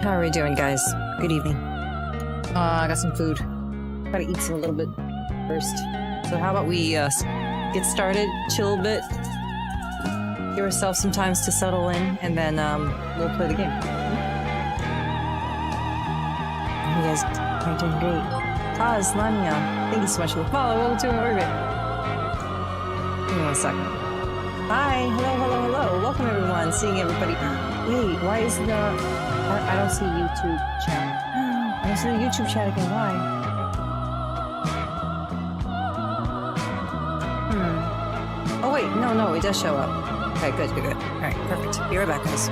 How are we doing, guys? Good evening. I got some food. Gotta eat some a little bit first. So how about we get started, chill a bit, give ourselves some time to settle in, and then we'll play the game. You guys are doing great. Taz, Lanya, thank you so much for the follow. Welcome to my orbit. Give me 1 second. Hi, hello. Welcome everyone. Seeing everybody. Wait, why is the... I don't see YouTube chat. I don't see the YouTube chat again. Why? Oh wait, no, it does show up. Okay, good. Alright, perfect. Be right back, guys.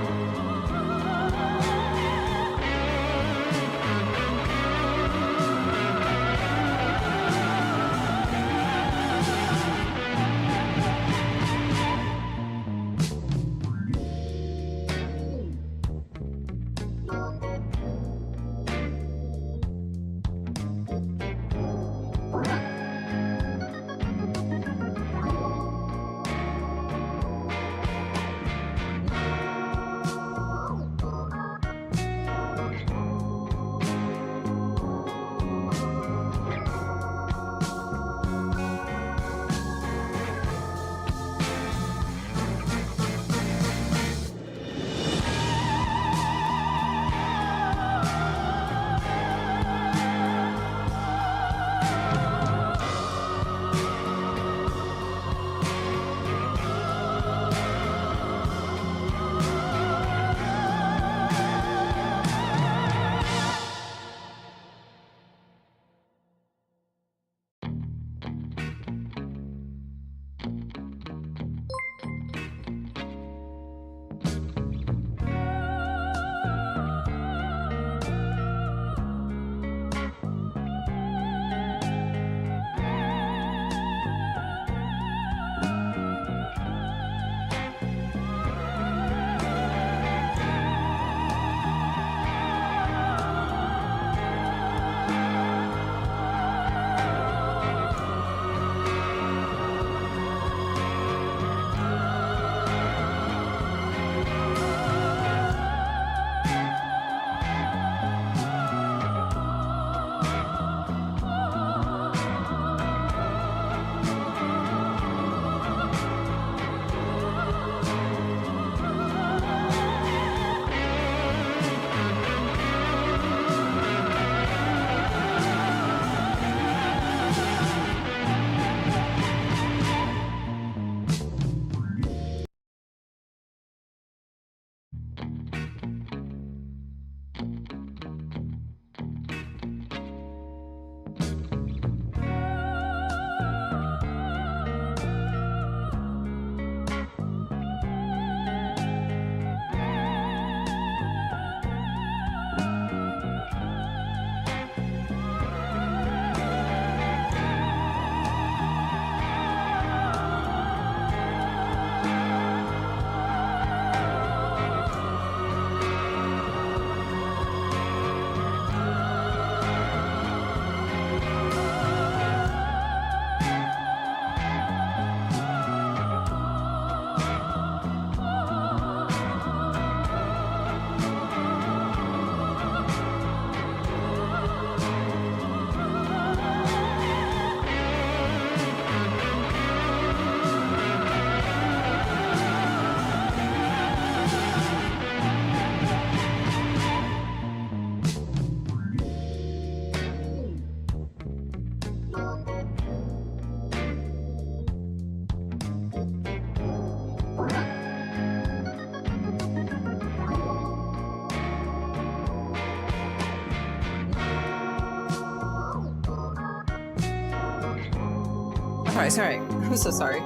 Sorry. I'm so sorry.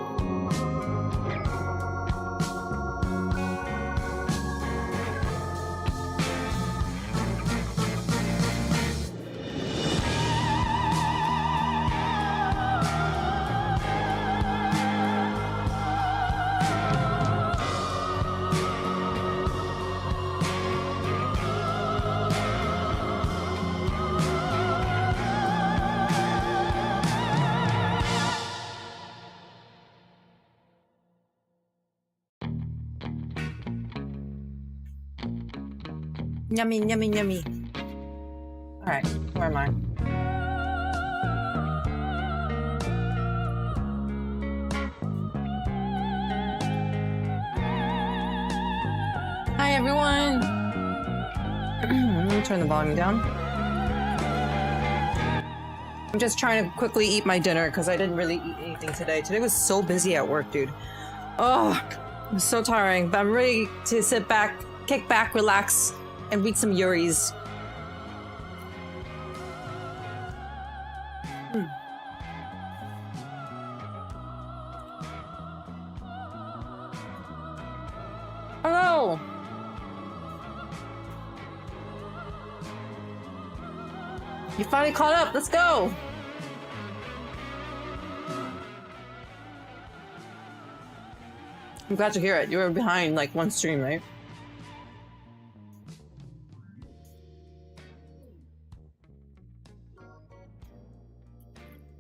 Yummy, yummy, yummy. Alright, where am I? Hi, everyone. Let me turn the volume down. I'm just trying to quickly eat my dinner because I didn't really eat anything today. Today was so busy at work, dude. Oh, it was so tiring, but I'm ready to sit back, kick back, relax, and read some Yuris. Hello! You finally caught up, let's go! I'm glad to hear it. You were behind like one stream, right?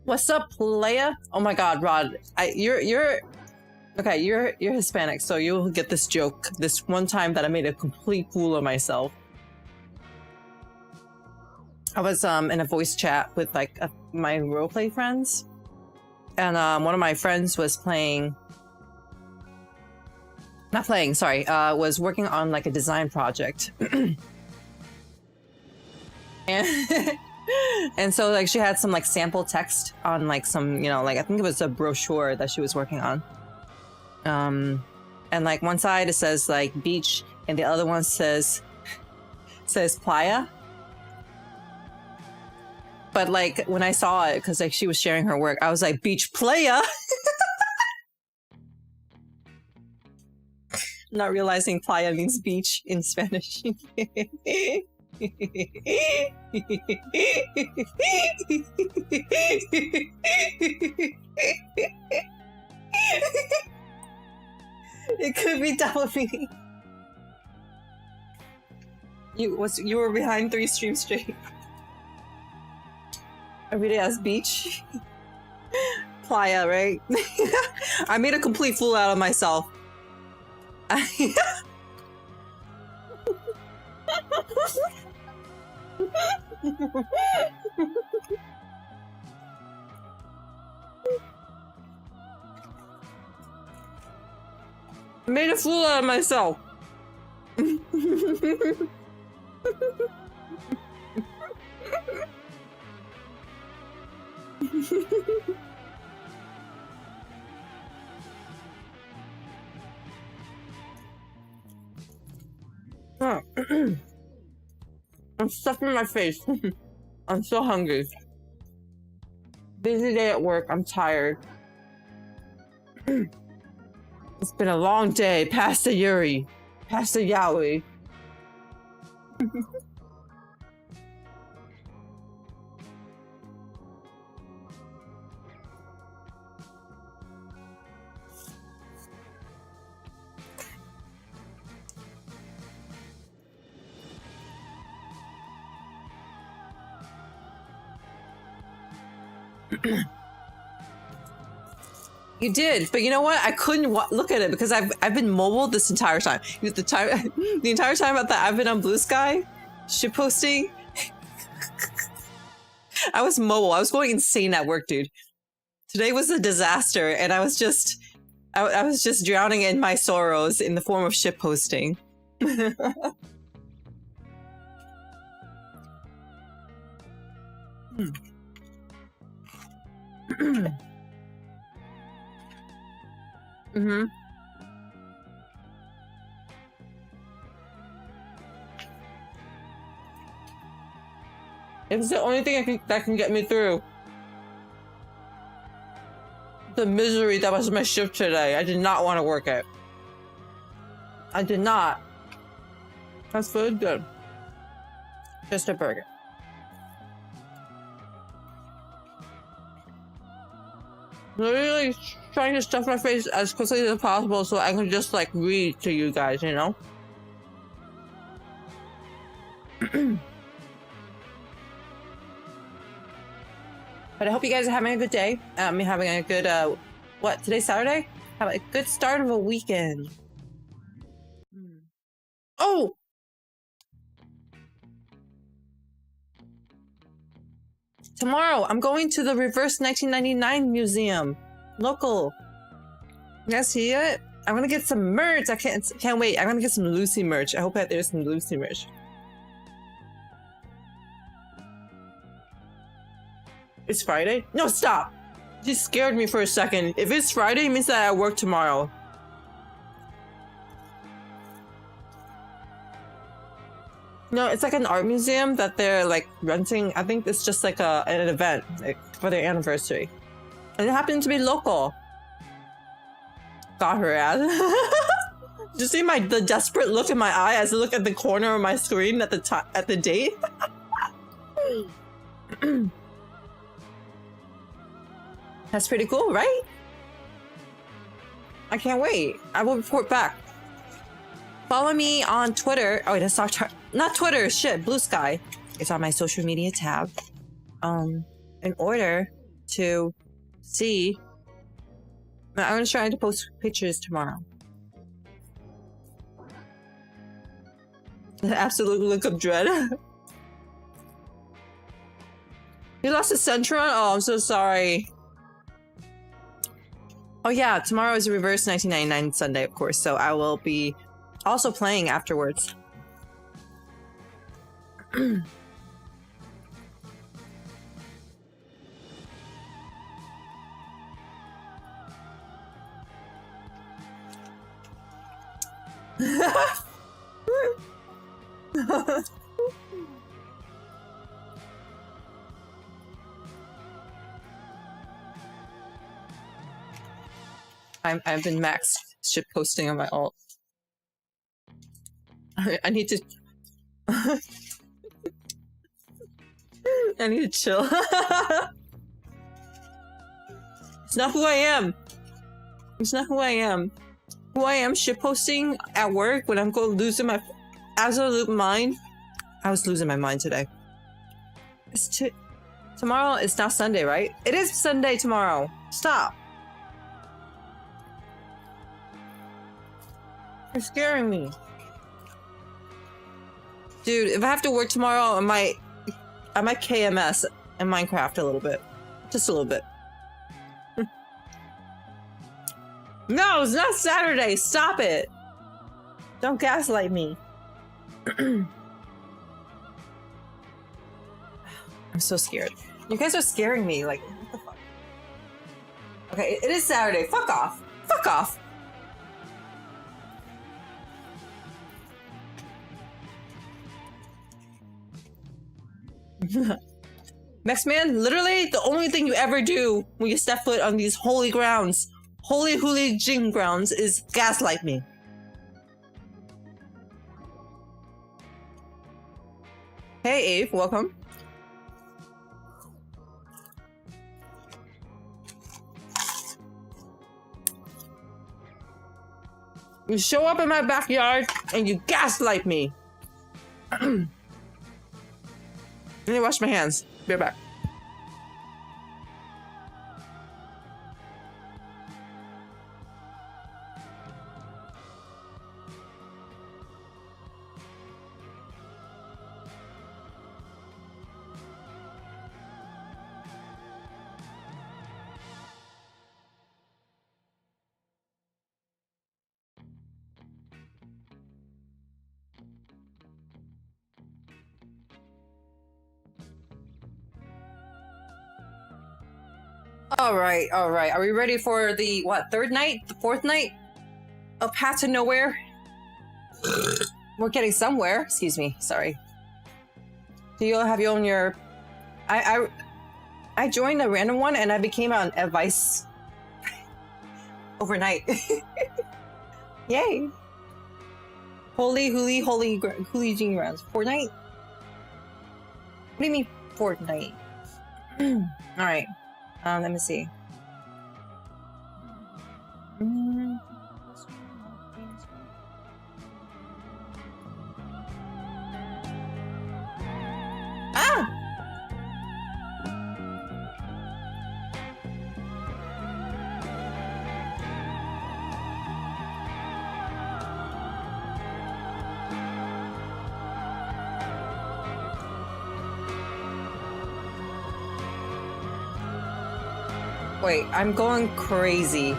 What's up, playa? Oh my god, Rod. You're okay, you're Hispanic, so you'll get this joke. This one time that I made a complete fool of myself. I was in a voice chat with like my roleplay friends, and one of my friends was playing. Not playing, sorry. Was working on like a design project, and so like she had some like sample text on like some, you know, like I think it was a brochure that she was working on. And like one side it says like beach, and the other one says playa. But like when I saw it, because like she was sharing her work, I was like, beach playa. Not realizing playa means beach in Spanish. It could be double meaning. You were behind 3 streams straight. Every day as beach. Playa, right? I made a complete fool out of myself. I made a fool out of myself. I'm stuffing my face. I'm so hungry. Busy day at work. I'm tired. It's been a long day. Past the Yuri. Past the Yaoi. You did, but you know what? I couldn't look at it because I've been mobile this entire time. The entire time that I've been on Blue Sky, shit posting. I was mobile. I was going insane at work, dude. Today was a disaster, and I was just drowning in my sorrows in the form of shit posting. Mm-hmm. It's the only thing that can get me through the misery that was my shift today. I did not want to work it. I did not. That's food good. Just a burger. Literally trying to stuff my face as quickly as possible so I can just like read to you guys, you know? But I hope you guys are having a good day. Having a good, what, today's Saturday? Have a good start of a weekend. Oh! Tomorrow, I'm going to the Reverse 1999 Museum. Local. You guys see it? I'm gonna get some merch. I can't wait. I'm gonna get some Lucy merch. I hope that there's some Lucy merch. It's Friday? No, stop! You scared me for a second. If it's Friday, it means that I work tomorrow. No, it's like an art museum that they're like renting. I think it's just like an event like, for their anniversary. And it happened to be local. Got her ass. Did you see the desperate look in my eye as I look at the corner of my screen at the date? That's pretty cool, right? I can't wait. I will report back. Follow me on Twitter. Oh, wait, that's not Twitter. Shit, Blue Sky. It's on my social media tab. In order to see, I'm gonna try to post pictures tomorrow. The absolute look of dread. You lost a Centron? Oh, I'm so sorry. Oh yeah, tomorrow is a Reverse 1999 Sunday, of course, so I will be also playing afterwards. I've been max shit posting on my alt. I need to I need to chill. It's not who I am. It's not who I am. Who I am shitposting at work when I'm going losing my absolute mind. I was losing my mind today. Tomorrow is not Sunday, right? It is Sunday tomorrow. Stop. You're scaring me. Dude, if I have to work tomorrow, I might KMS in Minecraft a little bit. Just a little bit. No, it's not Saturday. Stop it. Don't gaslight me. I'm so scared. You guys are scaring me. Like, what the fuck? Okay, it is Saturday. Fuck off. Fuck off. Mexman, literally the only thing you ever do when you step foot on these holy grounds, holy Hulijing grounds, is gaslight me. Hey Ave, welcome. You show up in my backyard and you gaslight me. Let me wash my hands. Be right back. All right. Are we ready for the, what, third night? The fourth night? Of Path to Nowhere? We're getting somewhere. Excuse me. Sorry. Do you have you on your... I joined a random one and I became on advice overnight. Yay. Hulijing rounds. Fortnite? What do you mean Fortnite? All right. Let me see. Ah! Wait, I'm going crazy.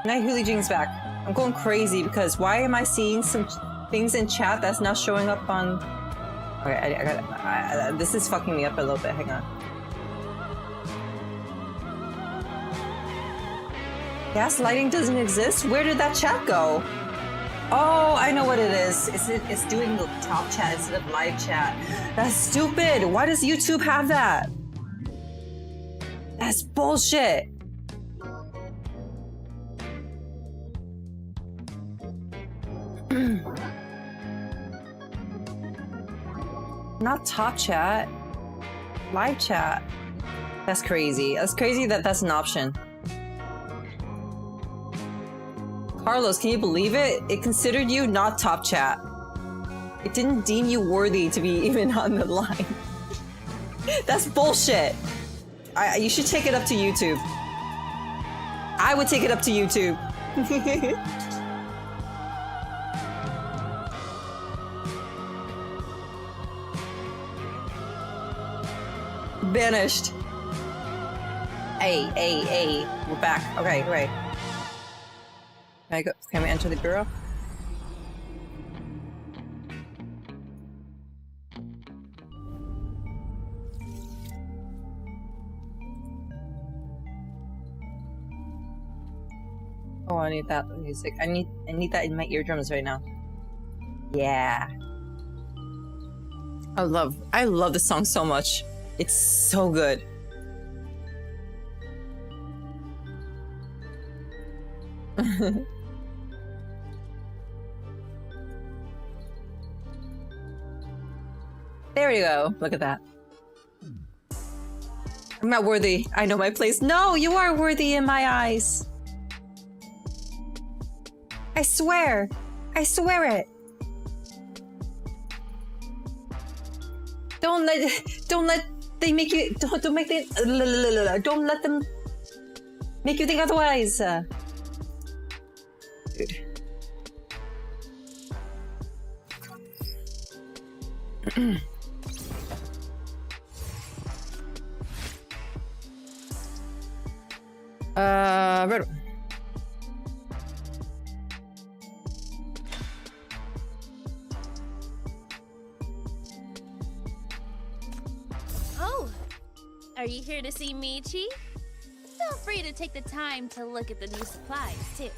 Night Hulijing's back. I'm going crazy because why am I seeing some things in chat that's not showing up on... Okay, this is fucking me up a little bit. Hang on. Gaslighting doesn't exist? Where did that chat go? Oh, I know what it is. It's doing the top chat instead of live chat. That's stupid. Why does YouTube have that? That's bullshit. Not top chat. Live chat. That's crazy. That's crazy that that's an option. Carlos, can you believe it? It considered you not top chat. It didn't deem you worthy to be even on the line. That's bullshit. You should take it up to YouTube. I would take it up to YouTube. Banished. Hey. We're back. Okay, right. Can we enter the bureau? Oh, I need that music. I need that in my eardrums right now. Yeah. I love this song so much. It's so good. There we go. Look at that. I'm not worthy. I know my place. No, you are worthy in my eyes. I swear. I swear it. Don't let they make you don't let them make you think otherwise. Dude. Red one. Oh, are you here to see Michi? Feel free to take the time to look at the new supplies, too.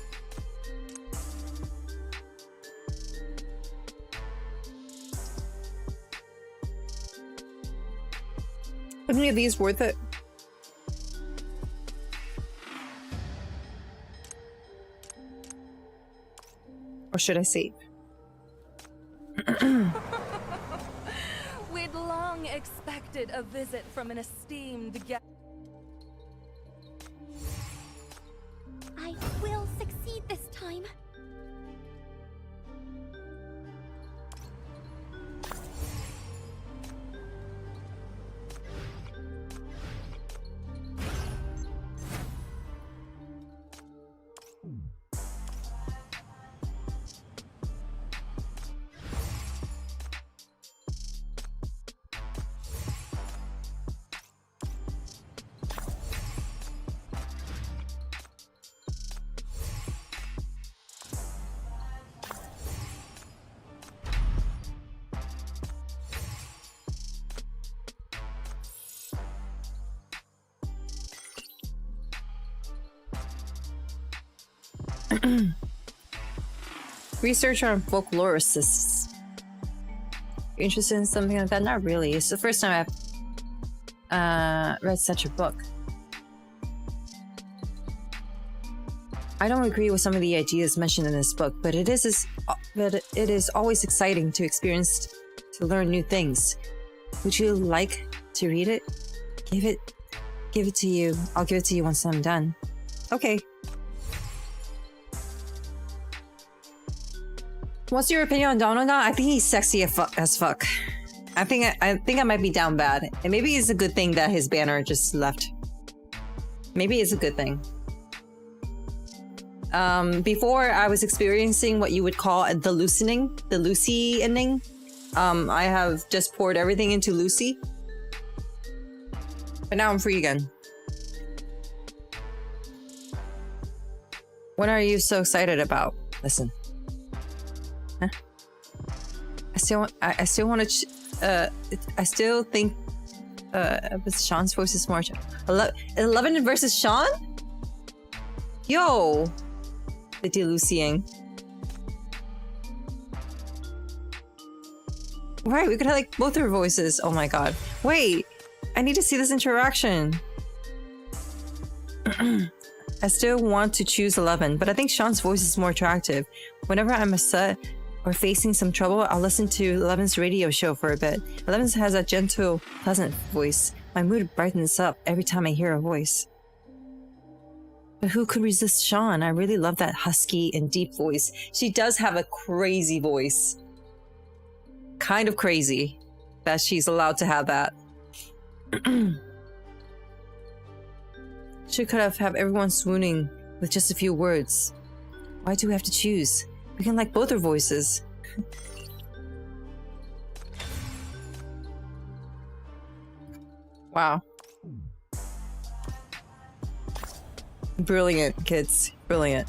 Are any of these worth it? Or should I save? We'd long expected a visit from an esteemed guest. I will succeed this time. Research on folklorists. You're interested in something like that? Not really. It's the first time I've read such a book. I don't agree with some of the ideas mentioned in this book, but it is always exciting to learn new things. Would you like to read it? Give it to you. I'll give it to you once I'm done. Okay. What's your opinion on Donald? I think he's sexy as fuck. I think I might be down bad. And maybe it's a good thing that his banner just left. Maybe it's a good thing. Before I was experiencing what you would call the Lucy-ing. I have just poured everything into Lucy. But now I'm free again. What are you so excited about? Listen. Huh? I still want to. I still think. Sean's voice is more. 11 versus Sean? Yo, the Hulijing. Right, we could have like both our voices. Oh my god. Wait, I need to see this interaction. I still want to choose 11, but I think Sean's voice is more attractive. Whenever I'm upset or facing some trouble, I'll listen to 11's radio show for a bit. 11 has a gentle, pleasant voice. My mood brightens up every time I hear her voice. But who could resist Sean? I really love that husky and deep voice. She does have a crazy voice. Kind of crazy that she's allowed to have that. She could have everyone swooning with just a few words. Why do we have to choose? We can like both our voices. Wow. Brilliant, kids. Brilliant.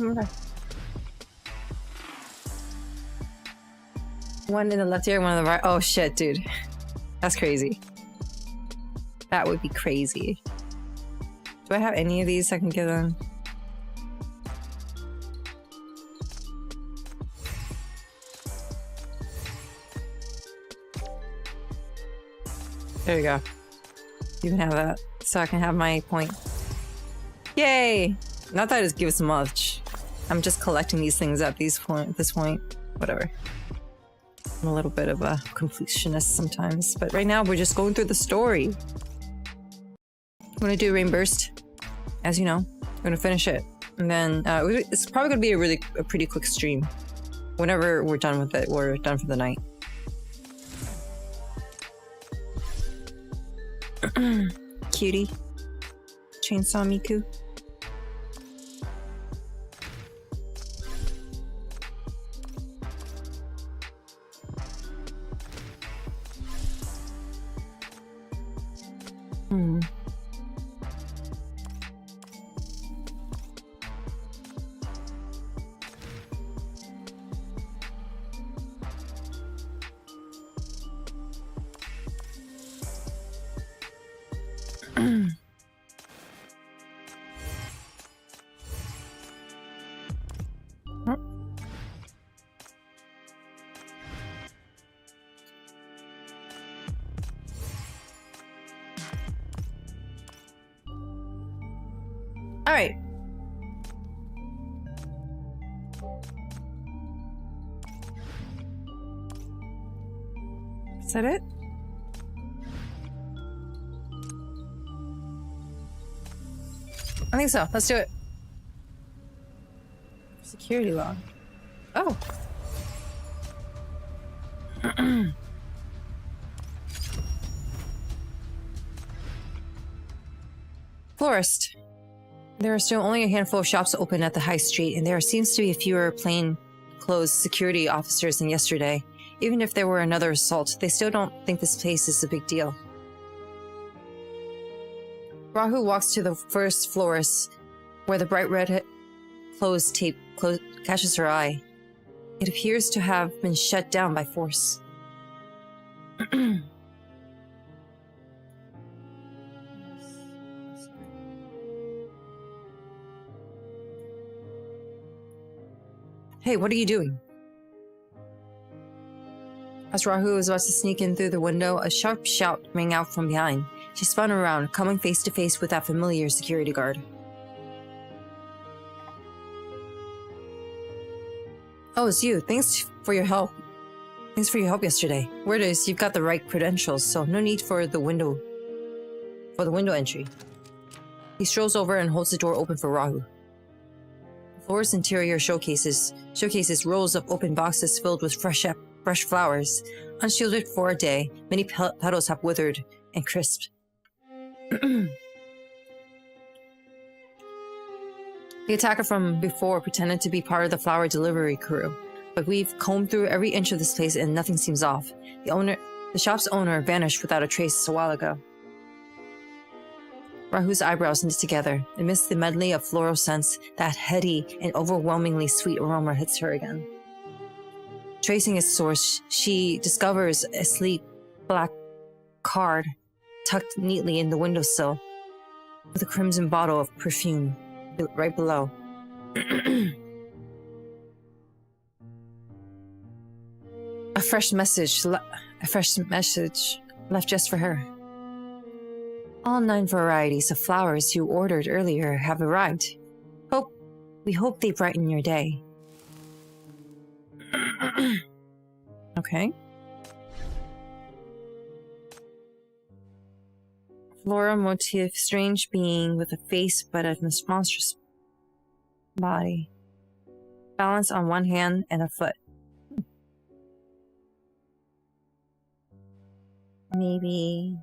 Okay. One in the left ear, one in the right. Oh shit, dude. That's crazy. That would be crazy. Do I have any of these I can give them? There you go. You can have that. So I can have my point. Yay! Not that it gives much. I'm just collecting these things at this point. Whatever. I'm a little bit of a completionist sometimes. But right now, we're just going through the story. I'm gonna do Rain Burst. As you know, we're gonna finish it. And then, it's probably gonna be a pretty quick stream. Whenever we're done with it, we're done for the night. Cutie. Chainsaw Miku. All right. Is that it? I think so. Let's do it. Security log. Oh. Florist. There are still only a handful of shops open at the high street, and there seems to be fewer plain-clothes security officers than yesterday. Even if there were another assault, they still don't think this place is a big deal. Rahu walks to the first florist, where the bright red clothes tape catches her eye. It appears to have been shut down by force. Hey, what are you doing? As Rahu was about to sneak in through the window, a sharp shout rang out from behind. She spun around, coming face to face with that familiar security guard. Oh, it's you. Thanks for your help. Thanks for your help yesterday. Word is, you've got the right credentials, so no need for the window entry. He strolls over and holds the door open for Rahu. The floor's interior showcases rows of open boxes filled with fresh fresh flowers. Unshielded for a day, many petals have withered and crisped. The attacker from before pretended to be part of the flower delivery crew, but we've combed through every inch of this place and nothing seems off. The shop's owner vanished without a trace a while ago. Rahu's eyebrows knit together. Amidst the medley of floral scents, that heady and overwhelmingly sweet aroma hits her again. Tracing its source, she discovers a sleek black card tucked neatly in the windowsill, with a crimson bottle of perfume right below. A fresh message left just for her. All 9 varieties of flowers you ordered earlier have arrived. We hope they brighten your day. Okay. Flora motif, strange being with a face but a monstrous body. Balance on one hand and a foot. Maybe...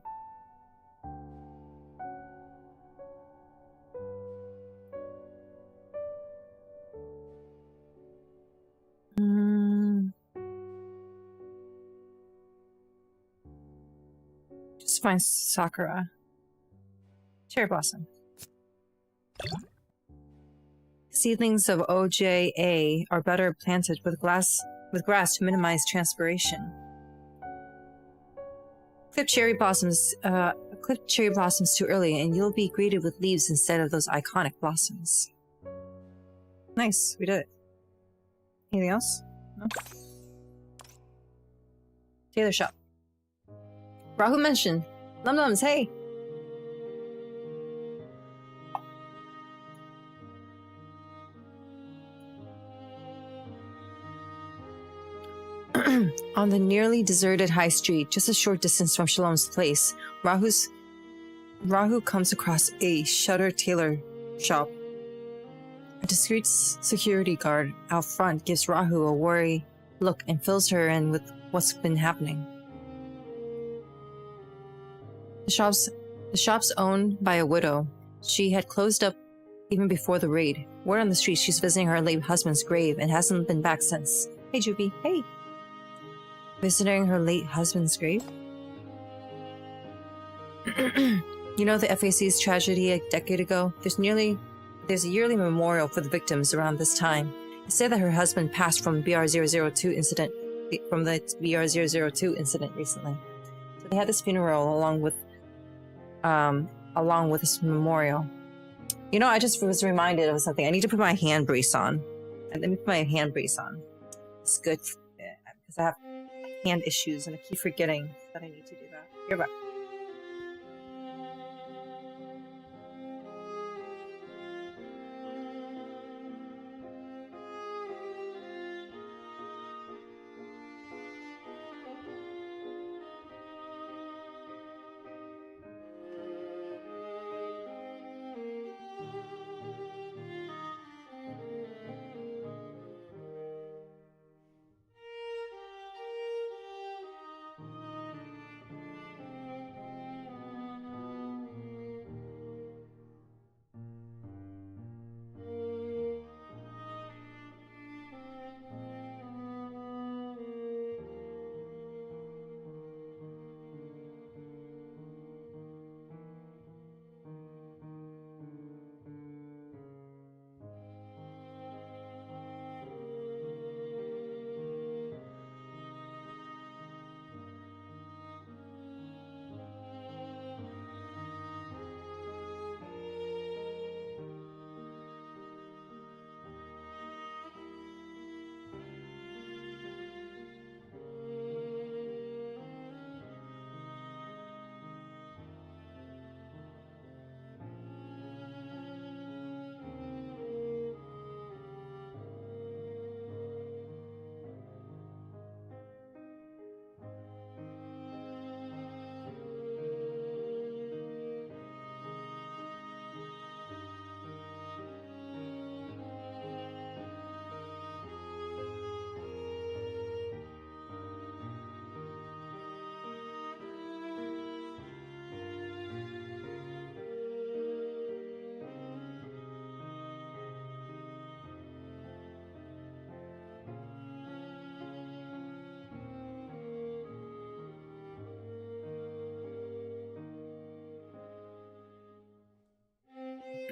Just find Sakura. Cherry blossom. Seedlings of OJA are better planted with grass to minimize transpiration. Clip cherry blossoms too early and you'll be greeted with leaves instead of those iconic blossoms. Nice, we did it. Anything else? No? Tailor shop. Rahu mentioned. Lum-lums, hey! On the nearly deserted high street, just a short distance from Shalom's place, Rahu comes across a shuttered tailor shop. A discreet security guard out front gives Rahu a worried look and fills her in with what's been happening. The shop's owned by a widow. She had closed up even before the raid. Word on the street she's visiting her late husband's grave and hasn't been back since. Hey, Juby. Hey. Visiting her late husband's grave? You know the FAC's tragedy a decade ago? There's a yearly memorial for the victims around this time. It said that her husband passed from the BR002 incident recently. So they had this funeral along with this memorial. You know, I just was reminded of something. I need to put my hand brace on. Let me put my hand brace on. It's good because I have hand issues and I keep forgetting that I need to do that. Here we go.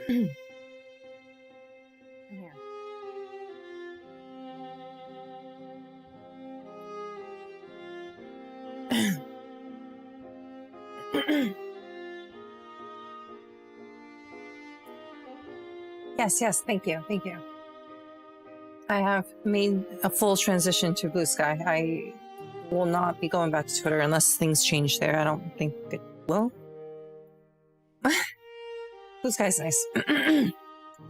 Here. Yes, yes, thank you, thank you. I have made a full transition to Blue Sky. I will not be going back to Twitter unless things change there. I don't think it will. Blue Sky's nice.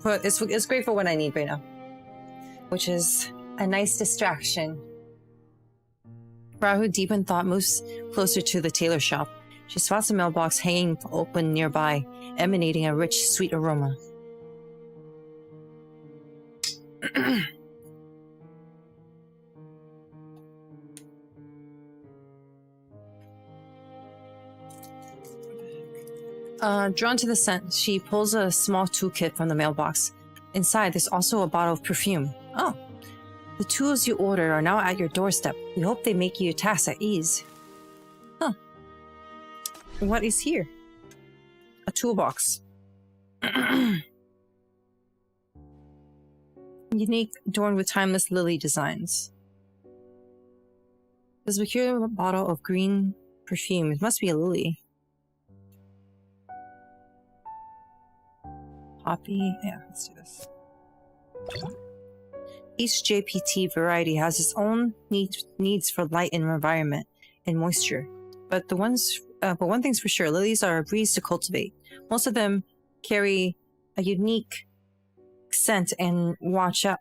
But it's great for what I need right now, which is a nice distraction. Rahu, deep in thought, moves closer to the tailor shop. She spots a mailbox hanging open nearby, emanating a rich, sweet aroma. Drawn to the scent, she pulls a small toolkit from the mailbox. Inside, there's also a bottle of perfume. Oh, the tools you ordered are now at your doorstep. We hope they make your task at ease. Huh. What is here? A toolbox. Unique, adorned with timeless lily designs. There's a peculiar bottle of green perfume. It must be a lily. Poppy. Yeah, let's do this. Each JPT variety has its own needs for light and environment and moisture. But one thing's for sure, lilies are a breeze to cultivate. Most of them carry a unique scent, and watch out.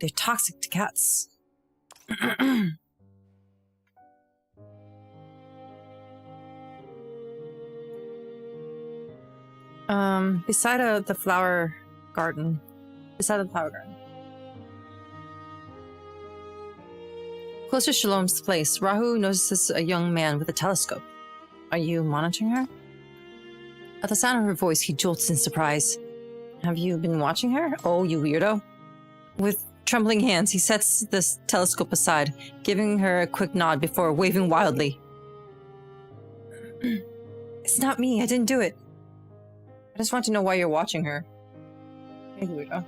They're toxic to cats. Beside the flower garden. Close to Shalom's place, Rahu notices a young man with a telescope. Are you monitoring her? At the sound of her voice, he jolts in surprise. Have you been watching her? Oh, you weirdo. With trembling hands, he sets the telescope aside, giving her a quick nod before waving wildly. It's not me, I didn't do it. I just want to know why you're watching her. Hey, weirdo.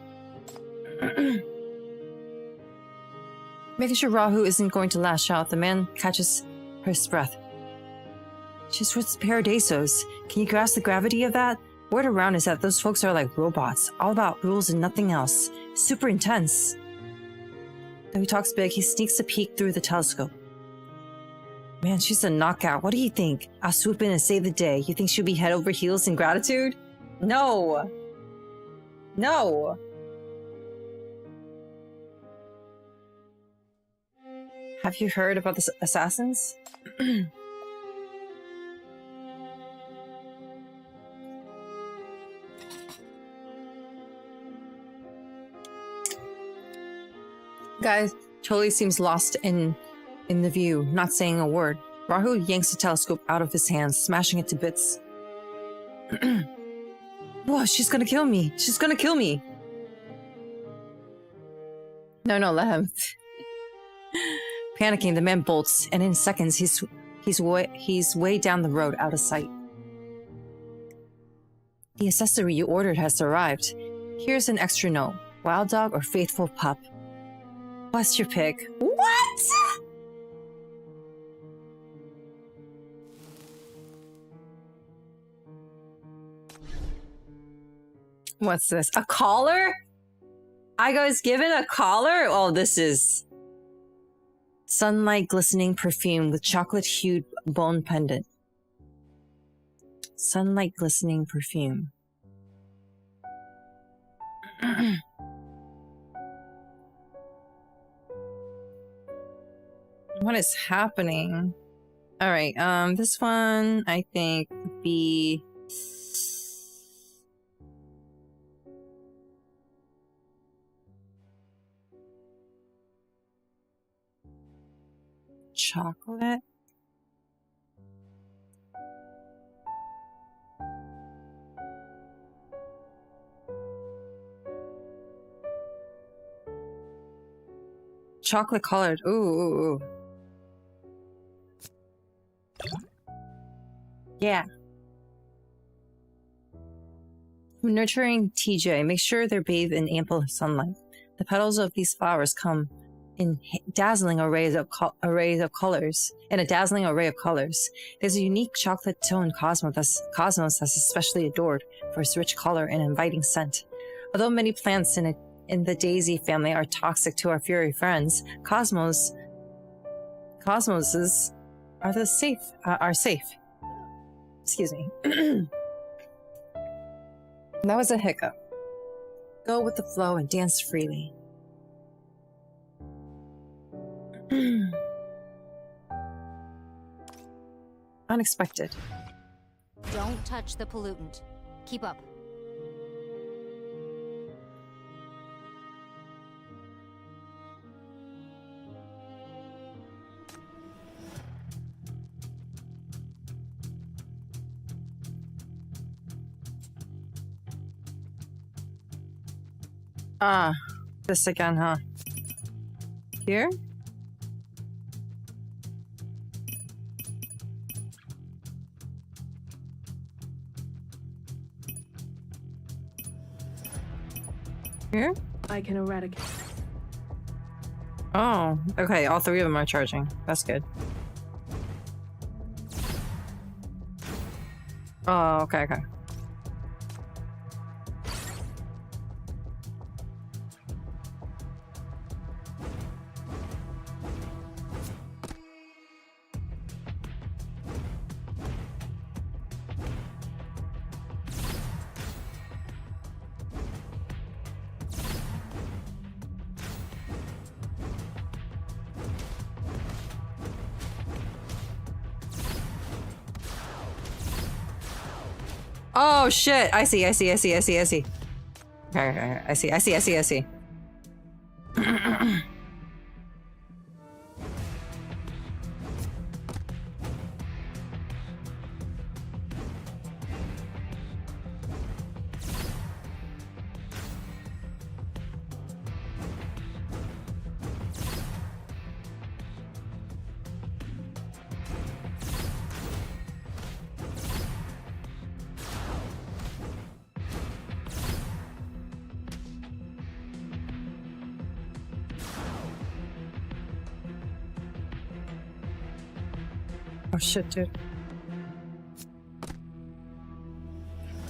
Making sure Rahu isn't going to lash out, the man catches her breath. She's with parados. Can you grasp the gravity of that? Word around is that those folks are like robots, all about rules and nothing else. Super intense. Though he talks big, he sneaks a peek through the telescope. Man, she's a knockout. What do you think? I'll swoop in and save the day. You think she'll be head over heels in gratitude? No! No! Have you heard about the assassins? Guy totally seems lost in the view, not saying a word. Rahu yanks the telescope out of his hands, smashing it to bits. Whoa, she's gonna kill me! She's gonna kill me! No, let him. Panicking, the man bolts, and in seconds he's way down the road, out of sight. The accessory you ordered has arrived. Here's an extra note. Wild dog or faithful pup? What's your pick? What? What's this? A collar? I was given a collar? Oh, this is... Sunlight glistening perfume with chocolate-hued bone pendant. Sunlight glistening perfume. What is happening? Alright, this one, I think, would be... chocolate? Chocolate colored. Ooh. Yeah. Nurturing TJ, make sure they're bathed in ample sunlight. The petals of these flowers come in dazzling arrays of colors. In a dazzling array of colors, there's a unique chocolate-toned cosmos that's especially adored for its rich color and inviting scent. Although many plants in the daisy family are toxic to our furry friends, cosmoses are safe. Excuse me. That was a hiccup. Go with the flow and dance freely. Unexpected. Don't touch the pollutant. Keep up. Ah, this again, huh? Here? Here? I can eradicate. Oh, okay, all three of them are charging. That's good. Oh, okay. Oh shit! I see. Okay, I see. Oh shit, dude.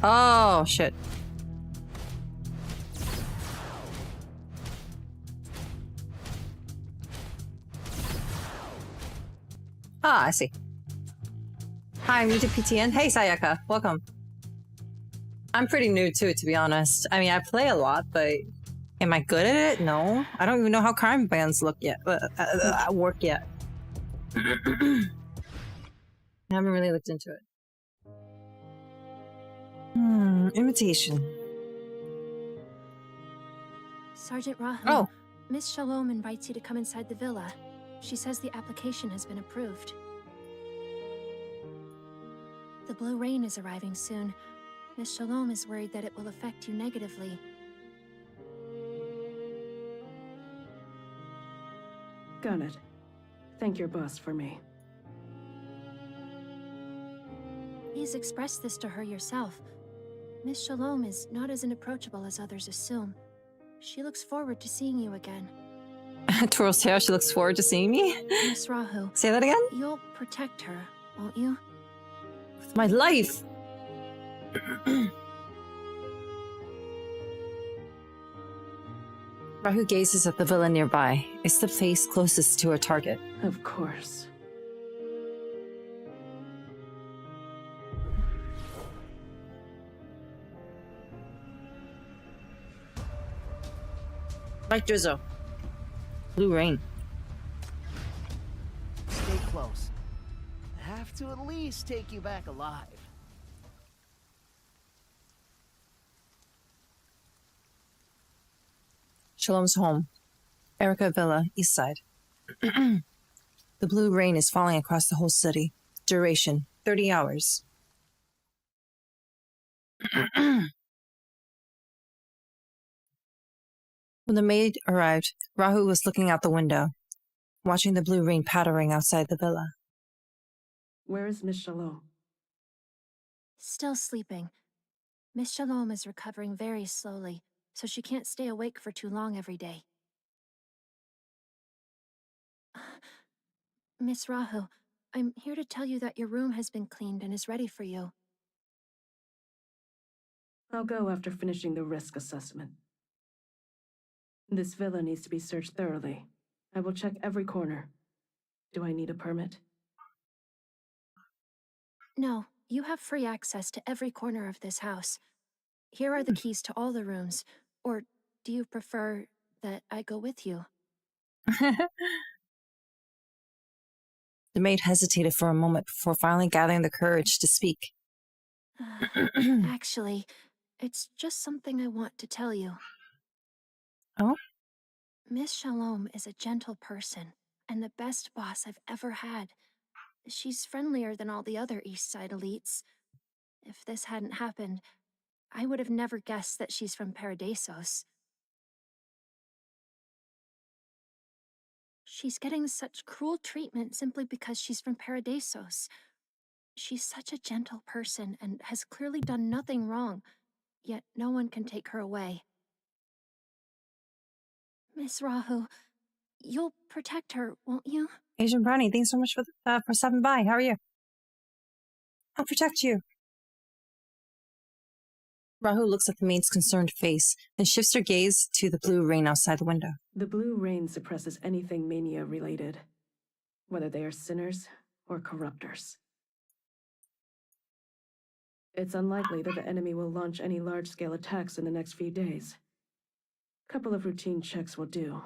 Oh shit. Ah, I see. Hi, I'm new to PTN. Hey, Sayaka. Welcome. I'm pretty new to it, to be honest. I mean, I play a lot, but am I good at it? No. I don't even know how crime bands work yet. I haven't really looked into it. Invitation. Sergeant Rahu, Oh. Miss Shalom invites you to come inside the villa. She says the application has been approved. The blue rain is arriving soon. Miss Shalom is worried that it will affect you negatively. Got it. Thank your boss for me. Please express this to her yourself. Miss Shalom is not as unapproachable as others assume. She looks forward to seeing you again. Twirls tail, she looks forward to seeing me. Miss Rahu, Say that again? you'll protect her, won't you? With my life! Rahu gazes at the villa nearby. It's the place closest to her target. Of course. Like drizzle. Blue rain. Stay close. I have to at least take you back alive. Shalom's home. Erica Villa, East Side. The blue rain is falling across the whole city. Duration, 30 hours. When the maid arrived, Rahu was looking out the window, watching the blue rain pattering outside the villa. Where is Miss Shalom? Still sleeping. Miss Shalom is recovering very slowly, so she can't stay awake for too long every day. Miss Rahu, I'm here to tell you that your room has been cleaned and is ready for you. I'll go after finishing the risk assessment. This villa needs to be searched thoroughly. I will check every corner. Do I need a permit? No, you have free access to every corner of this house. Here are the keys to all the rooms. Or do you prefer that I go with you? The maid hesitated for a moment before finally gathering the courage to speak. Actually, it's just something I want to tell you. Oh? Miss Shalom is a gentle person, and the best boss I've ever had. She's friendlier than all the other East Side elites. If this hadn't happened, I would have never guessed that she's from Parados. She's getting such cruel treatment simply because she's from Parados. She's such a gentle person and has clearly done nothing wrong, yet no one can take her away. Miss Rahu, you'll protect her, won't you? Asian Brownie, thanks so much for stopping by. How are you? I'll protect you. Rahu looks at the maid's concerned face, then shifts her gaze to the blue rain outside the window. The blue rain suppresses anything mania-related, whether they are sinners or corruptors. It's unlikely that the enemy will launch any large-scale attacks in the next few days. Couple of routine checks will do.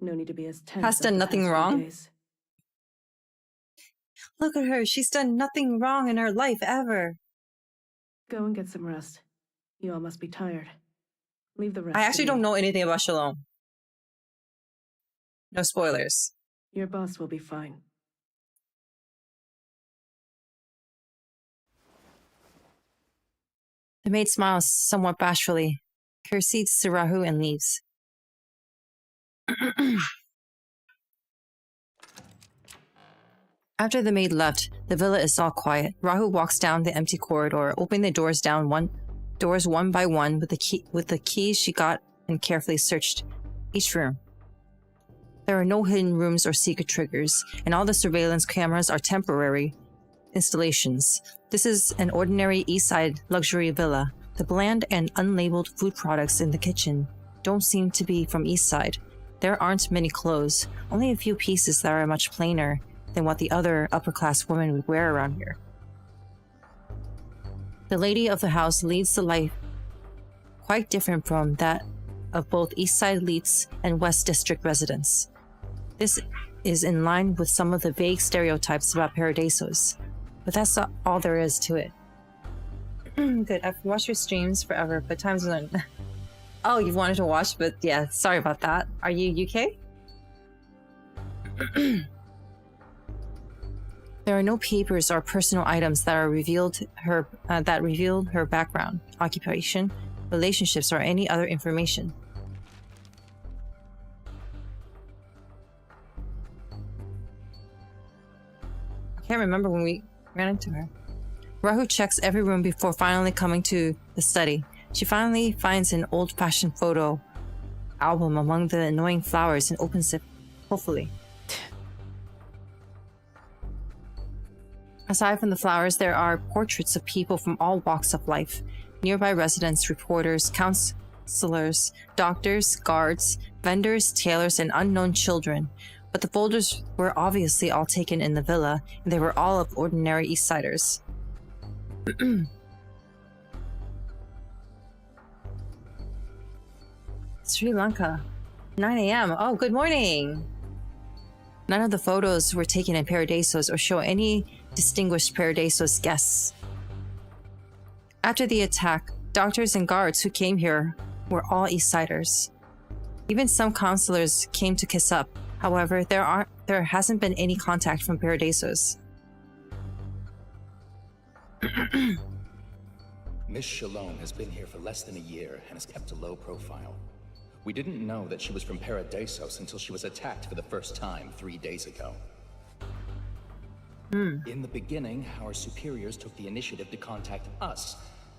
No need to be as tense. Has done nothing wrong? Look at her. She's done nothing wrong in her life ever. Go and get some rest. You all must be tired. Leave the rest. I actually don't know anything about Shalom. No spoilers. Your boss will be fine. The maid smiles somewhat bashfully, curtsies to Rahu and leaves. After the maid left, the villa is all quiet. Rahu walks down the empty corridor, opening the doors one by one with the keys she got and carefully searched each room. There are no hidden rooms or secret triggers, and all the surveillance cameras are temporary installations. This is an ordinary East Side luxury villa. The bland and unlabeled food products in the kitchen don't seem to be from East Side. There aren't many clothes, only a few pieces that are much plainer than what the other upper-class women would wear around here. The lady of the house leads the life quite different from that of both East Side elites and West District residents. This is in line with some of the vague stereotypes about Parados, but that's not all there is to it. Good, I've watched your streams forever, but time's done. Oh, you wanted to watch, but yeah, sorry about that. Are you UK? There are no papers or personal items that reveal her background, occupation, relationships, or any other information. I can't remember when we ran into her. Rahu checks every room before finally coming to the study. She finally finds an old-fashioned photo album among the annoying flowers and opens it, hopefully. Aside from the flowers, there are portraits of people from all walks of life. Nearby residents, reporters, counselors, doctors, guards, vendors, tailors, and unknown children. But the folders were obviously all taken in the villa, and they were all of ordinary East Siders. Sri Lanka. 9 a.m. Oh, good morning! None of the photos were taken in Parados or show any distinguished Parados guests. After the attack, doctors and guards who came here were all East Siders. Even some counselors came to kiss up. However, there hasn't been any contact from Parados. Miss Shalom has been here for less than a year and has kept a low profile. We didn't know that she was from Parados until she was attacked for the first time 3 days ago. In the beginning, our superiors took the initiative to contact us,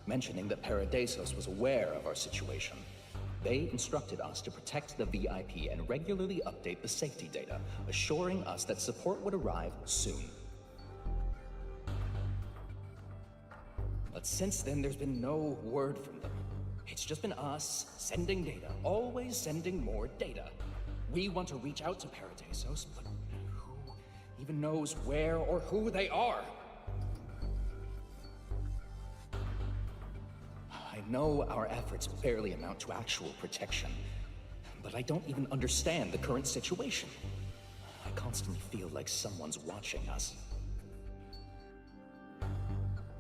mentioning that Parados was aware of our situation. They instructed us to protect the VIP and regularly update the safety data, assuring us that support would arrive soon. But since then, there's been no word from them. It's just been us sending data, always sending more data. We want to reach out to Parados, but who even knows where or who they are? I know our efforts barely amount to actual protection, but I don't even understand the current situation. I constantly feel like someone's watching us.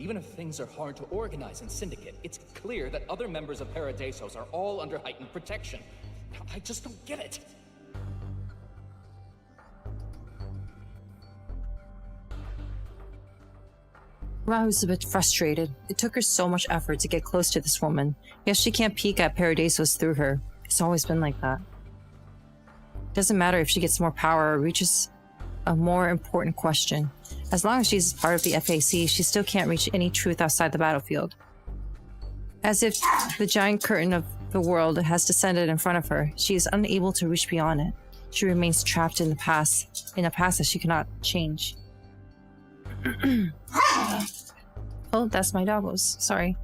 Even if things are hard to organize in Syndicate, it's clear that other members of Parados are all under heightened protection. I just don't get it. Rahu's a bit frustrated. It took her so much effort to get close to this woman. Yet she can't peek at Parados through her. It's always been like that. It doesn't matter if she gets more power or reaches a more important question. As long as she's part of the FAC, she still can't reach any truth outside the battlefield. As if the giant curtain of the world has descended in front of her, she is unable to reach beyond it. She remains trapped in a past that she cannot change. Oh, that's my doggos. Sorry.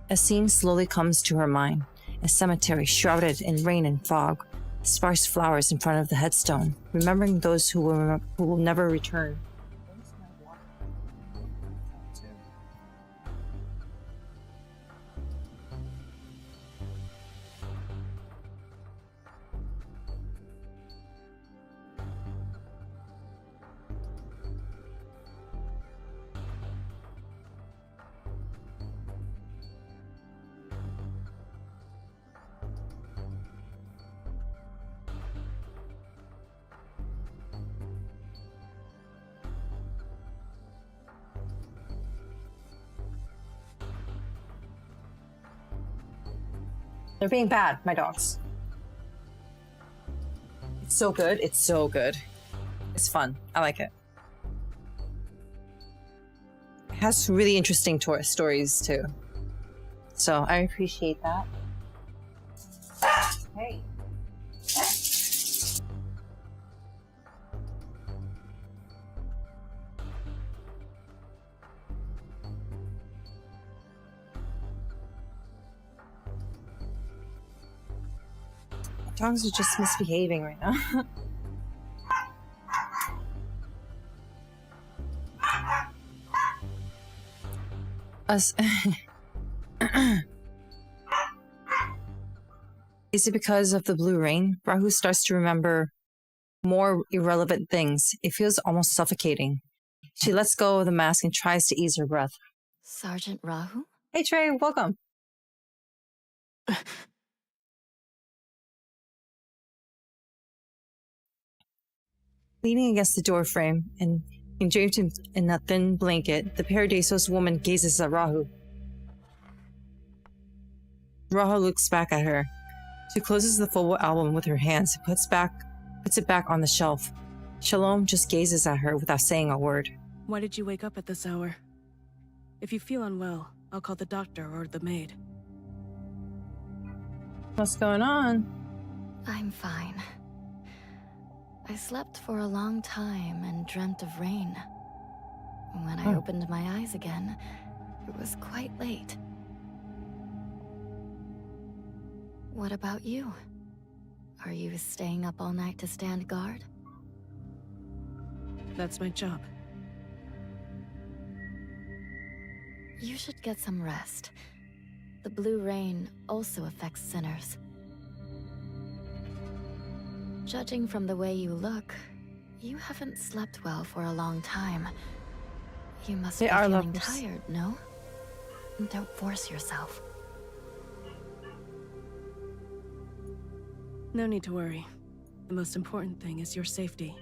A scene slowly comes to her mind. A cemetery shrouded in rain and fog. Sparse flowers in front of the headstone, remembering those who will never return. They're being bad, my dogs. It's so good. It's so good. It's fun. I like it. It has really interesting stories, too. So I appreciate that. Hey. Dogs are just misbehaving right now. Us. Is it because of the blue rain? Rahu starts to remember more irrelevant things. It feels almost suffocating. She lets go of the mask and tries to ease her breath. Sergeant Rahu? Hey Trey, welcome. Leaning against the doorframe and draped in a thin blanket, the Parados woman gazes at Rahu. Rahu looks back at her. She closes the photo album with her hands and puts it back on the shelf. Shalom just gazes at her without saying a word. Why did you wake up at this hour? If you feel unwell, I'll call the doctor or the maid. What's going on? I'm fine. I slept for a long time and dreamt of rain. When I opened my eyes again, it was quite late. What about you? Are you staying up all night to stand guard? That's my job. You should get some rest. The blue rain also affects sinners. Judging from the way you look, you haven't slept well for a long time. You must be feeling tired, no? Don't force yourself. No need to worry. The most important thing is your safety.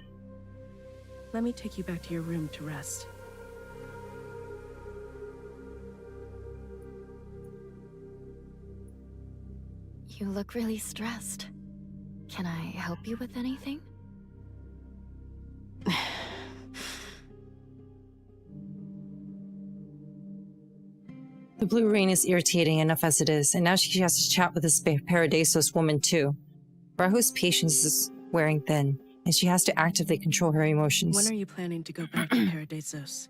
Let me take you back to your room to rest. You look really stressed. Can I help you with anything? The blue rain is irritating enough as it is, and now she has to chat with this parados woman too. Rahu's patience is wearing thin, and she has to actively control her emotions. When are you planning to go back to Paradesos?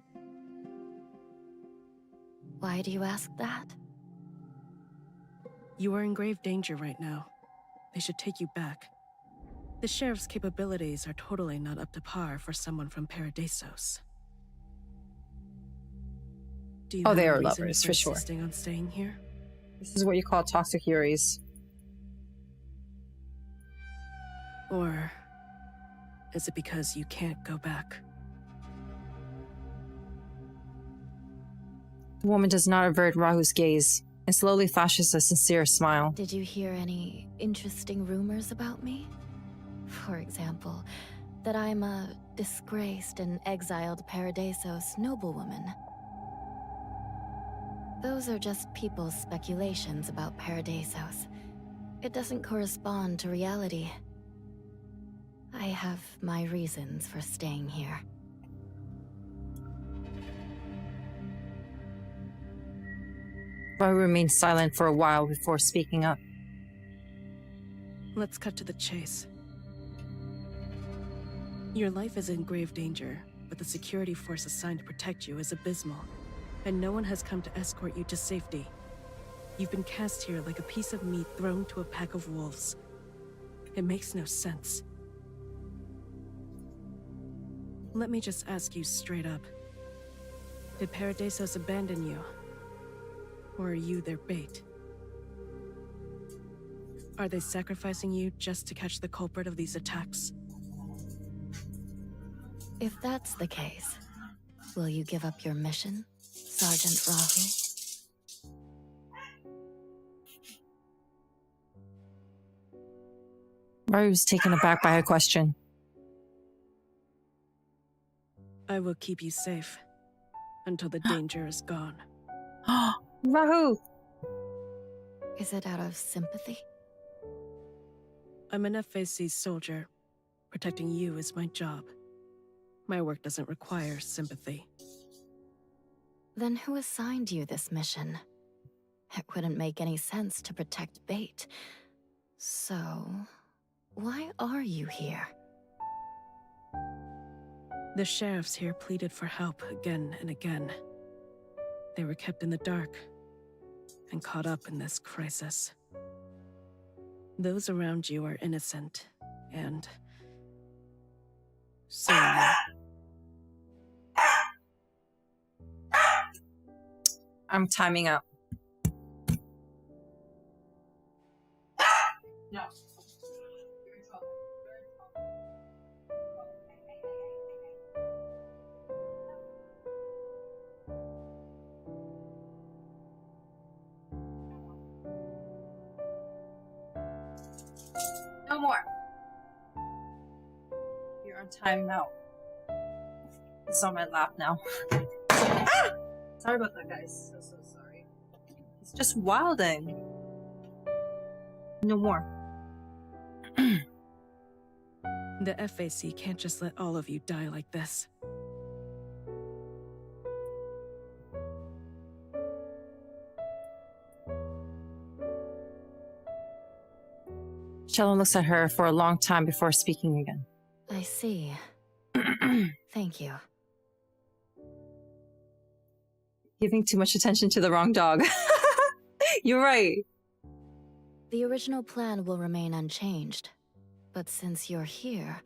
Why do you ask that? You are in grave danger right now. They should take you back. The sheriff's capabilities are totally not up to par for someone from Paradesos. Do you Oh, have they a are reason lovers, for sure. insisting on staying here? This is what you call toxic Yuris. Or is it because you can't go back? The woman does not avert Rahu's gaze, and slowly flashes a sincere smile. Did you hear any interesting rumors about me? For example, that I'm a disgraced and exiled Paradesos noblewoman. Those are just people's speculations about Paradesos. It doesn't correspond to reality. I have my reasons for staying here. Rahu remains silent for a while before speaking up. Let's cut to the chase. Your life is in grave danger, but the security force assigned to protect you is abysmal, and no one has come to escort you to safety. You've been cast here like a piece of meat thrown to a pack of wolves. It makes no sense. Let me just ask you straight up. Did Paradesos abandon you? Or are you their bait? Are they sacrificing you just to catch the culprit of these attacks? If that's the case, will you give up your mission, Sergeant Rahu? Rahu's taken aback by her question. I will keep you safe until the danger is gone. Rahu! Is it out of sympathy? I'm an FAC soldier. Protecting you is my job. My work doesn't require sympathy. Then who assigned you this mission? It wouldn't make any sense to protect Bait. So, why are you here? The sheriffs here pleaded for help again and again. They were kept in the dark and caught up in this crisis. Those around you are innocent, and so are you. I'm timing out. No. No more. You're on time out. It's on my lap now. Ah! Sorry about that, guys. So sorry. It's just wilding. No more. The FAC can't just let all of you die like this. Shalom looks at her for a long time before speaking again. I see. Thank you. Giving too much attention to the wrong dog. You're right. The original plan will remain unchanged. But since you're here,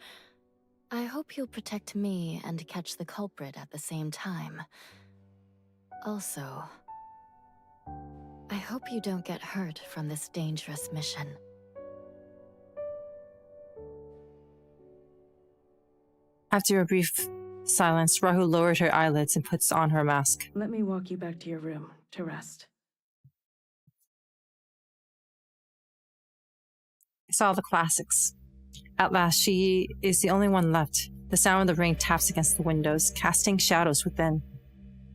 I hope you'll protect me and catch the culprit at the same time. Also, I hope you don't get hurt from this dangerous mission. After a brief silence, Rahu lowered her eyelids and puts on her mask. Let me walk you back to your room to rest. It's all the classics. At last, she is the only one left. The sound of the rain taps against the windows, casting shadows within.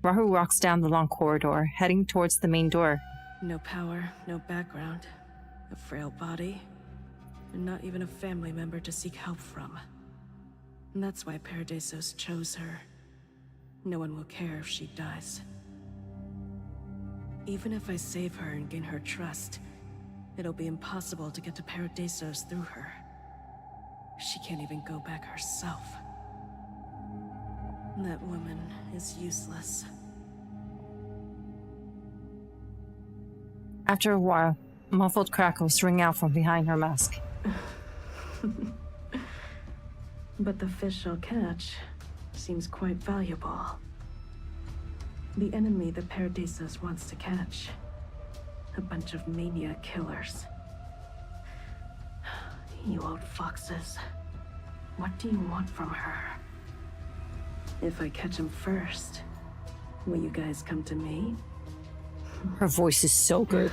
Rahu walks down the long corridor, heading towards the main door. No power, no background, a frail body, and not even a family member to seek help from. And that's why Paradesos chose her. No one will care if she dies. Even if I save her and gain her trust, it'll be impossible to get to Paradesos through her. She can't even go back herself. That woman is useless. After a while, muffled crackles ring out from behind her mask. But the fish I'll catch seems quite valuable. The enemy the Paradesos wants to catch. A bunch of maniac killers. You old foxes. What do you want from her? If I catch him first, will you guys come to me? Her voice is so good.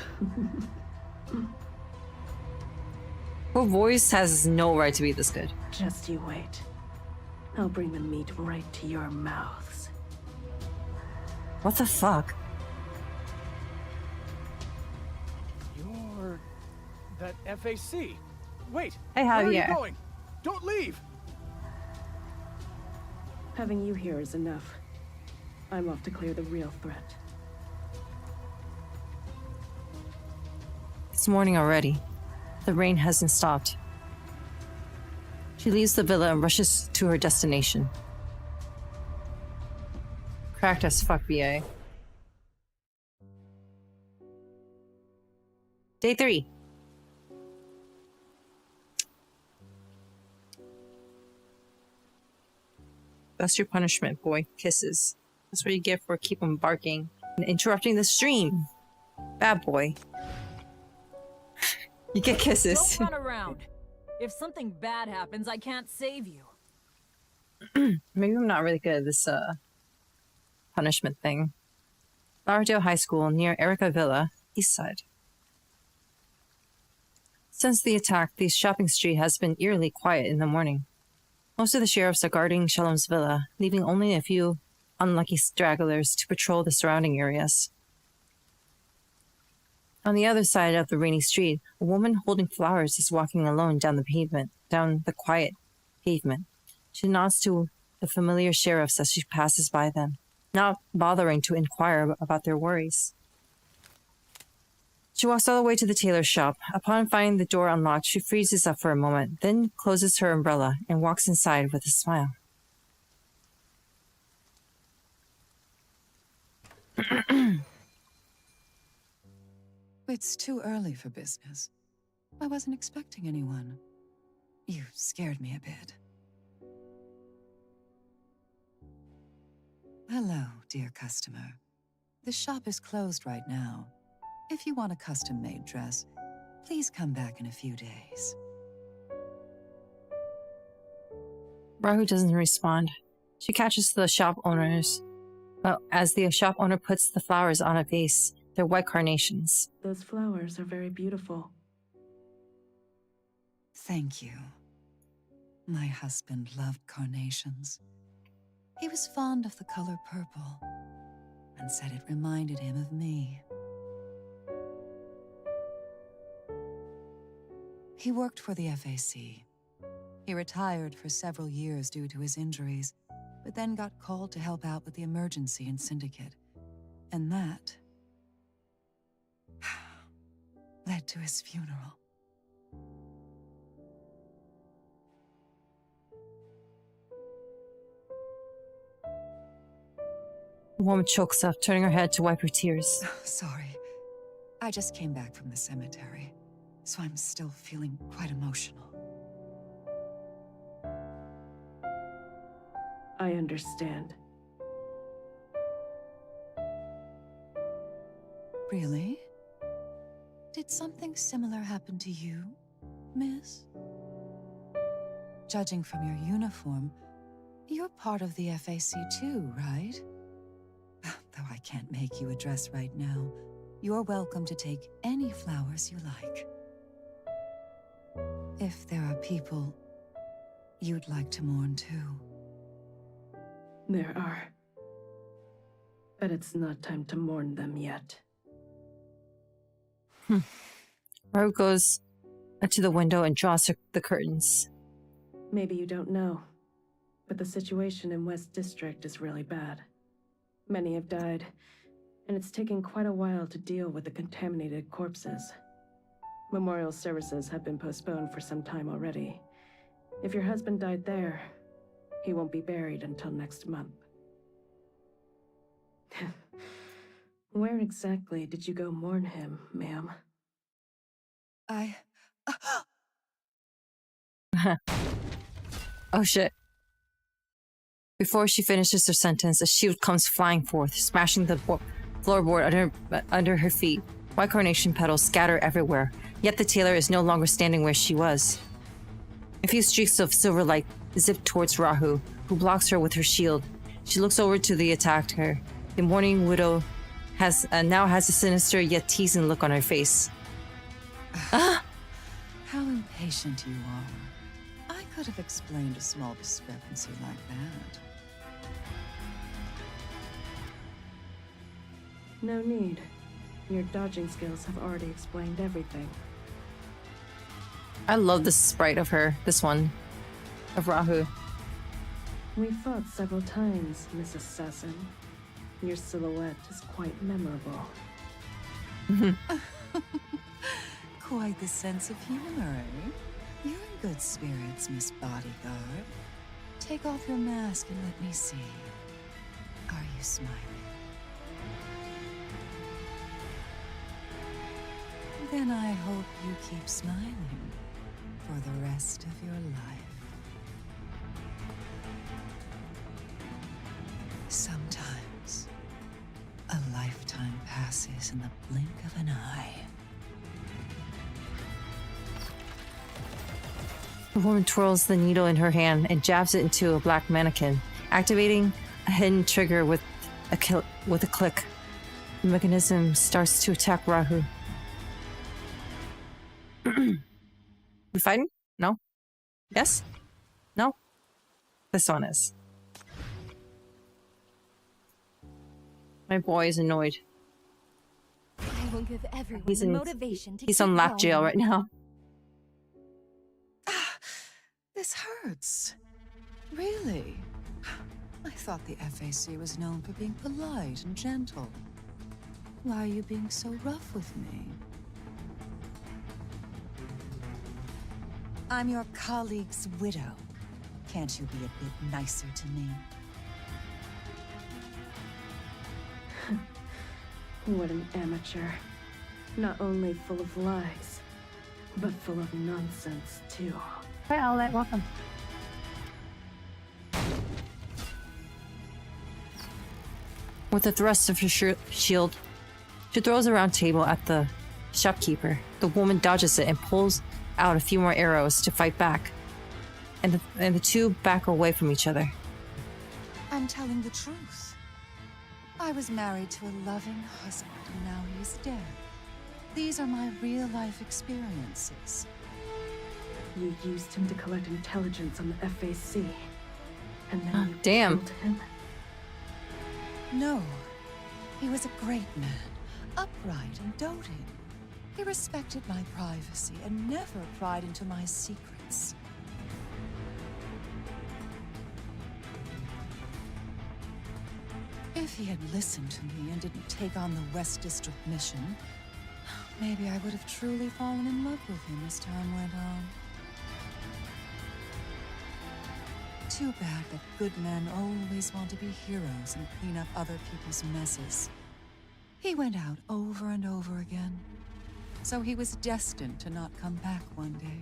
Her voice has no right to be this good. Just you wait. I'll bring the meat right to your mouths. What the fuck? You're... that FAC. Wait! Hey, Where are Javier. you going? Don't leave! Having you here is enough. I'm off to clear the real threat. It's morning already. The rain hasn't stopped. She leaves the villa and rushes to her destination. Cracked as fuck, BA. Day 3. That's your punishment, boy. Kisses. That's what you get for keep on barking and interrupting the stream. Bad boy. You get kisses. Don't run around. If something bad happens, I can't save you. Maybe I'm not really good at this punishment thing. Lauderdale High School near Erica Villa, East Side. Since the attack, the shopping street has been eerily quiet in the morning. Most of the sheriffs are guarding Shalom's villa, leaving only a few unlucky stragglers to patrol the surrounding areas. On the other side of the rainy street, a woman holding flowers is walking alone down the quiet pavement. She nods to the familiar sheriffs as she passes by them, not bothering to inquire about their worries. She walks all the way to the tailor shop. Upon finding the door unlocked, she freezes up for a moment, then closes her umbrella and walks inside with a smile. It's too early for business. I wasn't expecting anyone. You scared me a bit. Hello, dear customer. The shop is closed right now. If you want a custom-made dress, please come back in a few days. Rahu doesn't respond. She catches the shop owners. Well, as the shop owner puts the flowers on a vase, they're white carnations. Those flowers are very beautiful. Thank you. My husband loved carnations. He was fond of the color purple and said it reminded him of me. He worked for the FAC. He retired for several years due to his injuries, but then got called to help out with the emergency in Syndicate. And that led to his funeral. The woman chokes up, turning her head to wipe her tears. Sorry. I just came back from the cemetery, so I'm still feeling quite emotional. I understand. Really? Did something similar happen to you, miss? Judging from your uniform, you're part of the FAC too, right? Though I can't make you a dress right now, you're welcome to take any flowers you like. If there are people you'd like to mourn too. There are. But it's not time to mourn them yet. Rahu goes to the window and draws the curtains. Maybe you don't know, but the situation in West District is really bad. Many have died, And it's taken quite a while to deal with the contaminated corpses. Memorial services have been postponed for some time already. If your husband died there, he won't be buried until next month. Where exactly did you go mourn him, ma'am? Oh shit. Before she finishes her sentence, a shield comes flying forth, smashing the floorboard under her feet. White carnation petals scatter everywhere, yet the tailor is no longer standing where she was. A few streaks of silver light zip towards Rahu, who blocks her with her shield. She looks over to the attacker. The mourning widow now has a sinister yet teasing look on her face. How impatient you are. I could have explained a small discrepancy like that. No need. Your dodging skills have already explained everything. I love this sprite of her, this one, of Rahu. We fought several times, Miss Assassin. Your silhouette is quite memorable. Quite the sense of humor, eh? You're in good spirits, Miss Bodyguard. Take off your mask and let me see. Are you smiling? Then I hope you keep smiling for the rest of your life. Sometimes, a lifetime passes in the blink of an eye. The woman twirls the needle in her hand and jabs it into a black mannequin, activating a hidden trigger with a click. The mechanism starts to attack Rahu. We fighting? No? Yes? No? This one is. My boy is annoyed. I will give everyone He's the in- motivation to He's keep on lap going. jail right now. This hurts. Really? I thought the FAC was known for being polite and gentle. Why are you being so rough with me? I'm your colleague's widow. Can't you be a bit nicer to me? What an amateur. Not only full of lies, but full of nonsense, too. Hi, Owlet. Welcome. With a thrust of her shield, she throws a round table at the shopkeeper. The woman dodges it and pulls out a few more arrows to fight back. And the two back away from each other. I'm telling the truth. I was married to a loving husband, and now he is dead. These are my real-life experiences. You used him to collect intelligence on the FAC. And then you damn. killed him? No. He was a great man, upright and doting. He respected my privacy and never pried into my secrets. If he had listened to me and didn't take on the West District mission, maybe I would have truly fallen in love with him as time went on. Too bad that good men always want to be heroes and clean up other people's messes. He went out over and over again, so he was destined to not come back one day.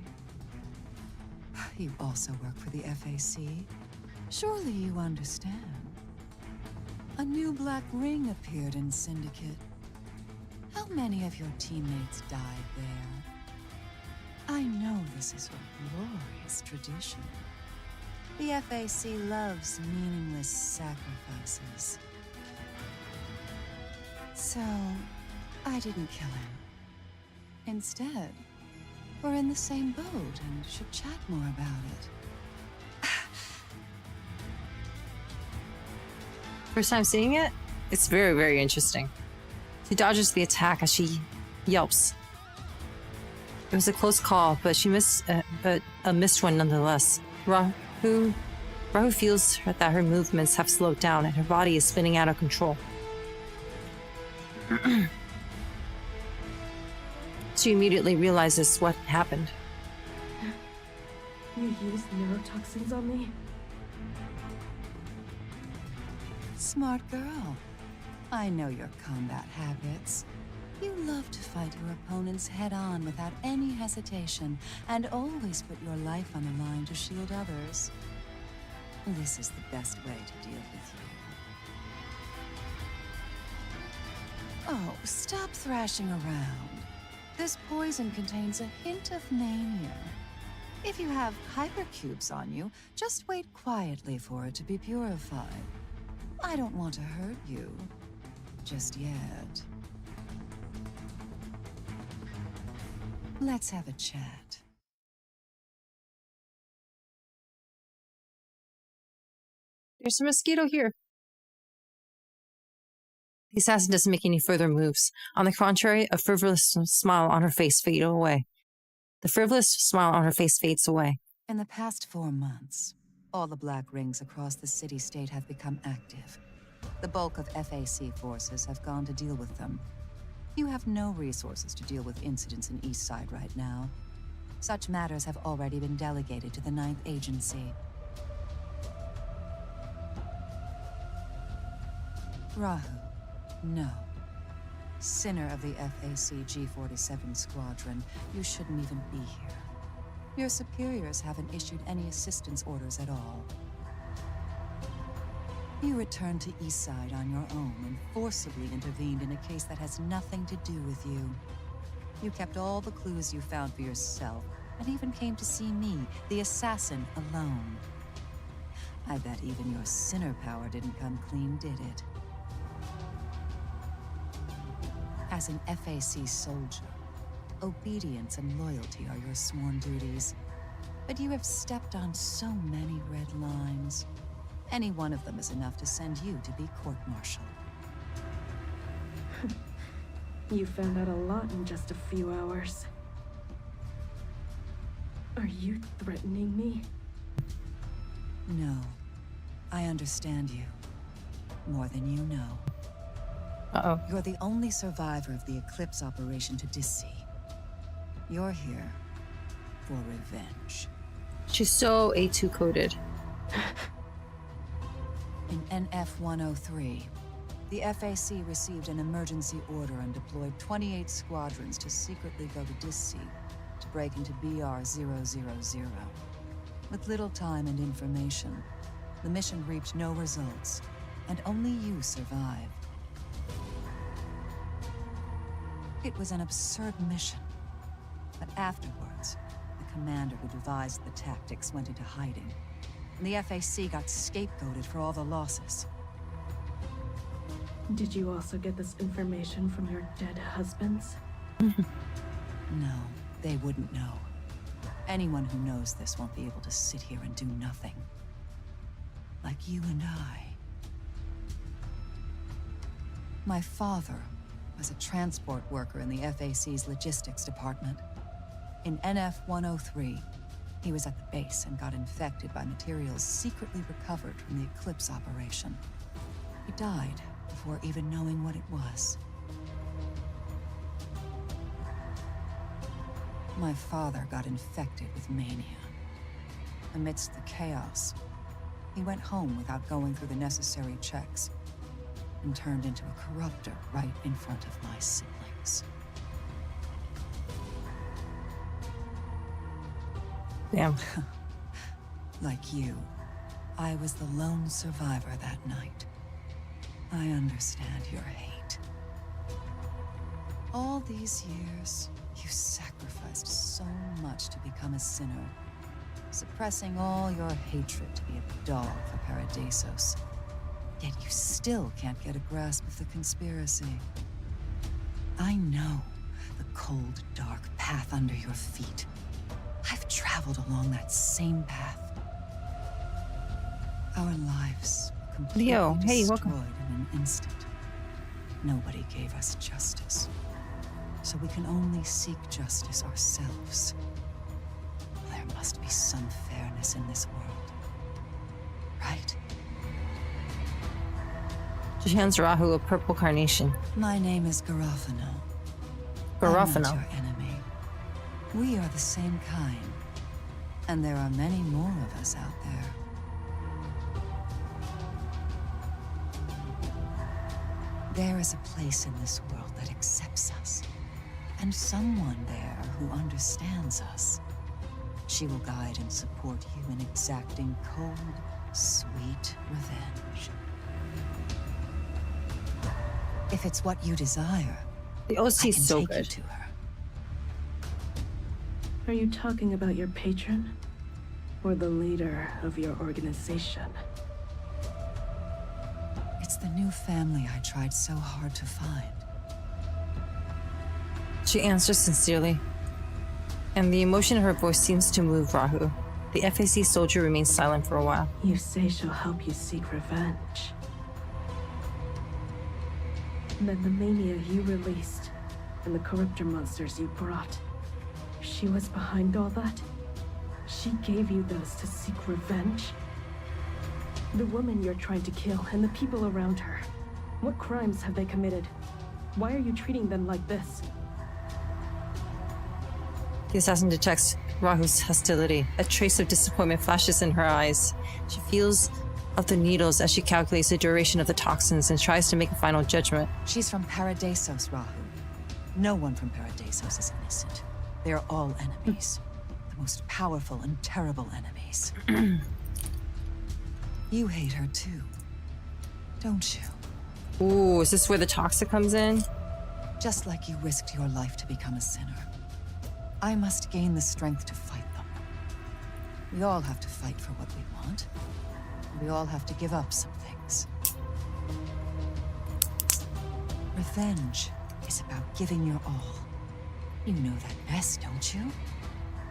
You also work for the FAC. Surely you understand. A new black ring appeared in Syndicate. How many of your teammates died there? I know this is your glorious tradition. The FAC loves meaningless sacrifices. So, I didn't kill him. Instead, we're in the same boat and should chat more about it. First time seeing it, it's very, very interesting. She dodges the attack as she yelps. It was a close call, but she missed one nonetheless. Rahu feels that her movements have slowed down and her body is spinning out of control. She immediately realizes what happened. You used neurotoxins on me? Smart girl. I know your combat habits. You love to fight your opponents head-on without any hesitation, and always put your life on the line to shield others. This is the best way to deal with you. Oh, stop thrashing around. This poison contains a hint of mania. If you have hypercubes on you, just wait quietly for it to be purified. I don't want to hurt you. Just yet. Let's have a chat. There's a mosquito here. The assassin doesn't make any further moves. On the contrary, a frivolous smile on her face fades away. The frivolous smile on her face fades away. In the past 4 months, all the black rings across the city-state have become active. The bulk of FAC forces have gone to deal with them. You have no resources to deal with incidents in Eastside right now. Such matters have already been delegated to the 9th Agency. Rahu, no. Sinner of the FAC G47 Squadron, you shouldn't even be here. Your superiors haven't issued any assistance orders at all. You returned to Eastside on your own and forcibly intervened in a case that has nothing to do with you. You kept all the clues you found for yourself, and even came to see me, the assassin, alone. I bet even your sinner power didn't come clean, did it? As an FAC soldier, obedience and loyalty are your sworn duties. But you have stepped on so many red lines. Any one of them is enough to send you to be court-martialed. You found out a lot in just a few hours. Are you threatening me? No. I understand you. More than you know. Uh-oh. You're the only survivor of the Eclipse operation to Dissy. You're here for revenge. She's so A2 coded. In NF-103, the FAC received an emergency order and deployed 28 squadrons to secretly go to Dissy to break into BR-000. With little time and information, the mission reaped no results, and only you survived. It was an absurd mission, but afterwards, the commander who devised the tactics went into hiding, and the FAC got scapegoated for all the losses. Did you also get this information from your dead husbands? No, they wouldn't know. Anyone who knows this won't be able to sit here and do nothing. Like you and I. My father was a transport worker in the FAC's logistics department. In NF-103, he was at the base and got infected by materials secretly recovered from the Eclipse operation. He died before even knowing what it was. My father got infected with mania. Amidst the chaos, he went home without going through the necessary checks and turned into a corrupter right in front of my siblings. Damn. Like you, I was the lone survivor that night. I understand your hate. All these years, you sacrificed so much to become a sinner, suppressing all your hatred to be a dog for Paradesos. Yet you still can't get a grasp of the conspiracy. I know the cold, dark path under your feet. I've traveled along that same path. our lives completely Leo, hey, destroyed welcome. in an instant. Nobody gave us justice, so we can only seek justice ourselves. There must be some fairness in this world, right? She hands Rahu a purple carnation. My name is Garofano. Garofano. I'm not your enemy. We are the same kind. And there are many more of us out there. There is a place in this world that accepts us. And someone there who understands us. She will guide and support you in exacting cold, sweet revenge. If it's what you desire, The OC is so take you good. to her. Are you talking about your patron? Or the leader of your organization? It's the new family I tried so hard to find. She answers sincerely, and the emotion in her voice seems to move Rahu. The FAC soldier remains silent for a while. You say she'll help you seek revenge. Then the mania you released, and the corruptor monsters you brought, she was behind all that? She gave you those to seek revenge? The woman you're trying to kill, and the people around her, what crimes have they committed? Why are you treating them like this? The assassin detects Rahu's hostility. A trace of disappointment flashes in her eyes. She feels of the needles as she calculates the duration of the toxins and tries to make a final judgment. She's from Paradisos, Rahu. No one from Paradisos is innocent. They are all enemies. The most powerful and terrible enemies. You hate her too, don't you? Ooh, is this where the toxic comes in? Just like you risked your life to become a sinner. I must gain the strength to fight them. We all have to fight for what we want. We all have to give up some things. Revenge is about giving your all. You know that best, don't you?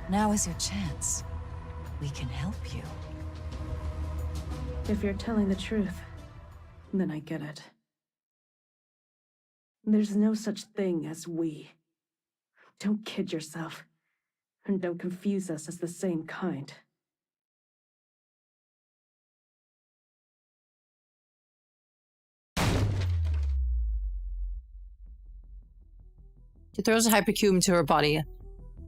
Now is your chance. We can help you. If you're telling the truth, then I get it. There's no such thing as we. Don't kid yourself. And don't confuse us as the same kind. She throws a hypercube into her body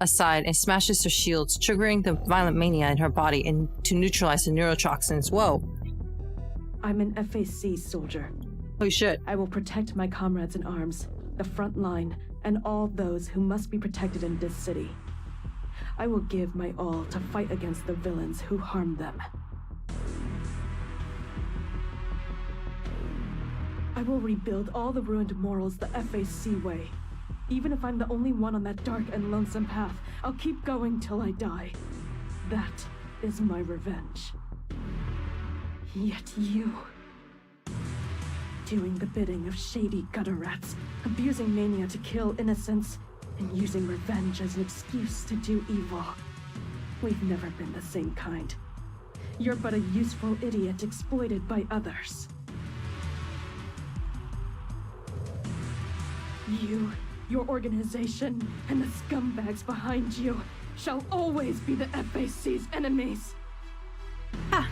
aside and smashes her shields, triggering the violent mania in her body and to neutralize the neurotoxins. Whoa. I'm an FAC soldier. Holy shit. I will protect my comrades in arms, the front line, and all those who must be protected in this city. I will give my all to fight against the villains who harm them. I will rebuild all the ruined morals the FAC way. Even if I'm the only one on that dark and lonesome path, I'll keep going till I die. That is my revenge. Yet you... doing the bidding of shady gutter rats, abusing mania to kill innocents, and using revenge as an excuse to do evil. We've never been the same kind. You're but a useful idiot exploited by others. You, your organization, and the scumbags behind you shall always be the FAC's enemies. Ah.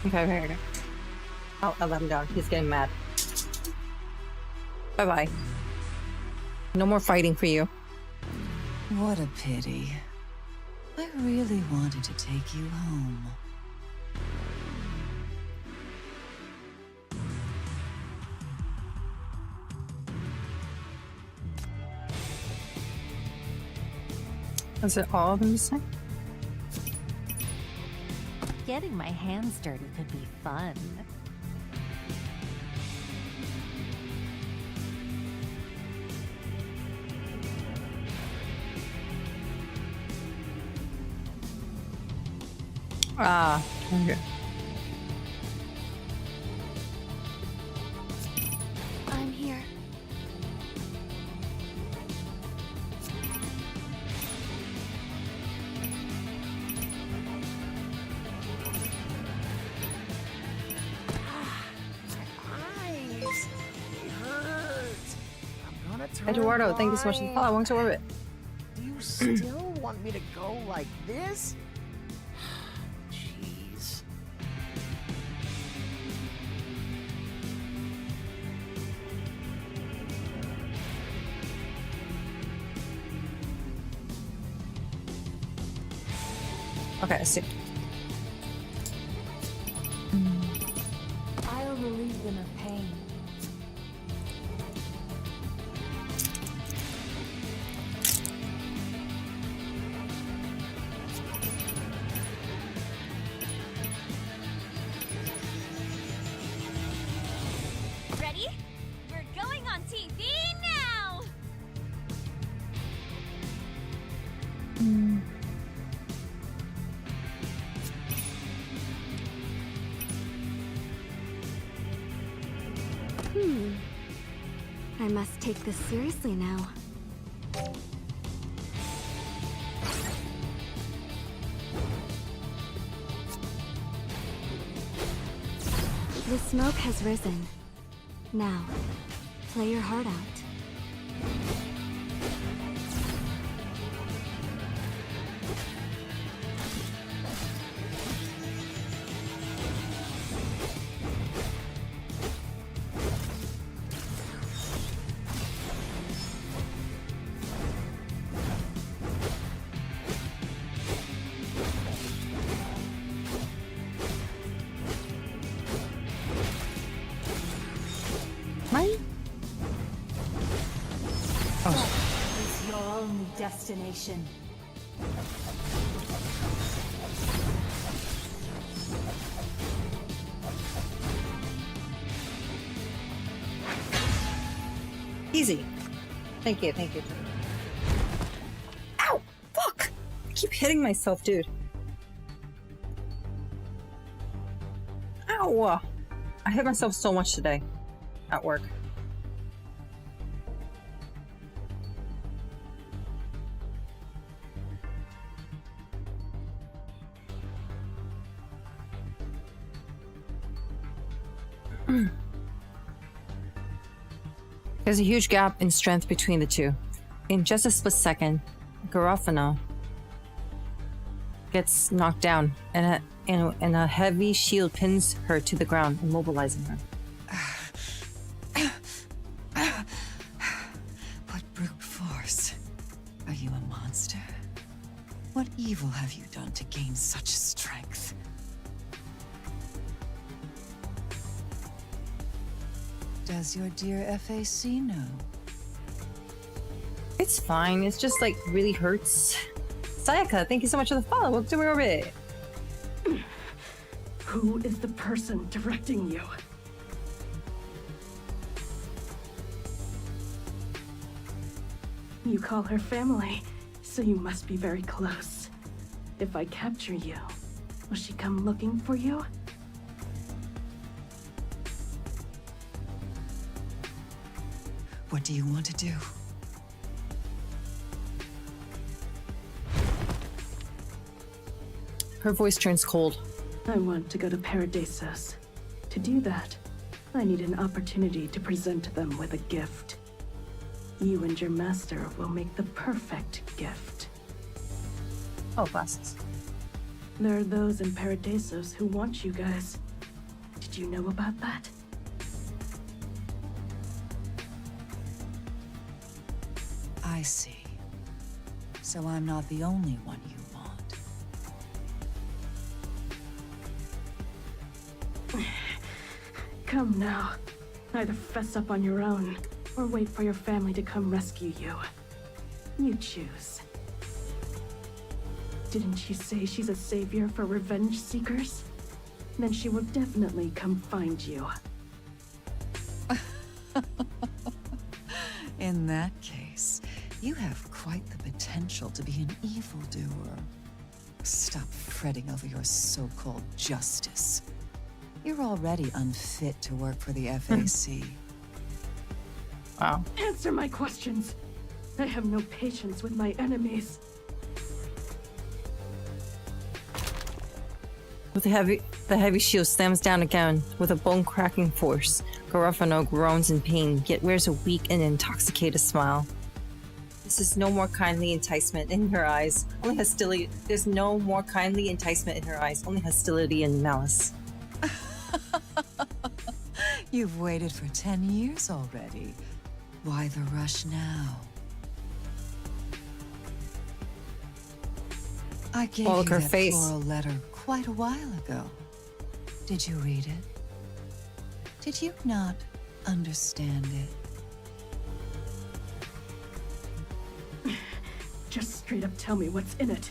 Okay. I'll let him down. He's getting mad. Bye-bye. No more fighting for you. What a pity. I really wanted to take you home. Is it all of them the same? Getting my hands dirty could be fun. Ah, okay. I'm here. Eduardo, thank you so much for the follow. Welcome to Orbit. Do you still want me to go like this? Jeez. Okay, let's see. I'll relieve them of pain. Ready? We're going on TV now! I must take this seriously now. The smoke has risen. Now, play your heart out. Is your only destination. Easy. Thank you, thank you. Ow! Fuck! I keep hitting myself, dude. Ow! I hit myself so much today at work. There's a huge gap in strength between the two. In just a split second, Garofano gets knocked down, and a heavy shield pins her to the ground, immobilizing her. What brute force? Are you a monster? What evil have you done to gain such strength? Does your dear FAC know? It's fine. It's just like really hurts. Sayaka, thank you so much for the follow. Welcome to my orbit. Who is the person directing you? You call her family, so you must be very close. If I capture you, will she come looking for you? What do you want to do? Her voice turns cold. I want to go to Paradesos. To do that, I need an opportunity to present them with a gift. You and your master will make the perfect gift. Oh, glasses. There are those in Paradesos who want you guys. Did you know about that? I see. So I'm not the only one you want. Come now. Either fess up on your own, or wait for your family to come rescue you. You choose. Didn't you say she's a savior for revenge seekers? Then she will definitely come find you. In that case, you have quite the potential to be an evildoer. Stop fretting over your so-called justice. You're already unfit to work for the FAC. Wow. Answer my questions. I have no patience with my enemies. With the heavy shield slams down again with a bone-cracking force. Garofano groans in pain, yet wears a weak and intoxicated smile. This is no more kindly enticement in her eyes, only hostility. There's no more kindly enticement in her eyes, only hostility and malice. You've waited for 10 years already. Why the rush now? I gave Oh, you look, her that face. floral letter quite a while ago. Did you read it? Did you not understand it? Just straight up tell me what's in it.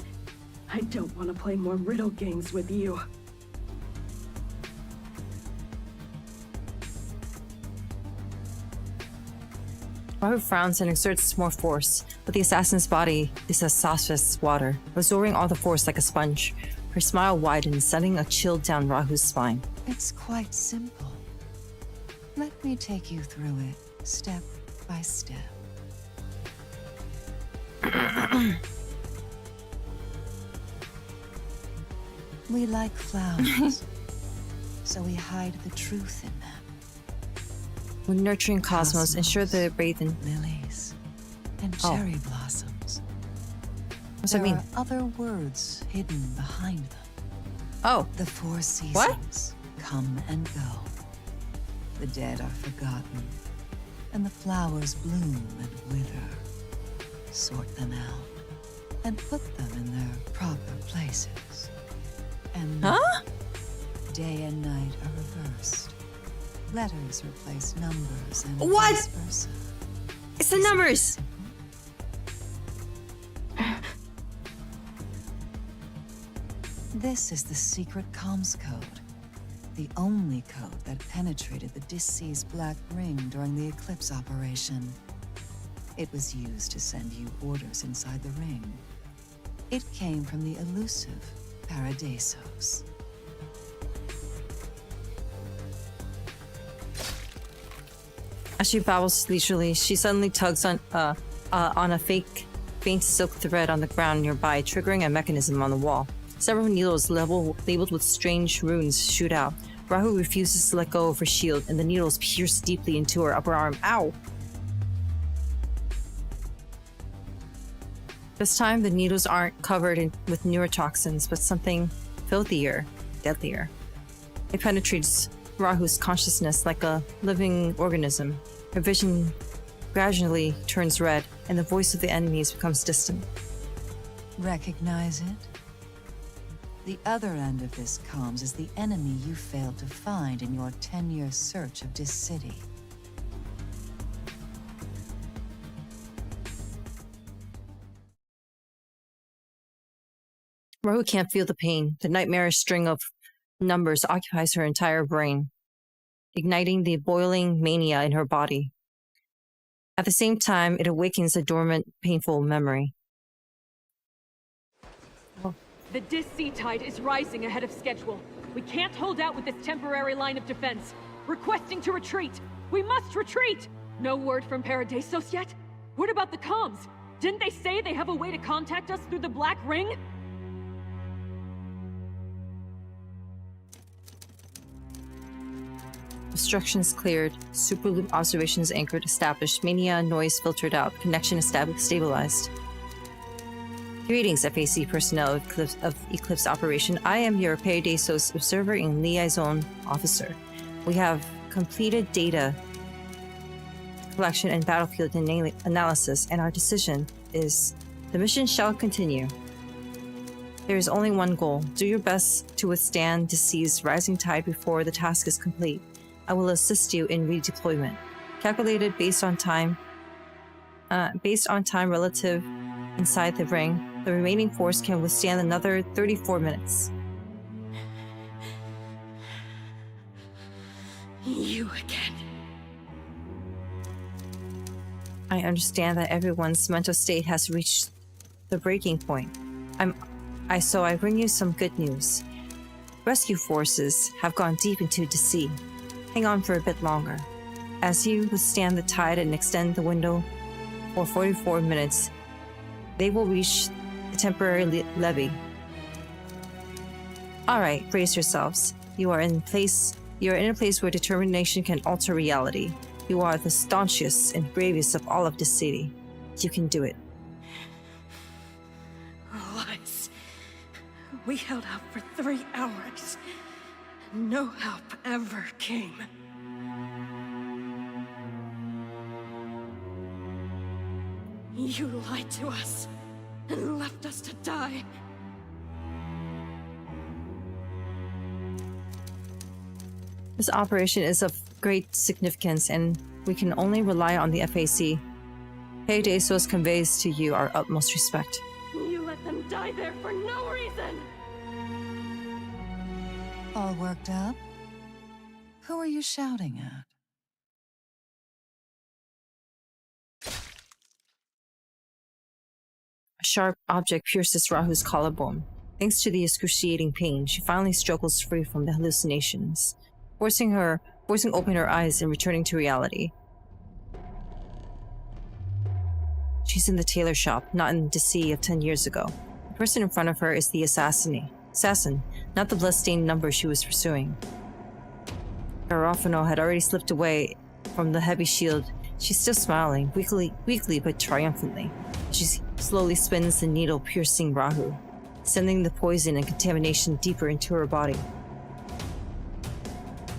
I don't want to play more riddle games with you. Rahu frowns and exerts more force, but the assassin's body is as soft as water, absorbing all the force like a sponge. Her smile widens, sending a chill down Rahu's spine. It's quite simple. Let me take you through it, step by step. We like flowers, so we hide the truth in them. When nurturing cosmos, ensure the bathe in lilies and cherry blossoms. What's that mean? There are other words hidden behind them. Oh. The four seasons come and go. The dead are forgotten, and the flowers bloom and wither. Sort them out, and put them in their proper places. And day and night are reversed. Letters replace numbers and vice versa. It's the numbers! This is the secret comms code. The only code that penetrated the deceased Black Ring during the Eclipse operation. It was used to send you orders inside the ring. It came from the elusive Parados. As she babbles leisurely, she suddenly tugs on a faint silk thread on the ground nearby, triggering a mechanism on the wall. Several needles labeled with strange runes shoot out. Rahu refuses to let go of her shield, and the needles pierce deeply into her upper arm. Ow! This time, the needles aren't covered with neurotoxins, but something filthier, deadlier. It penetrates Rahu's consciousness like a living organism. Her vision gradually turns red, and the voice of the enemies becomes distant. Recognize it? The other end of this comms is the enemy you failed to find in your 10-year search of this city. Rahu can't feel the pain. The nightmarish string of numbers occupies her entire brain, igniting the boiling mania in her body. At the same time, it awakens a dormant, painful memory. The Dis-Sea tide is rising ahead of schedule. We can't hold out with this temporary line of defense. Requesting to retreat. We must retreat! No word from Parados yet? What about the comms? Didn't they say they have a way to contact us through the Black Ring? Obstructions cleared, superloop observations anchored, established, mania noise filtered out, connection stabilized. Greetings, FAC personnel of Eclipse Operation. I am your Parados Observer and Liaison Officer. We have completed data collection and battlefield analysis, and our decision is the mission shall continue. There is only one goal. Do your best to withstand Dis-Sea's rising tide before the task is complete. I will assist you in redeployment. Calculated based on time relative inside the ring, the remaining force can withstand another 34 minutes. You again. I understand that everyone's mental state has reached the breaking point. So I bring you some good news. Rescue forces have gone deep into the sea. Hang on for a bit longer. As you withstand the tide and extend the window for 44 minutes, they will reach the temporary levee. Alright, brace yourselves. You are in a place where determination can alter reality. You are the staunchest and bravest of all of this city. You can do it. Lies. We held out for 3 hours. No help ever came. You lied to us and left us to die. This operation is of great significance, and we can only rely on the FAC. Parados conveys to you our utmost respect. You let them die there for no reason! All worked up? Who are you shouting at? A sharp object pierces Rahu's collarbone. Thanks to the excruciating pain, she finally struggles free from the hallucinations, forcing open her eyes and returning to reality. She's in the tailor shop, not in the sea of 10 years ago. The person in front of her is the assassin, not the bloodstained number she was pursuing. Garofano had already slipped away from the heavy shield. She's still smiling, weakly but triumphantly. She slowly spins the needle, piercing Rahu, sending the poison and contamination deeper into her body.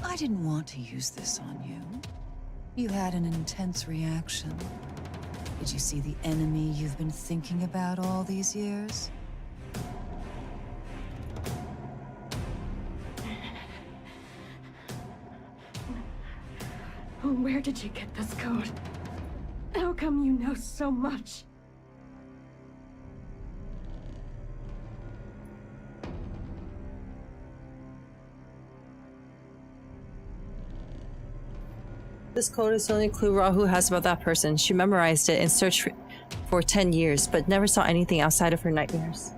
I didn't want to use this on you. You had an intense reaction. Did you see the enemy you've been thinking about all these years? Where did you get this code? How come you know so much? This code is the only clue Rahu has about that person. She memorized it and searched for 10 years, but never saw anything outside of her nightmares.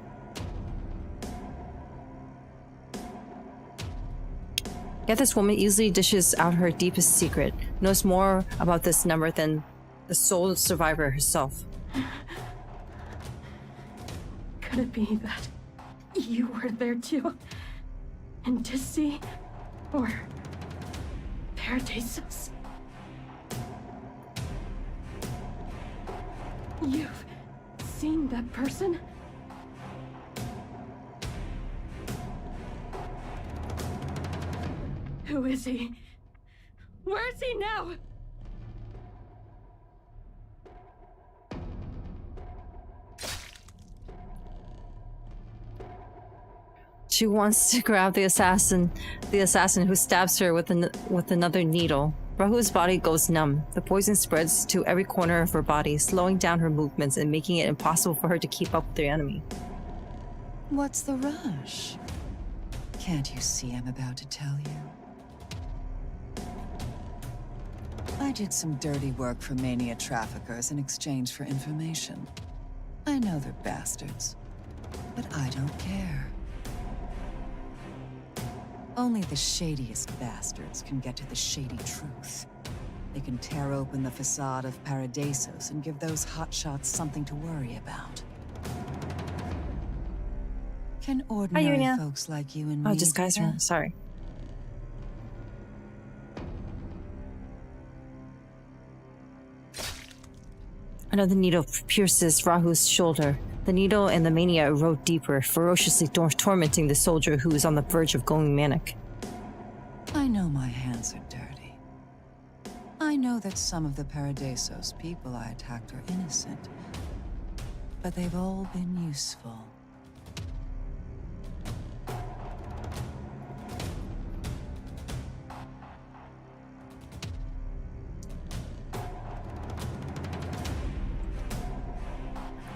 Yet this woman easily dishes out her deepest secret, knows more about this number than the sole survivor herself. Could it be that you were there too? In Dissy? Or Parados? You've seen that person? Who is he? Where is he now? She wants to grab the assassin who stabs her with another needle. Rahu's body goes numb. The poison spreads to every corner of her body, slowing down her movements and making it impossible for her to keep up with the enemy. What's the rush? Can't you see I'm about to tell you? I did some dirty work for mania traffickers in exchange for information. I know they're bastards, but I don't care. Only the shadiest bastards can get to the shady truth. They can tear open the facade of Parados and give those hotshots something to worry about. Can ordinary folks like you and me just guys do are that? sorry. Another needle pierces Rahu's shoulder. The needle and the mania erode deeper, ferociously tormenting the soldier who is on the verge of going manic. I know my hands are dirty. I know that some of the Parados people I attacked are innocent, but they've all been useful.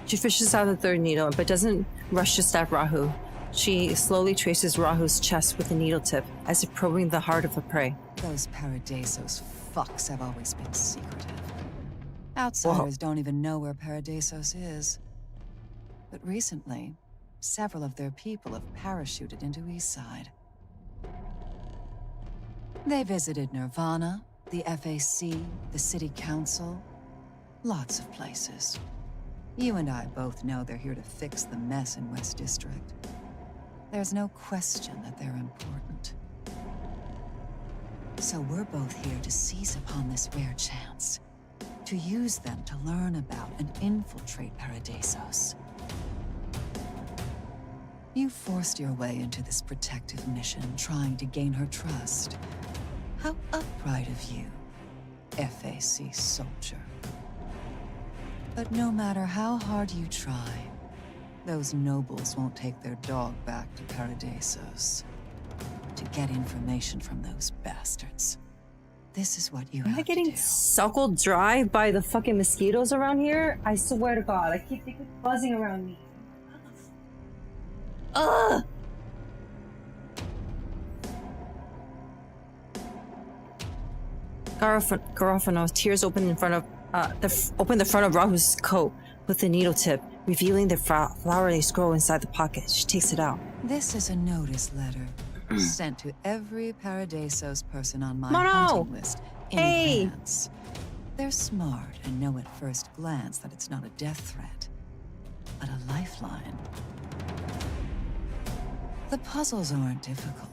She fishes out the third needle, but doesn't rush to stab Rahu. She slowly traces Rahu's chest with the needle tip, as if probing the heart of a prey. Those Parados fucks have always been secretive. Outsiders don't even know where Parados is. But recently, several of their people have parachuted into Eastside. They visited Nirvana, the FAC, the City Council, lots of places. You and I both know they're here to fix the mess in West District. There's no question that they're important. So we're both here to seize upon this rare chance, to use them to learn about and infiltrate Parados. You forced your way into this protective mission, trying to gain her trust. How upright of you, FAC soldier. But no matter how hard you try, those nobles won't take their dog back to Parados. To get information from those bastards. This is what you Am have I to getting do. suckled dry by the fucking mosquitoes around here? I swear to God, they keep buzzing around me. Ugh! Garofano, tears open in front of the front of Rahu's coat with the needle tip, revealing the flower they scroll inside the pocket. She takes it out. This is a notice letter sent to every Paradisos person on my Mono! hunting list in Hey! advance. They're smart and know at first glance that it's not a death threat, but a lifeline. The puzzles aren't difficult.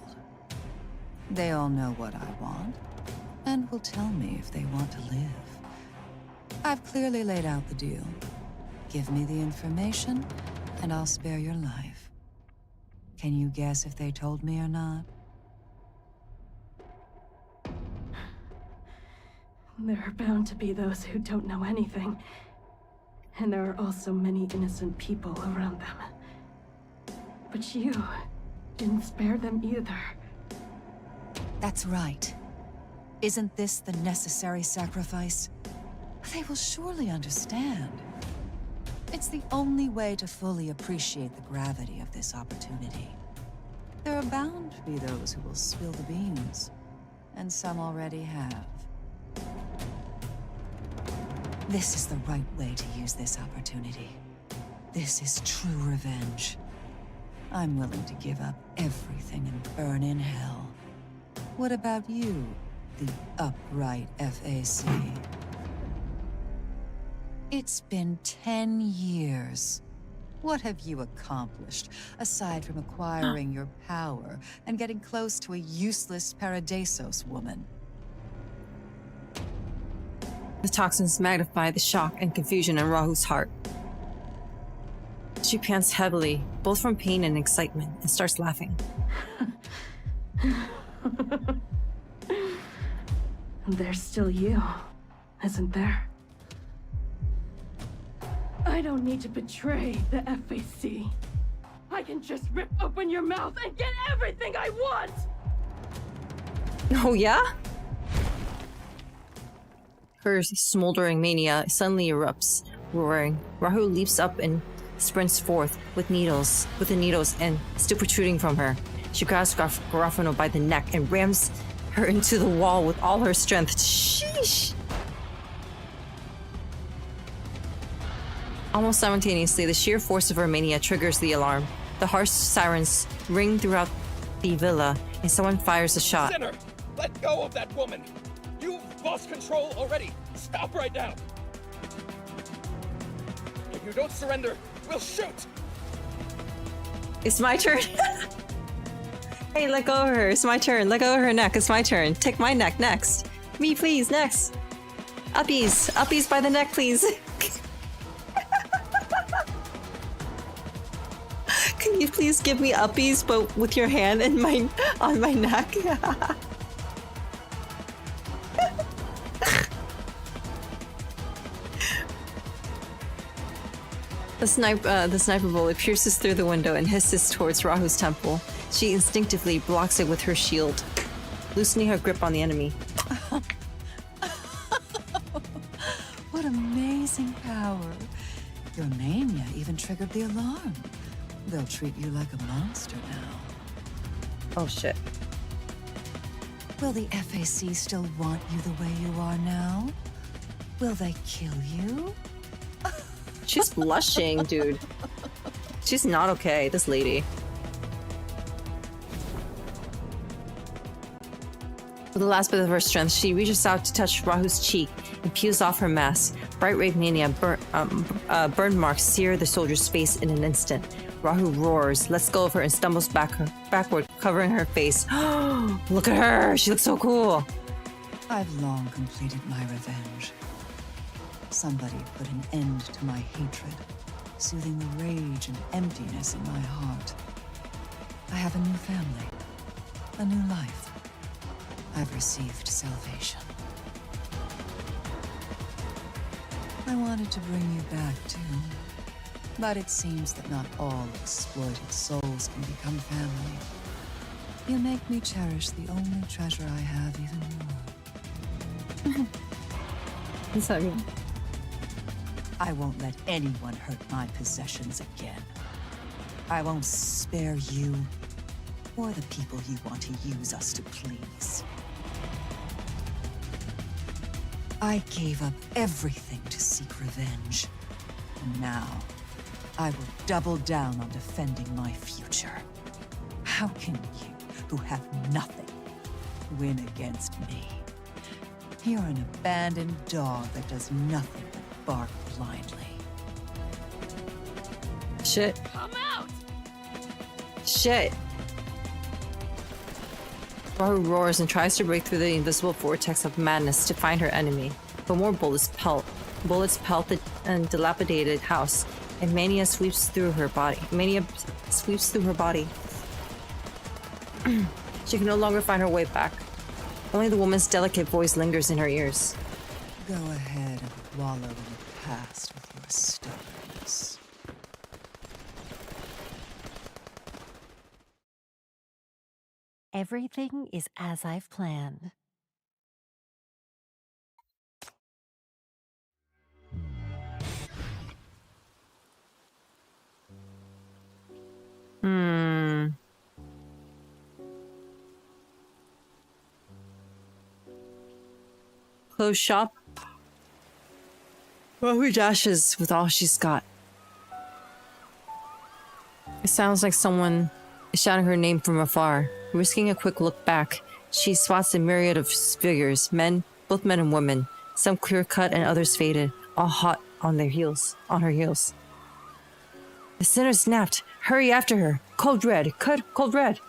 They all know what I want, and will tell me if they want to live. I've clearly laid out the deal. Give me the information, and I'll spare your life. Can you guess if they told me or not? There are bound to be those who don't know anything. And there are also many innocent people around them. But you didn't spare them either. That's right. Isn't this the necessary sacrifice? They will surely understand. It's the only way to fully appreciate the gravity of this opportunity. There are bound to be those who will spill the beans, and some already have. This is the right way to use this opportunity. This is true revenge. I'm willing to give up everything and burn in hell. What about you, the upright FAC? It's been 10 years. What have you accomplished, aside from acquiring your power and getting close to a useless Paradisos woman? The toxins magnify the shock and confusion in Rahu's heart. She pants heavily, both from pain and excitement, and starts laughing. There's still you, isn't there? I don't need to betray the FAC. I can just rip open your mouth and get everything I want! Oh yeah? Her smoldering mania suddenly erupts, roaring. Rahu leaps up and sprints forth with the needles and still protruding from her. She grabs Garofano by the neck and rams her into the wall with all her strength. Sheesh! Almost simultaneously, the sheer force of her mania triggers the alarm. The harsh sirens ring throughout the villa, and someone fires a shot. Sinner! Let go of that woman! You've lost control already! Stop right now! If you don't surrender, we'll shoot! It's my turn. Hey, let go of her. It's my turn. Let go of her neck. It's my turn. Take my neck next. Me, please, next. Uppies. Uppies by the neck, please. Can you please give me uppies, but with your hand in on my neck? The sniper bullet pierces through the window and hisses towards Rahu's temple. She instinctively blocks it with her shield, loosening her grip on the enemy. What amazing power. Your mania even triggered the alarm. They'll treat you like a monster now. Oh shit. Will the FAC still want you the way you are now? Will they kill you? She's blushing, dude. She's not okay, this lady. With the last bit of her strength, she reaches out to touch Rahu's cheek and peels off her mask. Bright red mania burn marks sear the soldier's face in an instant. Rahu roars, lets go of her, and stumbles backward, covering her face. Look at her! She looks so cool! I've long completed my revenge. Somebody put an end to my hatred, soothing the rage and emptiness in my heart. I have a new family, a new life. I've received salvation. I wanted to bring you back too, but it seems that not all exploited souls can become family. You make me cherish the only treasure I have even more. What's that mean? I won't let anyone hurt my possessions again. I won't spare you or the people you want to use us to please. I gave up everything to seek revenge. And now, I will double down on defending my future. How can you, who have nothing, win against me? You're an abandoned dog that does nothing but bark blindly. Shit. Come out! Shit. Rahu roars and tries to break through the invisible vortex of madness to find her enemy, but more bullets pelt. Bullets pelt the dilapidated house, and mania sweeps through her body. She can no longer find her way back. Only the woman's delicate voice lingers in her ears. Go ahead and wallow in the past with your stubbornness. Everything is as I've planned. Close shop. Rahu dashes with all she's got. It sounds like someone is shouting her name from afar. Risking a quick look back, she spots a myriad of figures, both men and women, some clear-cut and others faded, all hot on her heels. The sinner snapped. Hurry after her. Cold red. Cold red.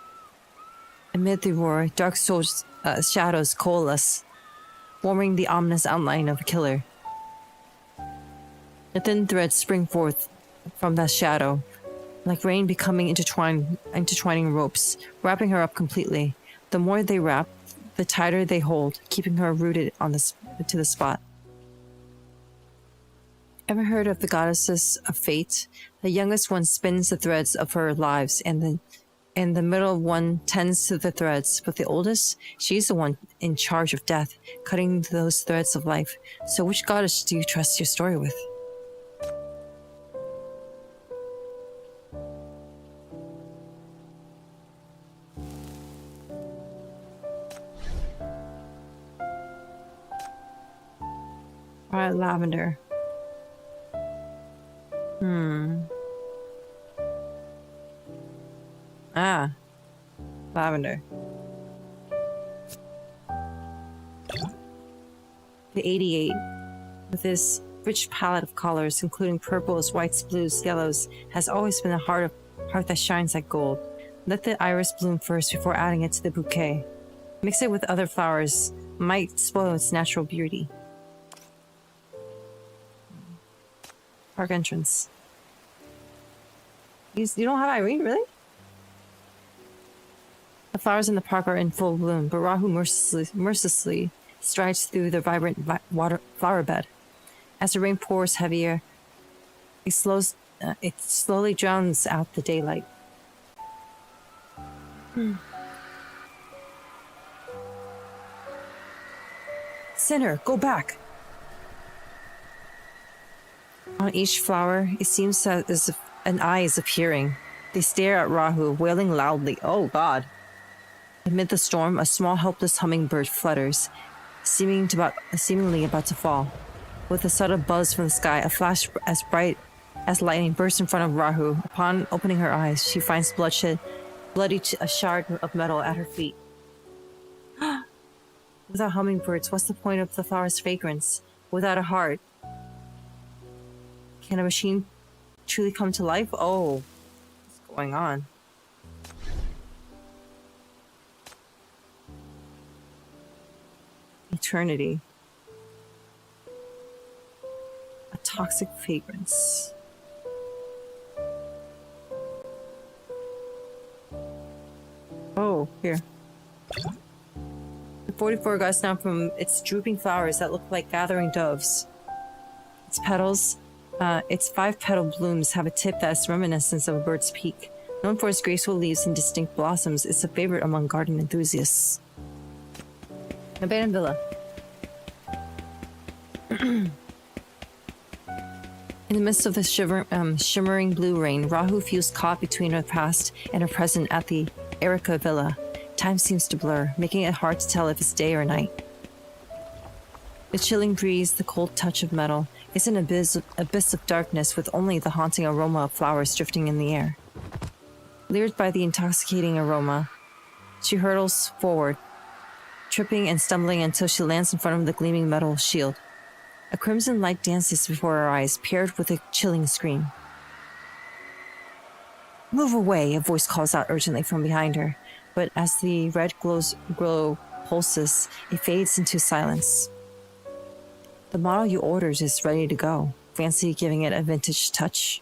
Amid the roar, dark shadows coalesce, forming the ominous outline of a killer. The thin threads spring forth from that shadow, like rain becoming intertwining ropes, wrapping her up completely. The more they wrap, the tighter they hold, keeping her rooted to the spot. Ever heard of the goddesses of fate? The youngest one spins the threads of her lives, and the middle one tends to the threads. But the oldest, she's the one in charge of death, cutting those threads of life. So which goddess do you trust your story with? Alright, lavender. Lavender. The 88, with this rich palette of colors, including purples, whites, blues, yellows, has always been a heart that shines like gold. Let the iris bloom first before adding it to the bouquet. Mix it with other flowers, might spoil its natural beauty. Park entrance. You don't have Irene, really? The flowers in the park are in full bloom, but Rahu mercilessly strides through the vibrant flower bed. As the rain pours heavier, it slowly drowns out the daylight. Sinner, go back! On each flower, it seems as if an eye is appearing. They stare at Rahu, wailing loudly. Oh God. Amid the storm, a small helpless hummingbird flutters, seemingly about to fall. With a sudden buzz from the sky, a flash as bright as lightning bursts in front of Rahu. Upon opening her eyes, she finds a shard of metal at her feet. Without hummingbirds, what's the point of the flower's fragrance? Without a heart, can a machine truly come to life? Oh, what's going on? Eternity. A toxic fragrance. Oh, here. The 44 gusts down from its drooping flowers that look like gathering doves. Its petals, its 5-petal blooms have a tip that's reminiscent of a bird's beak. Known for its graceful leaves and distinct blossoms, it's a favorite among garden enthusiasts. Abandoned villa. In the midst of the shimmering blue rain, Rahu feels caught between her past and her present at the Erica villa. Time seems to blur, making it hard to tell if it's day or night. The chilling breeze, the cold touch of metal, it's an abyss of darkness with only the haunting aroma of flowers drifting in the air. Lured by the intoxicating aroma, she hurtles forward, tripping and stumbling until she lands in front of the gleaming metal shield. A crimson light dances before her eyes, paired with a chilling scream. "Move away," a voice calls out urgently from behind her, but as the red glow pulses, it fades into silence. The model you ordered is ready to go. Fancy giving it a vintage touch?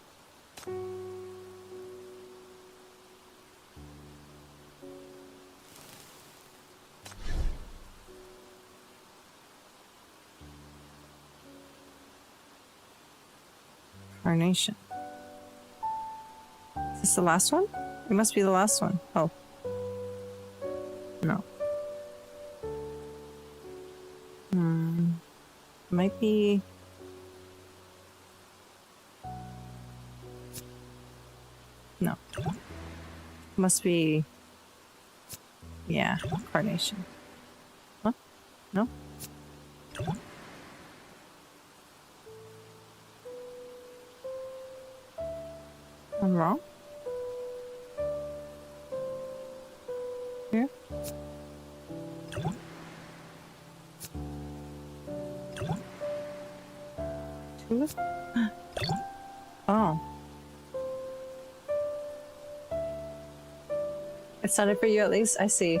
Carnation. Is this the last one? It must be the last one. Oh. No. Might be... No. Must be... Yeah, Carnation. Huh? No? I'm wrong? Here? Tulip? Oh. It sounded for you at least? I see.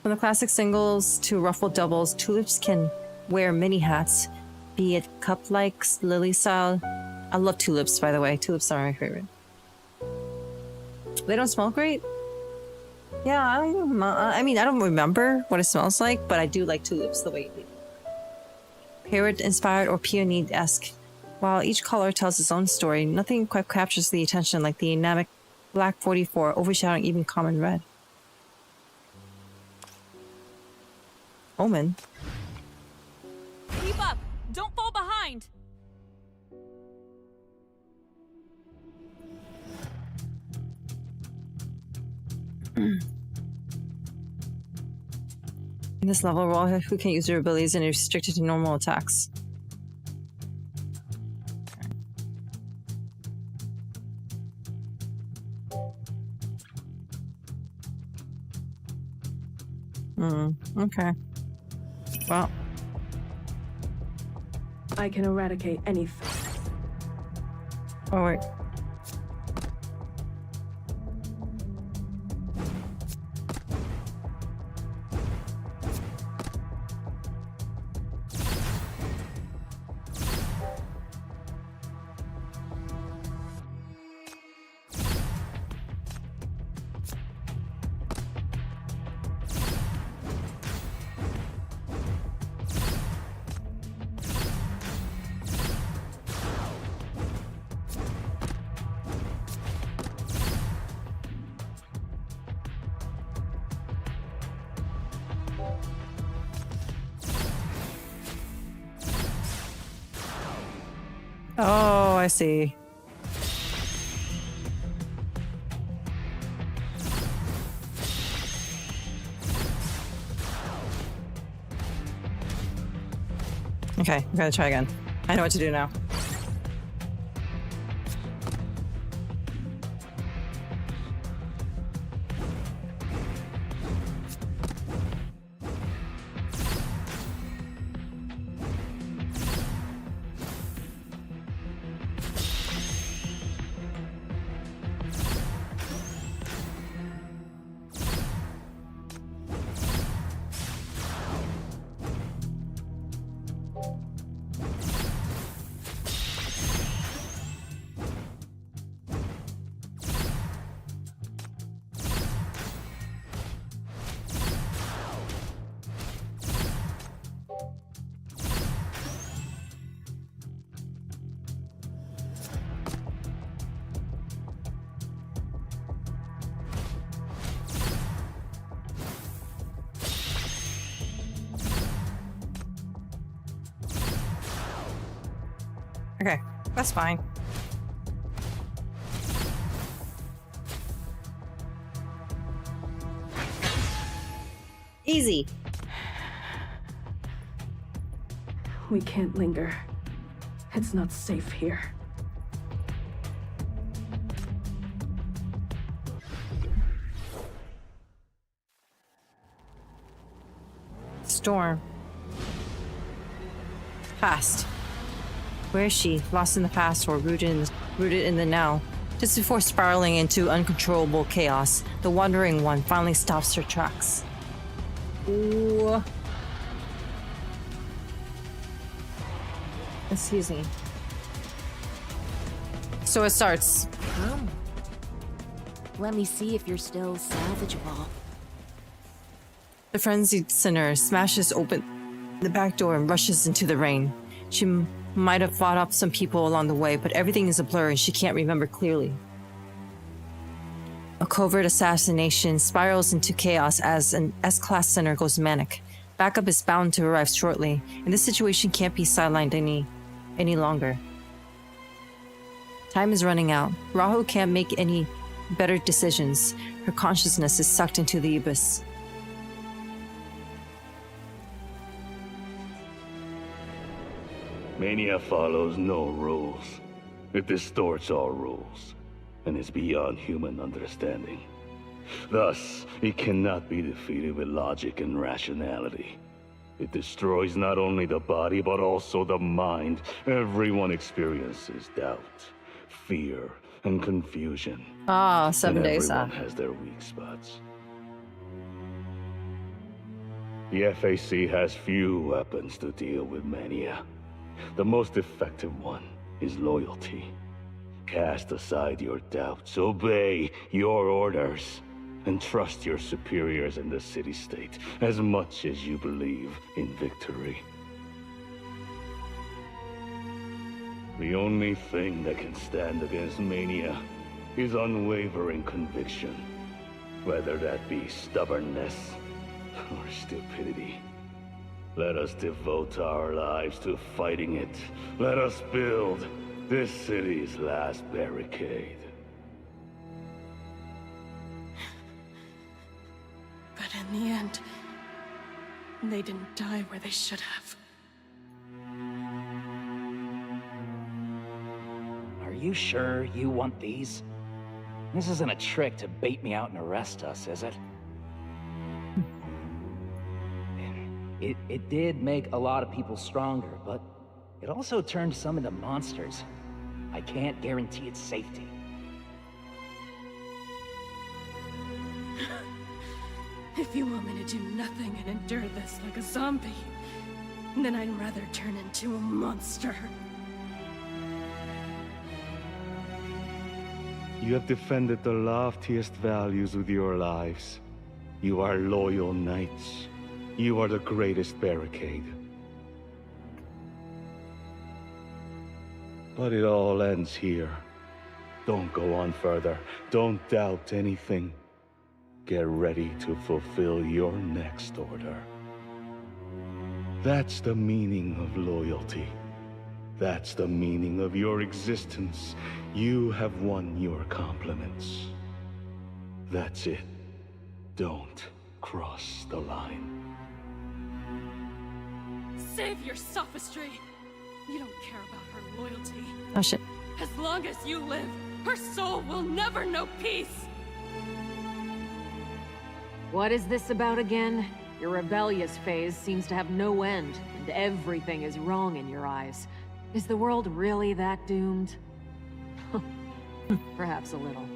From the classic singles to ruffled doubles, tulips can wear many hats, be it cup-like, lily style. I love tulips, by the way. Tulips are my favorite. They don't smell great? Yeah, I mean, I don't remember what it smells like, but I do like tulips the way it Parrot-inspired or peony-esque. While each color tells its own story, nothing quite captures the attention like the anemic Black 44, overshadowing even common red. Omen? Keep up! Don't fall behind! In this level, roll who can use their abilities and are restricted to normal attacks. Okay. Well. I can eradicate anything. Oh, wait. Oh, I see. Okay, we gotta try again. I know what to do now. Okay, that's fine. Easy. We can't linger. It's not safe here. Storm. Past. Where is she? Lost in the past or rooted in the now? Just before spiraling into uncontrollable chaos, the wandering one finally stops her tracks. Ooh. Excuse me. So it starts. Come. Let me see if you're still salvageable. The frenzied sinner smashes open the back door and rushes into the rain. She might have fought up some people along the way, but everything is a blur and she can't remember clearly. A covert assassination spirals into chaos as an S-class sinner goes manic. Backup is bound to arrive shortly, and this situation can't be sidelined any longer. Time is running out. Rahu can't make any better decisions. Her consciousness is sucked into the abyss. Mania follows no rules. It distorts all rules, and is beyond human understanding. Thus, it cannot be defeated with logic and rationality. It destroys not only the body, but also the mind. Everyone experiences doubt, fear, and confusion. Ah, 7 days. Everyone has their weak spots. The FAC has few weapons to deal with mania. The most effective one is loyalty. Cast aside your doubts, obey your orders, and trust your superiors in the city-state as much as you believe in victory. The only thing that can stand against mania is unwavering conviction, whether that be stubbornness or stupidity. Let us devote our lives to fighting it. Let us build this city's last barricade. But in the end, they didn't die where they should have. Are you sure you want these? This isn't a trick to bait me out and arrest us, is it? It did make a lot of people stronger, but it also turned some into monsters. I can't guarantee its safety. If you want me to do nothing and endure this like a zombie, then I'd rather turn into a monster. You have defended the loftiest values with your lives. You are loyal knights. You are the greatest barricade. But it all ends here. Don't go on further. Don't doubt anything. Get ready to fulfill your next order. That's the meaning of loyalty. That's the meaning of your existence. You have won your compliments. That's it. Don't cross the line. Save your sophistry! You don't care about her loyalty. Oh shit. As long as you live, her soul will never know peace! What is this about again? Your rebellious phase seems to have no end, and everything is wrong in your eyes. Is the world really that doomed? Perhaps a little.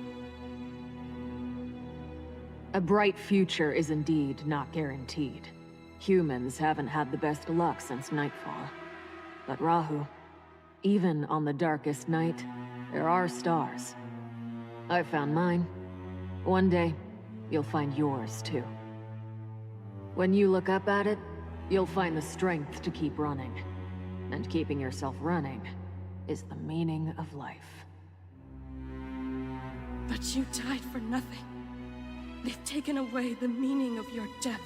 A bright future is indeed not guaranteed. Humans haven't had the best luck since nightfall. But Rahu, even on the darkest night, there are stars. I found mine. One day, you'll find yours too. When you look up at it, you'll find the strength to keep running. And keeping yourself running is the meaning of life. But you died for nothing. They've taken away the meaning of your death.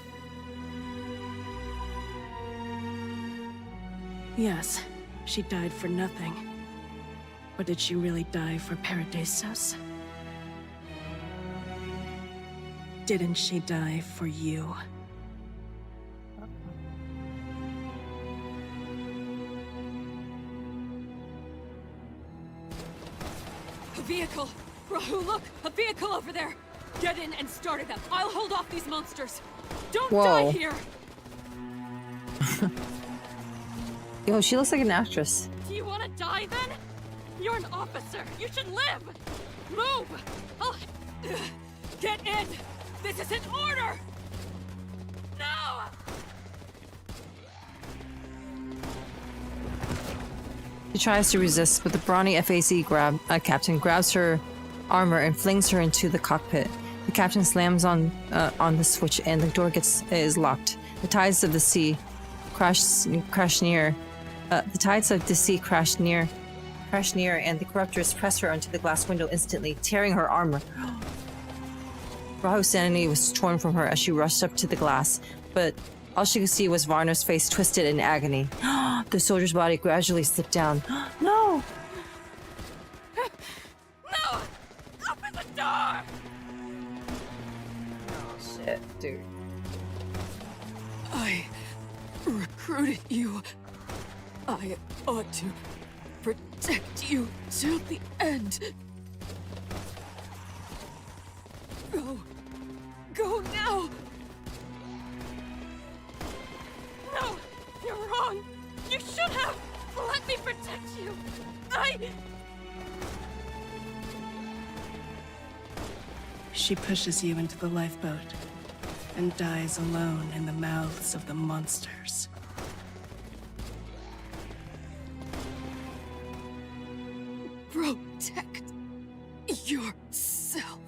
Yes, she died for nothing. Or did she really die for Paradesos? Didn't she die for you? A vehicle! Rahu, look! A vehicle over there! Get in and start it up. I'll hold off these monsters. Don't die here! Yo, she looks like an actress. Do you want to die then? You're an officer. You should live. Move! Oh. Get in! This is an order! No! She tries to resist, but the brawny FAC captain grabs her armor and flings her into the cockpit. The captain slams on the switch, and the door is locked. The tides of the sea crash near. The tides of the sea crash near, and the corruptors press her onto the glass window instantly, tearing her armor. Rahu's sanity was torn from her as she rushed up to the glass, but all she could see was Varner's face twisted in agony. The soldier's body gradually slipped down. No! No! Open the door! Oh shit, dude. I recruited you. I ought to protect you till the end. Go. Go now! No! You're wrong! You should have! Let me protect you! She pushes you into the lifeboat and dies alone in the mouths of the monsters. Protect yourself.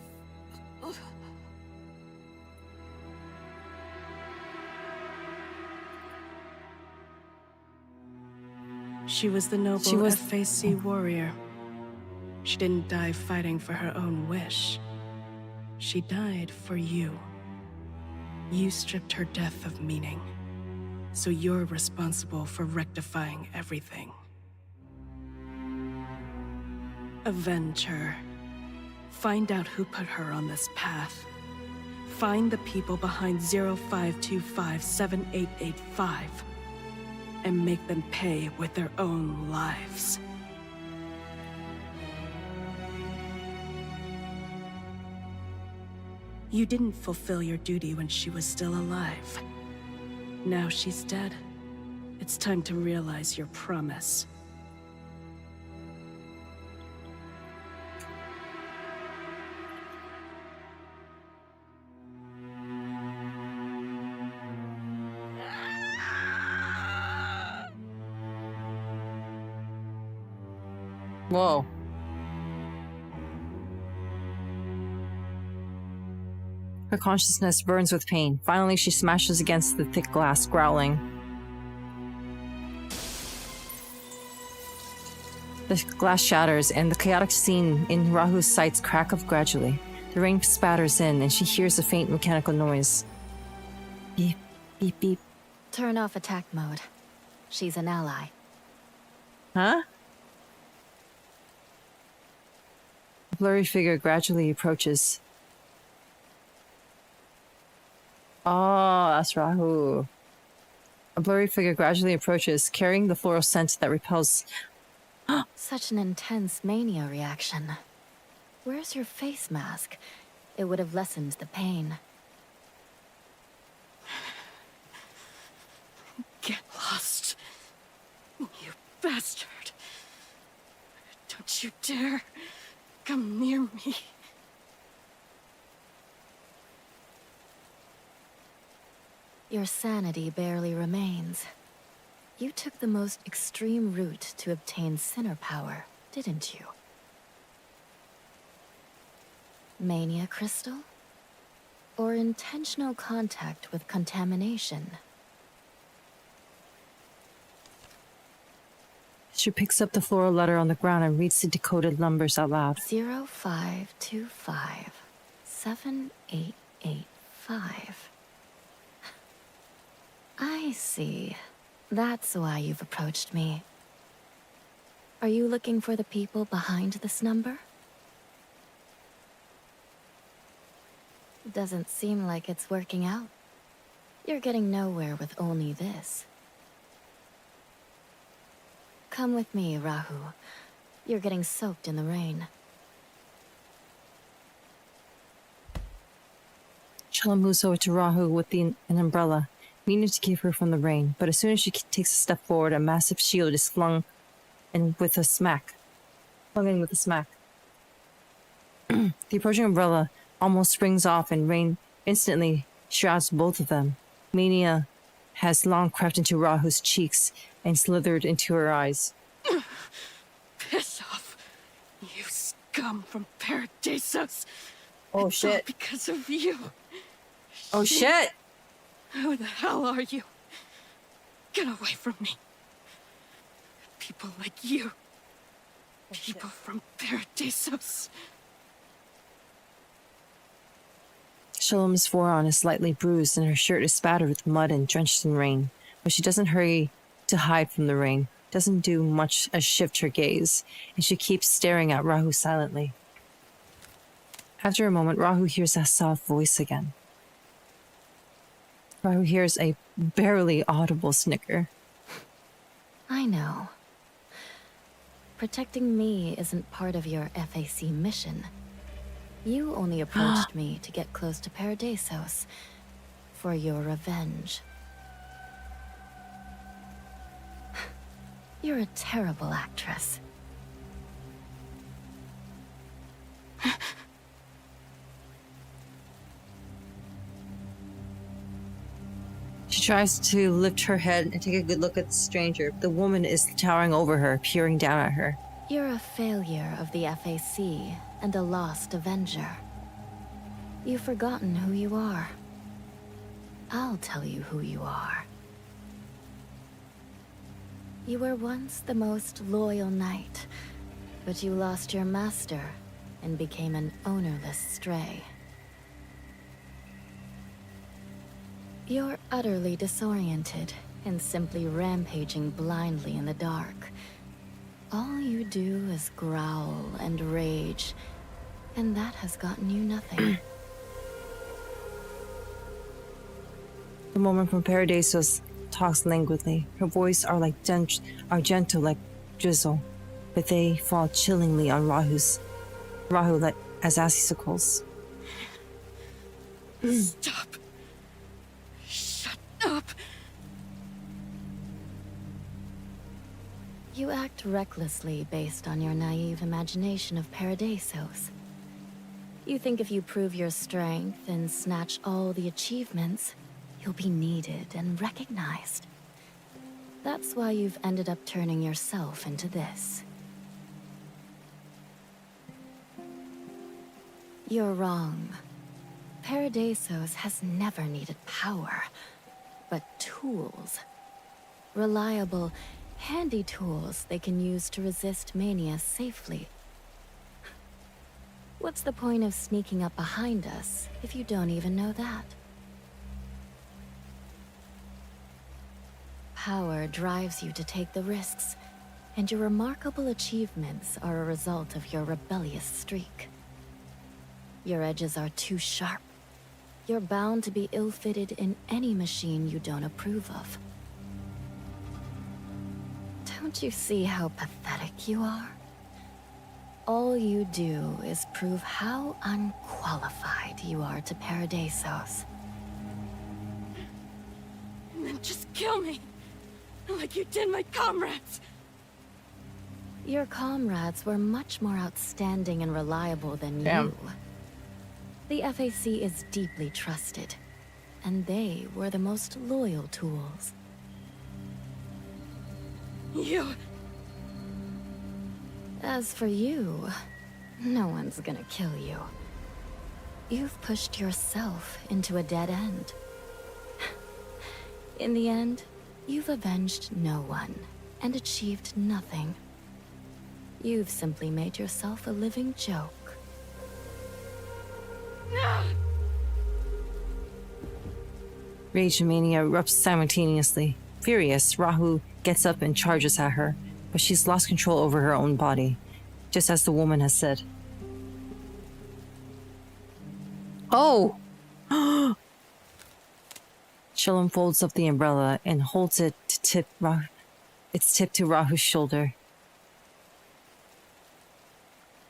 She was the noble FAC warrior. She didn't die fighting for her own wish. She died for you. You stripped her death of meaning, so you're responsible for rectifying everything. Avenge her. Find out who put her on this path. Find the people behind 05257885 and make them pay with their own lives. You didn't fulfill your duty when she was still alive. Now she's dead. It's time to realize your promise. Whoa. Her consciousness burns with pain. Finally, she smashes against the thick glass, growling. The glass shatters, and the chaotic scene in Rahu's sights crack up gradually. The rain spatters in, and she hears a faint mechanical noise. Beep, beep, beep. Turn off attack mode. She's an ally. Huh? A blurry figure gradually approaches. Oh, that's Rahu. A blurry figure gradually approaches, carrying the floral scent that repels. Such an intense mania reaction. Where's your face mask? It would have lessened the pain. Get lost, you bastard. Don't you dare come near me. Your sanity barely remains. You took the most extreme route to obtain sinner power, didn't you? Mania crystal? Or intentional contact with contamination? She picks up the floral letter on the ground and reads the decoded numbers out loud. 0525 7885. I see. That's why you've approached me. Are you looking for the people behind this number? Doesn't seem like it's working out. You're getting nowhere with only this. Come with me, Rahu. You're getting soaked in the rain. Shalom moves over to Rahu with an umbrella, meaning to keep her from the rain, but as soon as she takes a step forward, a massive shield is flung in with a smack. The approaching umbrella almost springs off, and rain instantly shrouds both of them. Mania has long crept into Rahu's cheeks and slithered into her eyes. Piss off, you scum from Paradisos. Oh It's shit. all because of you. Oh shit! Who the hell are you? Get away from me. People like you. People from Paradisos. Shalom's forearm is slightly bruised and her shirt is spattered with mud and drenched in rain, but she doesn't hurry to hide from the rain, doesn't do much as shift her gaze, and she keeps staring at Rahu silently. After a moment, Rahu hears that soft voice again. Rahu hears a barely audible snicker. I know. Protecting me isn't part of your FAC mission. You only approached me to get close to Paradisos for your revenge. You're a terrible actress. She tries to lift her head and take a good look at the stranger. The woman is towering over her, peering down at her. You're a failure of the FAC and a lost Avenger. You've forgotten who you are. I'll tell you who you are. You were once the most loyal knight, but you lost your master and became an ownerless stray. You're utterly disoriented and simply rampaging blindly in the dark. All you do is growl and rage, and that has gotten you nothing. The woman from Paradisos talks languidly. Her voice are gentle like drizzle, but they fall chillingly on Rahu like as icicles. Stop. Shut up. You act recklessly based on your naive imagination of Paradisos. You think if you prove your strength and snatch all the achievements, you'll be needed and recognized. That's why you've ended up turning yourself into this. You're wrong. Paradisos has never needed power, but tools. Reliable, handy tools they can use to resist mania safely. What's the point of sneaking up behind us if you don't even know that? Power drives you to take the risks, and your remarkable achievements are a result of your rebellious streak. Your edges are too sharp. You're bound to be ill-fitted in any machine you don't approve of. Don't you see how pathetic you are? All you do is prove how unqualified you are to Paradisos. And then just kill me, like you did my comrades. Your comrades were much more outstanding and reliable than Damn. you. The FAC is deeply trusted, and they were the most loyal tools. You... As for you, no one's gonna kill you. You've pushed yourself into a dead end. In the end, you've avenged no one and achieved nothing. You've simply made yourself a living joke. Rage and mania erupts simultaneously. Furious, Rahu gets up and charges at her, but she's lost control over her own body, just as the woman has said. Oh! Shalom folds up the umbrella and holds it to its tip to Rahu's shoulder.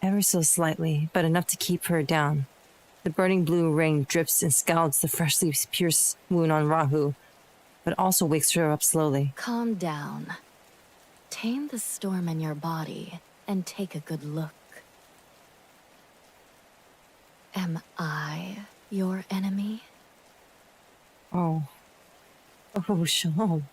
Ever so slightly, but enough to keep her down. The burning blue ring drips and scalds the freshly pierced wound on Rahu, but also wakes her up slowly. Calm down. Tame the storm in your body and take a good look. Am I your enemy? Oh. Oh, Shalom.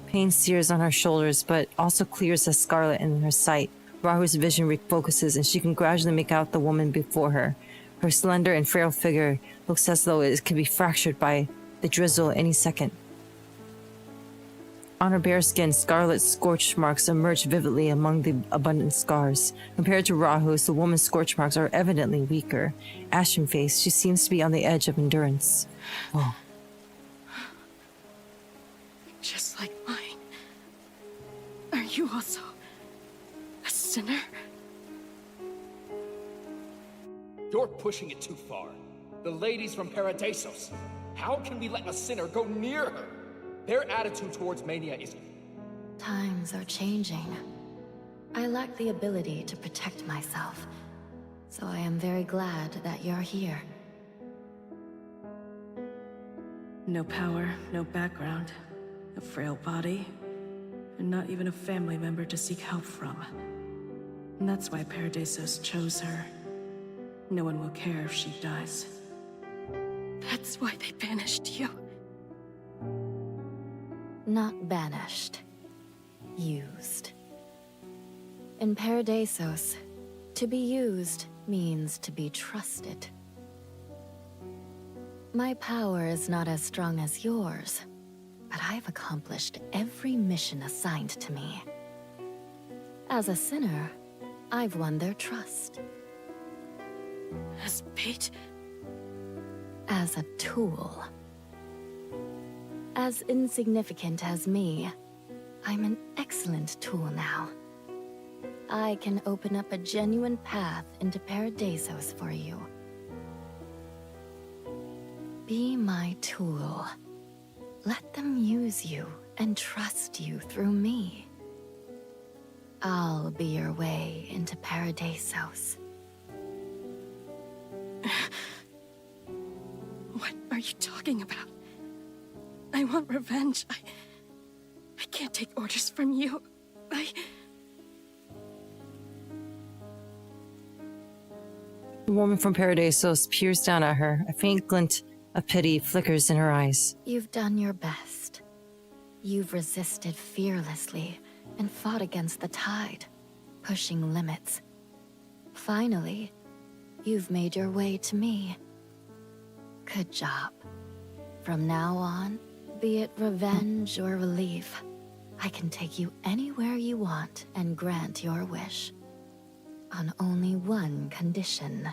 Pain sears on her shoulders, but also clears as scarlet in her sight. Rahu's vision refocuses, and she can gradually make out the woman before her. Her slender and frail figure looks as though it could be fractured by the drizzle any second. On her bare skin, scarlet scorch marks emerge vividly among the abundant scars. Compared to Rahu's, the woman's scorch marks are evidently weaker. Ashen-faced, she seems to be on the edge of endurance. Oh. Just like mine. Are you also a sinner? You're pushing it too far. The ladies from Paradesos. How can we let a sinner go near her? Their attitude towards Mania is... Times are changing. I lack the ability to protect myself, so I am very glad that you're here. No power, no background, a frail body, and not even a family member to seek help from. And that's why Paradesos chose her. No one will care if she dies. That's why they banished you. Not banished. Used. In Paradesos, to be used means to be trusted. My power is not as strong as yours, but I've accomplished every mission assigned to me. As a sinner, I've won their trust. As bait? As a tool. As insignificant as me, I'm an excellent tool now. I can open up a genuine path into Paradesos for you. Be my tool. Let them use you and trust you through me. I'll be your way into Paradesos. What are you talking about? I want revenge. I can't take orders from you. The woman from Paradesos peers down at her. A faint glint of pity flickers in her eyes. You've done your best. You've resisted fearlessly and fought against the tide, pushing limits. Finally, you've made your way to me. Good job. From now on, be it revenge or relief, I can take you anywhere you want and grant your wish. On only one condition.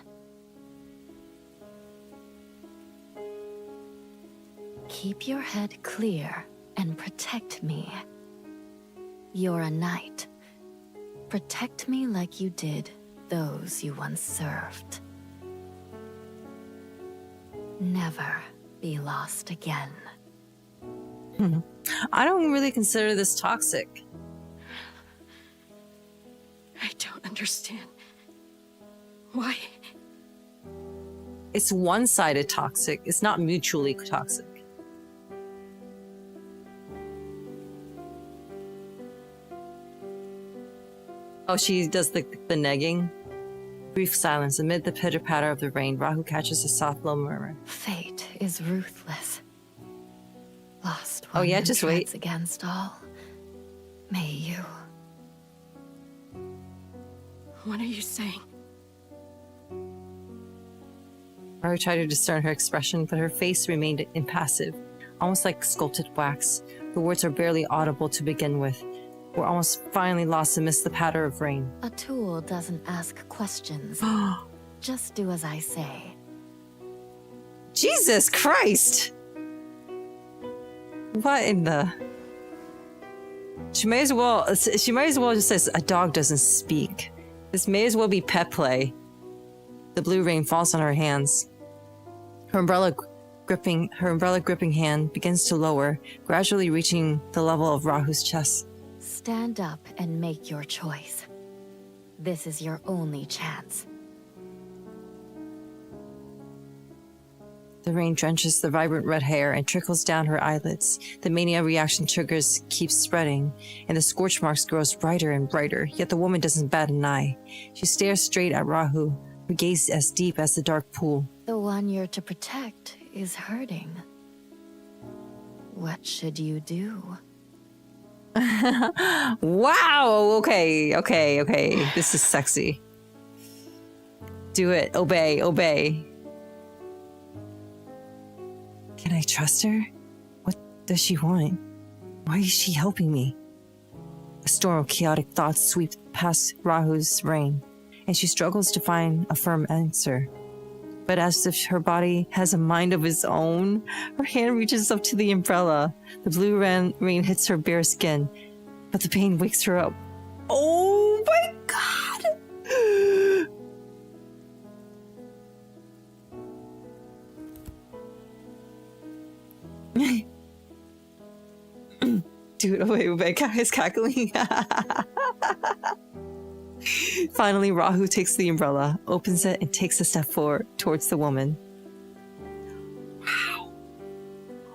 Keep your head clear and protect me. You're a knight. Protect me like you did those you once served. Never be lost again. I don't really consider this toxic. I don't understand. Why? It's one-sided toxic. It's not mutually toxic. Oh, she does the negging. Brief silence. Amid the pitter-patter of the rain, Rahu catches a soft low murmur. Fate is ruthless. Lost one. Oh yeah, just wait. Against all. May you. What are you saying? Rahu tried to discern her expression, but her face remained impassive, almost like sculpted wax. The words are barely audible to begin with. We're almost finally lost amidst the patter of rain. A tool doesn't ask questions. Just do as I say. Jesus Christ! What in the... She might as well just say a dog doesn't speak. This may as well be pet play. The blue rain falls on her hands. Her umbrella gripping hand begins to lower, gradually reaching the level of Rahu's chest. Stand up and make your choice. This is your only chance. The rain drenches the vibrant red hair and trickles down her eyelids. The mania reaction triggers keep spreading, and the scorch marks grows brighter and brighter, yet the woman doesn't bat an eye. She stares straight at Rahu, her gaze as deep as the dark pool. The one you're to protect is hurting. What should you do? Wow! Okay. This is sexy. Do it. Obey. Can I trust her? What does she want? Why is she helping me? A storm of chaotic thoughts sweep past Rahu's brain, and she struggles to find a firm answer. But as if her body has a mind of its own, her hand reaches up to the umbrella. The blue rain hits her bare skin, but the pain wakes her up. Oh my god! Dude, wait, is cackling. Finally, Rahu takes the umbrella, opens it, and takes a step forward towards the woman.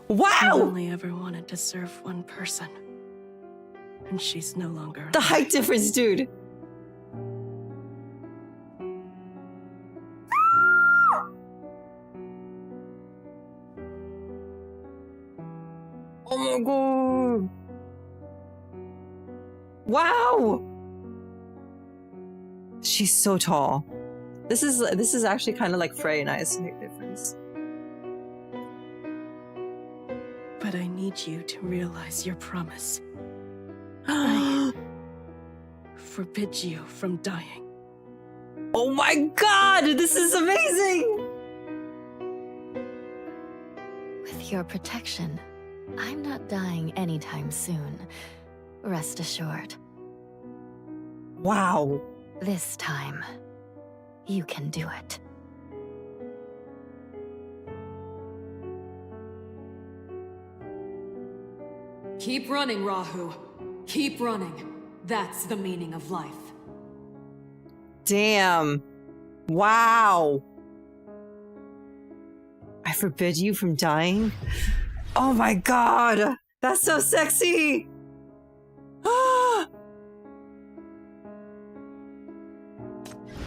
Wow! I only ever wanted to serve one person. And she's no longer The height difference, dude! Oh my god! Wow! She's so tall. This is actually kind of like Frey and I's height difference. But I need you to realize your promise. Oh I forbid you from dying. Oh my god! This is amazing! With your protection, I'm not dying anytime soon. Rest assured. Wow. This time, you can do it. Keep running, Rahu. Keep running. That's the meaning of life. Damn. Wow. I forbid you from dying? Oh my god! That's so sexy!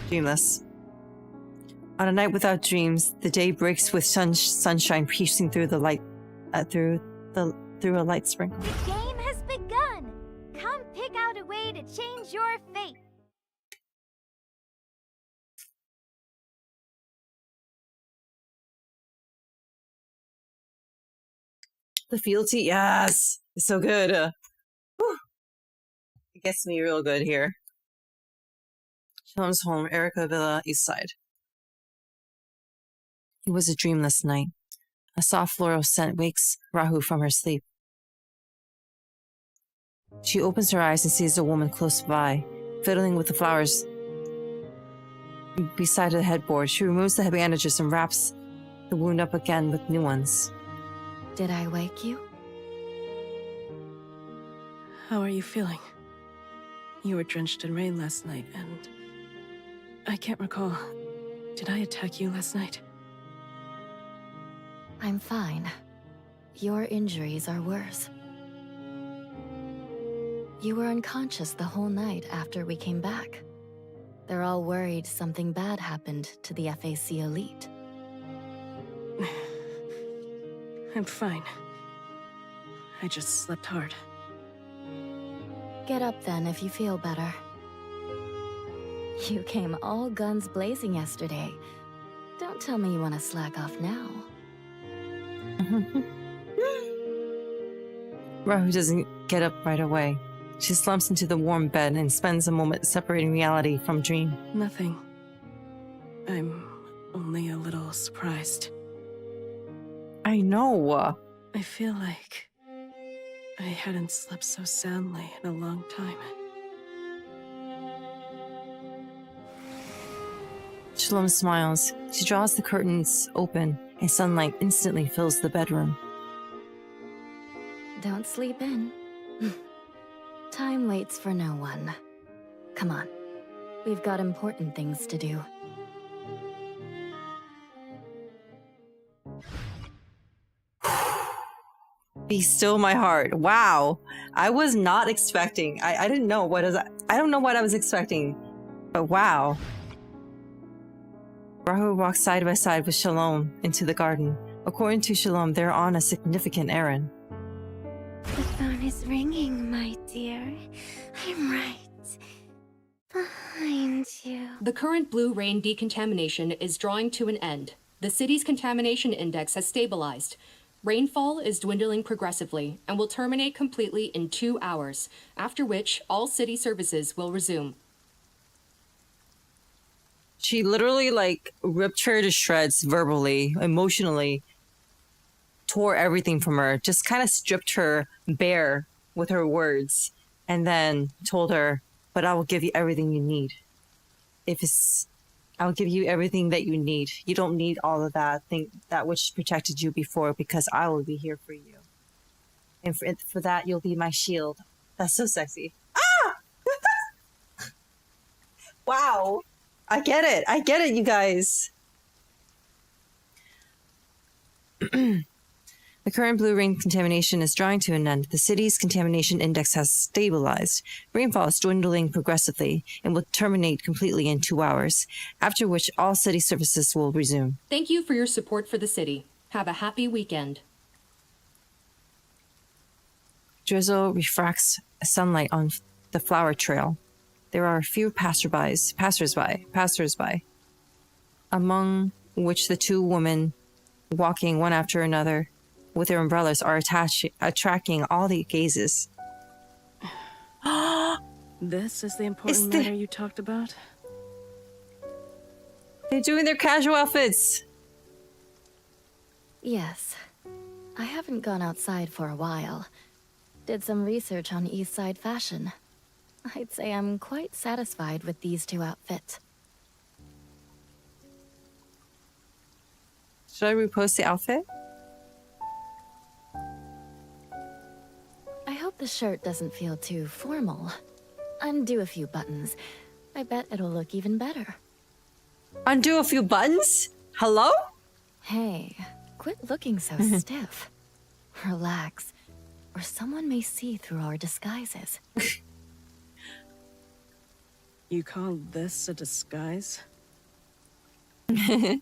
Dreamless. On a night without dreams, the day breaks with sunshine piercing through the light, through a light sprinkle. The game has begun. Come pick out a way to change your fate. The fealty, yes! It's so good. It gets me real good here. Shalom's home, Erica Villa, East Side. It was a dreamless night. A soft floral scent wakes Rahu from her sleep. She opens her eyes and sees a woman close by, fiddling with the flowers beside the headboard. She removes the bandages and wraps the wound up again with new ones. Did I wake you? How are you feeling? You were drenched in rain last night, and I can't recall. Did I attack you last night? I'm fine. Your injuries are worse. You were unconscious the whole night after we came back. They're all worried something bad happened to the FAC elite. I'm fine. I just slept hard. Get up then if you feel better. You came all guns blazing yesterday. Don't tell me you want to slack off now. Rahu doesn't get up right away. She slumps into the warm bed and spends a moment separating reality from dream. Nothing. I'm only a little surprised. I know. I feel like I hadn't slept so soundly in a long time. Shalom smiles. She draws the curtains open, and sunlight instantly fills the bedroom. Don't sleep in. Time waits for no one. Come on. We've got important things to do. Be still my heart. Wow. I was not expecting. I didn't know what I don't know what I was expecting. But wow. Rahu walks side by side with Shalom into the garden. According to Shalom, they're on a significant errand. The phone is ringing, my dear. I'm right behind you. The current blue rain decontamination is drawing to an end. The city's contamination index has stabilized. Rainfall is dwindling progressively and will terminate completely in 2 hours, after which all city services will resume. She literally, like, ripped her to shreds verbally, emotionally, tore everything from her, just kind of stripped her bare with her words, and then told her, but I will give you everything you need. I'll give you everything that you need. You don't need all of that which protected you before, because I will be here for you. And for that, you'll be my shield. That's so sexy. Ah! Wow. I get it. I get it, you guys. The current blue rain contamination is drawing to an end. The city's contamination index has stabilized. Rainfall is dwindling progressively and will terminate completely in 2 hours, after which all city services will resume. Thank you for your support for the city. Have a happy weekend. Drizzle refracts sunlight on the flower trail. There are a few passersby, among which the two women walking one after another with their umbrellas are attracting all the gazes. This is the important matter you talked about? They're doing their casual outfits. Yes. I haven't gone outside for a while. Did some research on East Side fashion. I'd say I'm quite satisfied with these two outfits. Should I repost the outfit? I hope the shirt doesn't feel too formal. Undo a few buttons. I bet it'll look even better. Undo a few buttons? Hello? Hey, quit looking so stiff. Relax, or someone may see through our disguises. You call this a disguise? A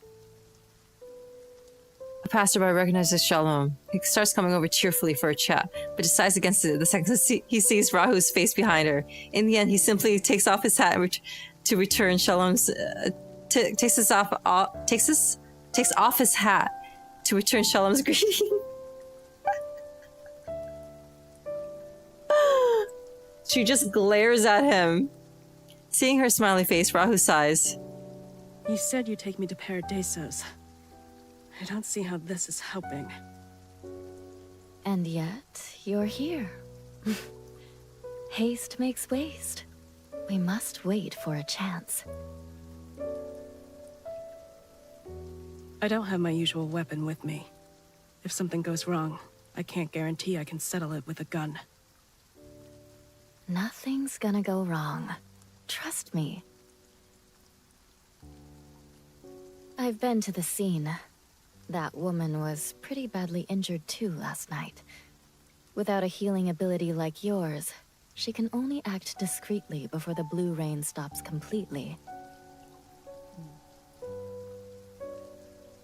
passerby recognizes Shalom. He starts coming over cheerfully for a chat, but decides against it the second he sees Rahu's face behind her. In the end, he simply takes off his hat to return Shalom's... takes off his hat to return Shalom's greeting. She just glares at him. Seeing her smiley face, Rahu sighs. You said you'd take me to Paradesos. I don't see how this is helping. And yet, you're here. Haste makes waste. We must wait for a chance. I don't have my usual weapon with me. If something goes wrong, I can't guarantee I can settle it with a gun. Nothing's gonna go wrong. Trust me. I've been to the scene. That woman was pretty badly injured too last night. Without a healing ability like yours, she can only act discreetly before the blue rain stops completely.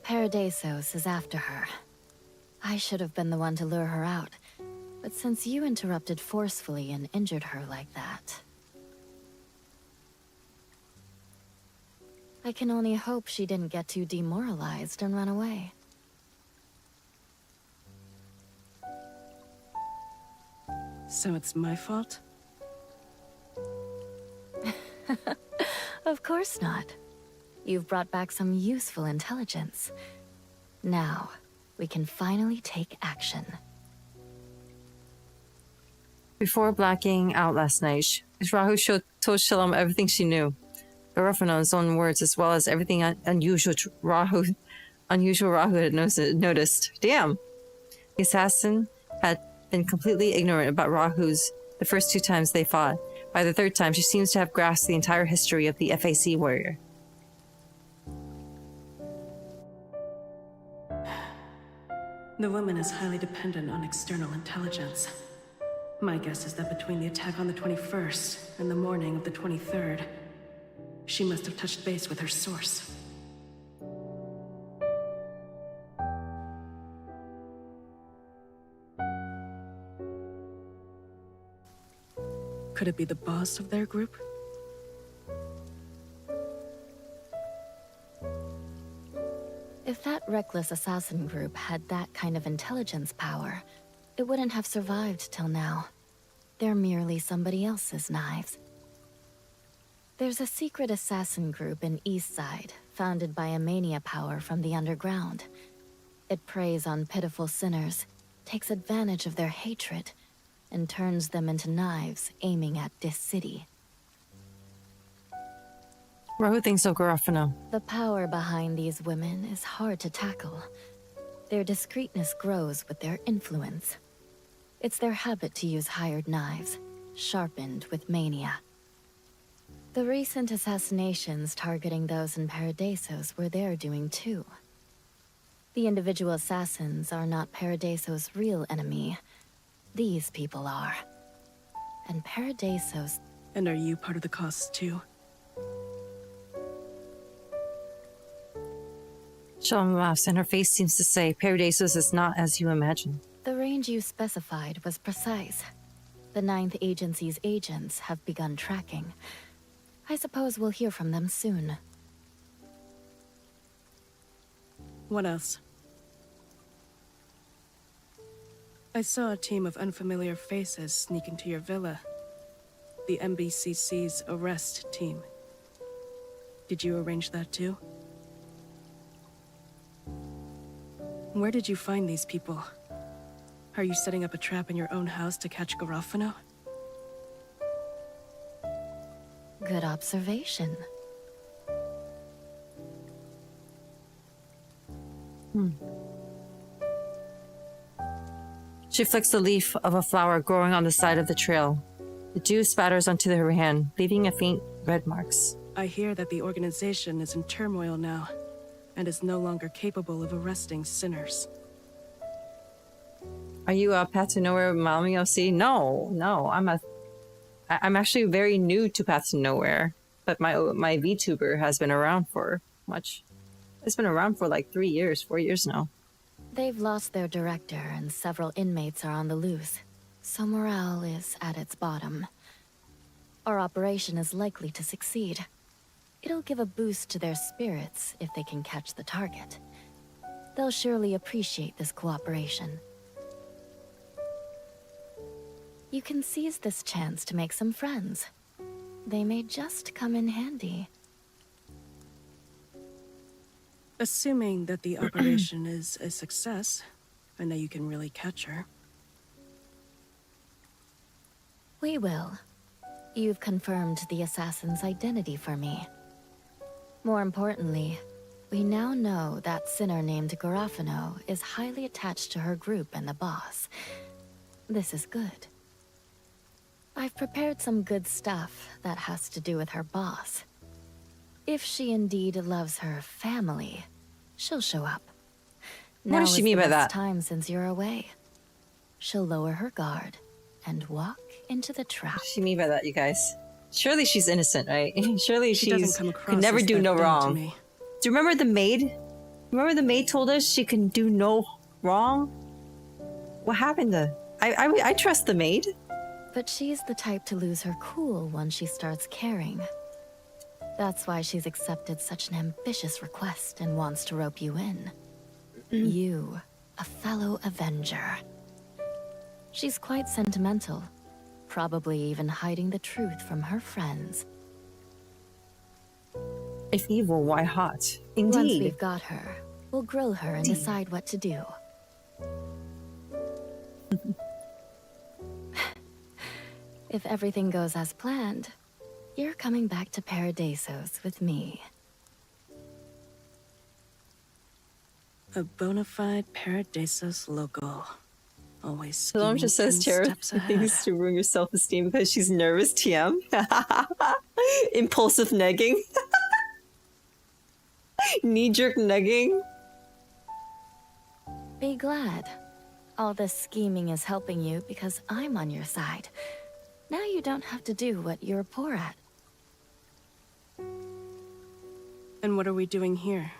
Paradesos is after her. I should have been the one to lure her out, but since you interrupted forcefully and injured her like that... I can only hope she didn't get too demoralized and run away. So it's my fault? Of course not. You've brought back some useful intelligence. Now, we can finally take action. Before blacking out last night, Rahu told Shalom everything she knew. Garofano's own words, as well as everything unusual Rahu had noticed. Damn! The assassin had been completely ignorant about Rahu's the first 2 times they fought. By the 3rd time, she seems to have grasped the entire history of the FAC warrior. The woman is highly dependent on external intelligence. My guess is that between the attack on the 21st and the morning of the 23rd, she must have touched base with her source. Could it be the boss of their group? If that reckless assassin group had that kind of intelligence power, it wouldn't have survived till now. They're merely somebody else's knives. There's a secret assassin group in Eastside, founded by a mania power from the underground. It preys on pitiful sinners, takes advantage of their hatred, and turns them into knives aiming at this city. Rahu thinks of Garofano. The power behind these women is hard to tackle. Their discreetness grows with their influence. It's their habit to use hired knives, sharpened with mania. The recent assassinations targeting those in Paradesos were their doing too. The individual assassins are not Paradesos' real enemy. These people are. And Paradesos... And are you part of the cost too? Shalom laughs, and her face seems to say, Paradesos is not as you imagine. The range you specified was precise. The 9th Agency's agents have begun tracking. I suppose we'll hear from them soon. What else? I saw a team of unfamiliar faces sneak into your villa. The MBCC's arrest team. Did you arrange that too? Where did you find these people? Are you setting up a trap in your own house to catch Garofano? Good observation. She flicks the leaf of a flower growing on the side of the trail. The dew spatters onto her hand, leaving a faint red marks. I hear that the organization is in turmoil now, and is no longer capable of arresting sinners. Are you a Path to Nowhere Mommy OC? No, I'm actually very new to Path to Nowhere, but my Vtuber has been around for much. It's been around for like 3 years, 4 years now. They've lost their director and several inmates are on the loose, so morale is at its bottom. Our operation is likely to succeed. It'll give a boost to their spirits if they can catch the target. They'll surely appreciate this cooperation. You can seize this chance to make some friends. They may just come in handy. Assuming that the operation is a success, I know you can really catch her. We will. You've confirmed the assassin's identity for me. More importantly, we now know that sinner named Garofano is highly attached to her group and the boss. This is good. I've prepared some good stuff that has to do with her boss. If she indeed loves her family, she'll show up. What does she mean by that? Now is the best time since you're away. She'll lower her guard and walk into the trap. What does she mean by that, you guys? Surely she's innocent, right? Surely She doesn't she's come across could never as do that no dumb to wrong. me. Do you remember the maid? Remember the maid told us she can do no wrong? What happened to... I trust the maid. But she's the type to lose her cool once she starts caring. That's why she's accepted such an ambitious request and wants to rope you in. You, a fellow Avenger. She's quite sentimental, probably even hiding the truth from her friends. If evil, why hot? Once Indeed. we've got her, we'll grill her and decide what to do. If everything goes as planned, you're coming back to Paradisos with me. A bona fide Paradisos local. Always Shalom scheming just 10 says Tara steps ahead. thinks to ruin your self-esteem because she's nervous, TM. Impulsive negging. Knee-jerk negging. Be glad. All this scheming is helping you because I'm on your side. Now you don't have to do what you're poor at. And what are we doing here,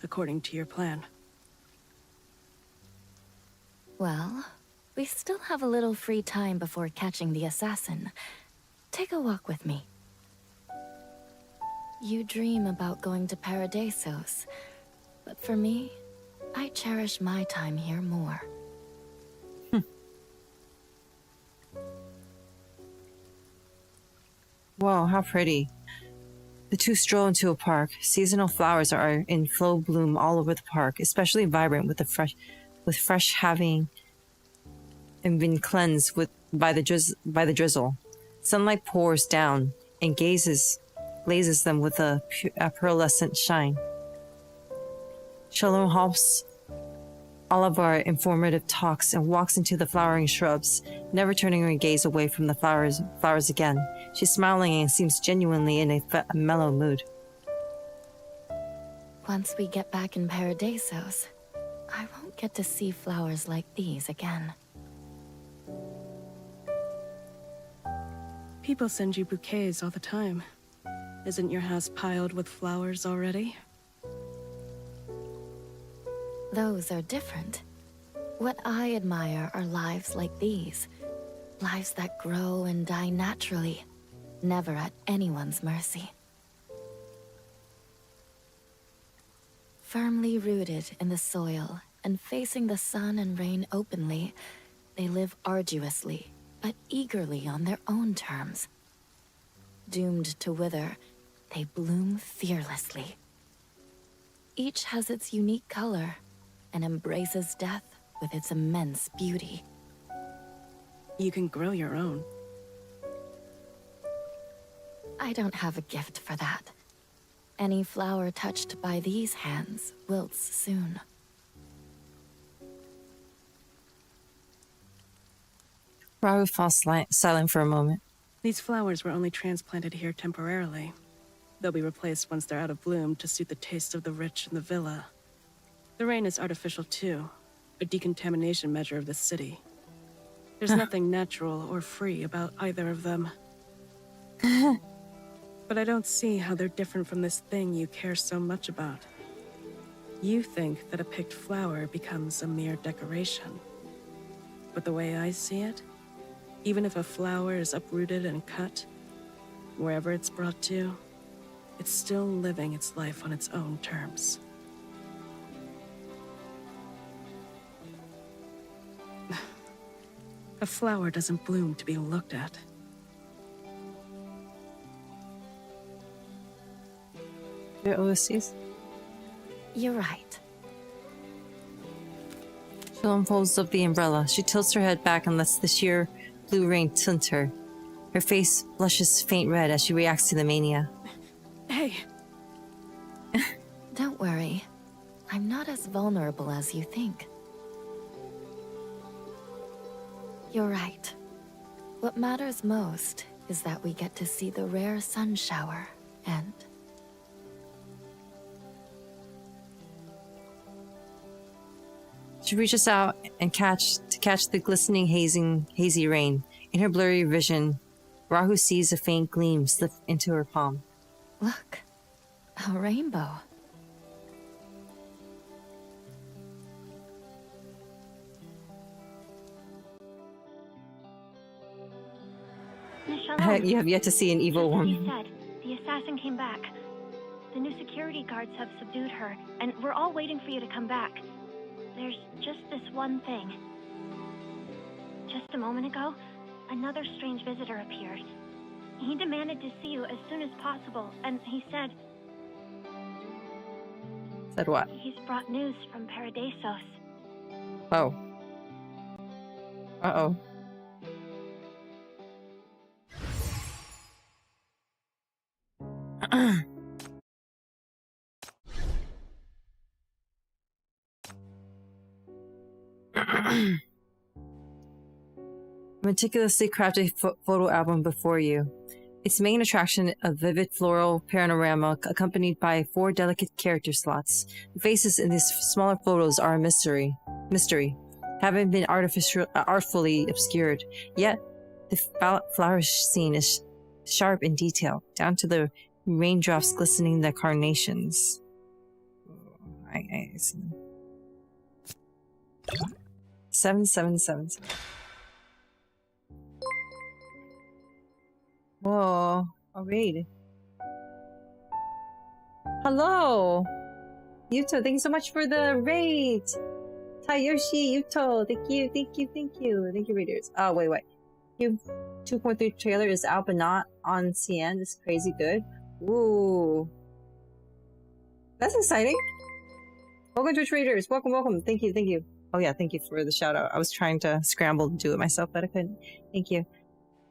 according to your plan? Well, we still have a little free time before catching the assassin. Take a walk with me. You dream about going to Paradisos, but for me, I cherish my time here more. Whoa, how pretty. The two stroll into a park. Seasonal flowers are in full bloom all over the park, especially vibrant with fresh having been cleansed by the drizzle. Sunlight pours down and glazes them with a pearlescent shine. Shalom hops all of our informative talks and walks into the flowering shrubs, never turning her gaze away from the flowers again. She's smiling and seems genuinely in a mellow mood. Once we get back in Paradisos, I won't get to see flowers like these again. People send you bouquets all the time. Isn't your house piled with flowers already? Those are different. What I admire are lives like these. Lives that grow and die naturally, never at anyone's mercy. Firmly rooted in the soil and facing the sun and rain openly, they live arduously, but eagerly on their own terms. Doomed to wither, they bloom fearlessly. Each has its unique color and embraces death with its immense beauty. You can grow your own. I don't have a gift for that. Any flower touched by these hands wilts soon. Rahu falls silent for a moment. These flowers were only transplanted here temporarily. They'll be replaced once they're out of bloom to suit the taste of the rich in the villa. The rain is artificial too, a decontamination measure of the city. There's nothing natural or free about either of them. But I don't see how they're different from this thing you care so much about. You think that a picked flower becomes a mere decoration. But the way I see it, even if a flower is uprooted and cut, wherever it's brought to, it's still living its life on its own terms. A flower doesn't bloom to be looked at. Your OSCs? You're right. Shalom folds up the umbrella. She tilts her head back and lets the sheer blue rain tint her. Her face blushes faint red as she reacts to the mania. Hey! Don't worry. I'm not as vulnerable as you think. You're right. What matters most is that we get to see the rare sun shower, and... She reaches out and catch the glistening, hazy rain. In her blurry vision, Rahu sees a faint gleam slip into her palm. Look, a rainbow. You have yet to see an evil woman. She said, the assassin came back. The new security guards have subdued her, and we're all waiting for you to come back. There's just this one thing. Just a moment ago, another strange visitor appeared. He demanded to see you as soon as possible, and he said... Said what? He's brought news from Paradisos. Oh. Uh-oh. Meticulously crafted photo album before you. Its main attraction, a vivid floral panorama accompanied by 4 delicate character slots. The faces in these smaller photos are a mystery, having been artfully obscured. Yet, the flower scene is sharp in detail, down to the raindrops glistening the carnations. I see. 777. Whoa, a raid. Hello! Yuto, thank you so much for the raid! Tayoshi, Yuto, thank you. Thank you, readers. Oh, wait. 2.3 trailer is out but not on CN. This is crazy good. Ooh. That's exciting. Welcome to readers. Welcome. Thank you. Oh yeah, thank you for the shout out. I was trying to scramble to do it myself, but I couldn't. Thank you.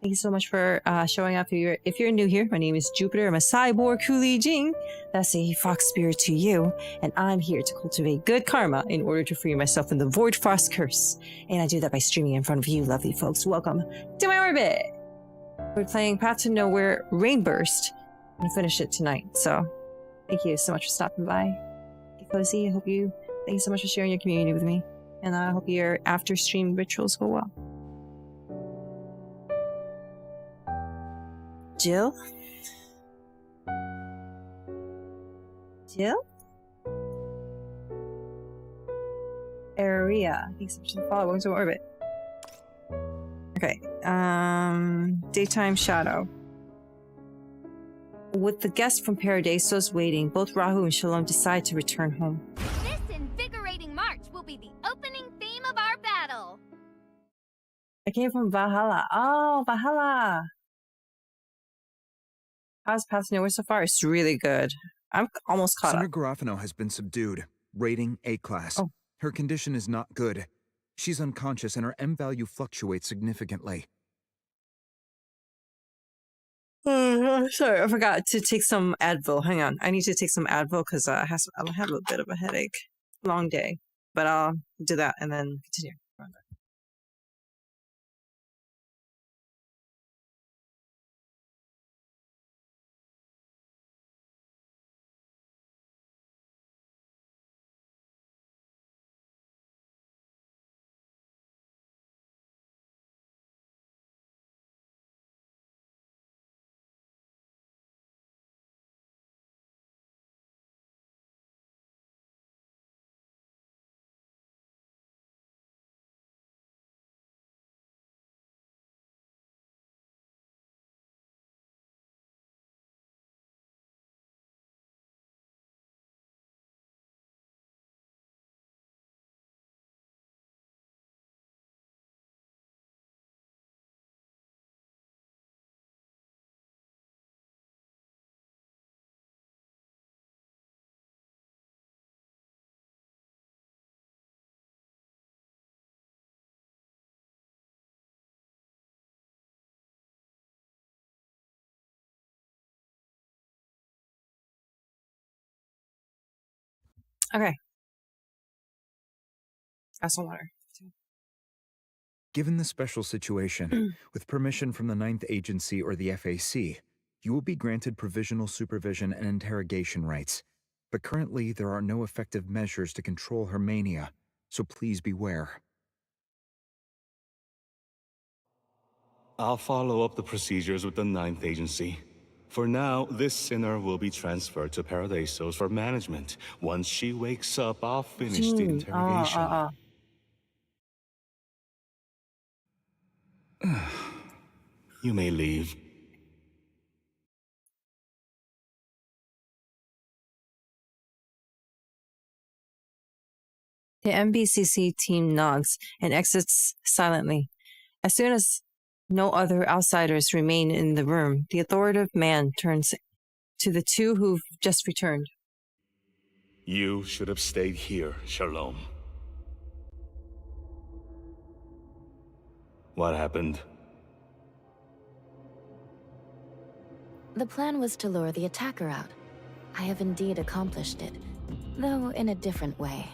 Thank you so much for showing up. If you're new here, my name is Jupiter. I'm a cyborg Hulijing. That's a fox spirit to you, and I'm here to cultivate good karma in order to free myself from the Void Frost curse. And I do that by streaming in front of you, lovely folks. Welcome to my orbit. We're playing Path to Nowhere Rainburst and finish it tonight. So, thank you so much for stopping by. Get cozy. Thank you so much for sharing your community with me, and I hope your after stream rituals go well. Jill? Area. Thanks so much for the follow. Welcome to orbit. Okay. Daytime shadow. With the guest from Paradisos waiting, both Rahu and Shalom decide to return home. This invigorating march will be the opening theme of our battle. I came from Valhalla. Oh, Valhalla! How's Path to Nowhere so far? It's really good. I'm almost caught up. Senator Garofano has been subdued. Rating A-class. Oh. Her condition is not good. She's unconscious and her M value fluctuates significantly. Sorry, I forgot to take some Advil. Hang on. I need to take some Advil because I have a bit of a headache. Long day. But I'll do that and then continue. Okay. Got some water. Given the special situation, with permission from the 9th Agency or the FAC, you will be granted provisional supervision and interrogation rights. But currently, there are no effective measures to control her mania, so please beware. I'll follow up the procedures with the 9th Agency. For now, this sinner will be transferred to Paradisos for management. Once she wakes up, I'll finish the interrogation. You may leave. The MBCC team nods and exits silently. As soon as no other outsiders remain in the room, the authoritative man turns to the two who've just returned. You should have stayed here, Shalom. What happened? The plan was to lure the attacker out. I have indeed accomplished it, though in a different way.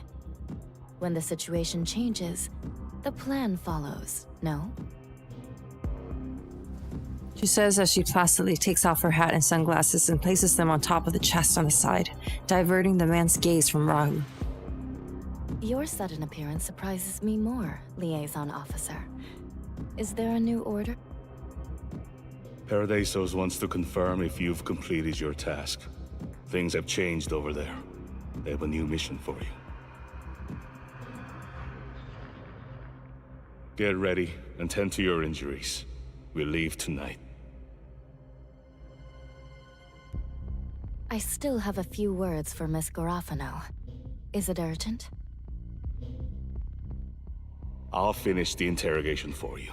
When the situation changes, the plan follows, no? She says as she placidly takes off her hat and sunglasses and places them on top of the chest on the side, diverting the man's gaze from Rahu. Your sudden appearance surprises me more, liaison officer. Is there a new order? Parados wants to confirm if you've completed your task. Things have changed over there. They have a new mission for you. Get ready and tend to your injuries. We leave tonight. I still have a few words for Miss Garofano. Is it urgent? I'll finish the interrogation for you.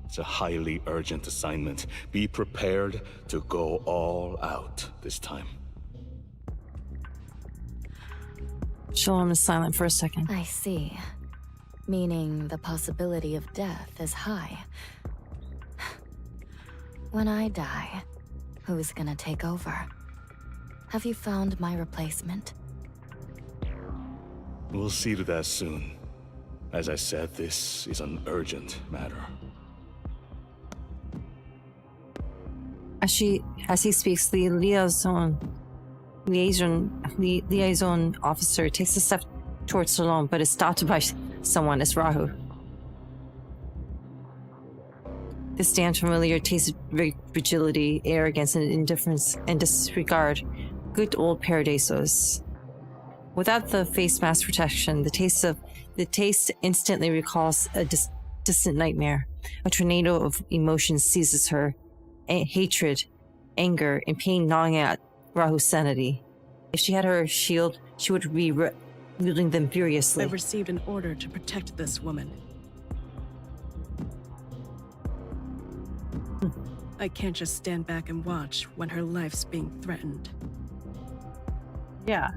It's a highly urgent assignment. Be prepared to go all out this time. Shalom is silent for a second. I see. Meaning the possibility of death is high. When I die, who's gonna take over? Have you found my replacement? We'll see to that soon. As I said, this is an urgent matter. As he speaks, the liaison officer takes a step towards Shalom, but is stopped by someone as Rahu. This damned familiar tastes of fragility, arrogance, and indifference and disregard. Good old Parados. Without the face mask protection, the taste instantly recalls a distant nightmare. A tornado of emotions seizes her. Hatred, anger, and pain gnawing at Rahu's sanity. If she had her shield, she would be wielding them furiously. I've received an order to protect this woman. I can't just stand back and watch when her life's being threatened. Yeah.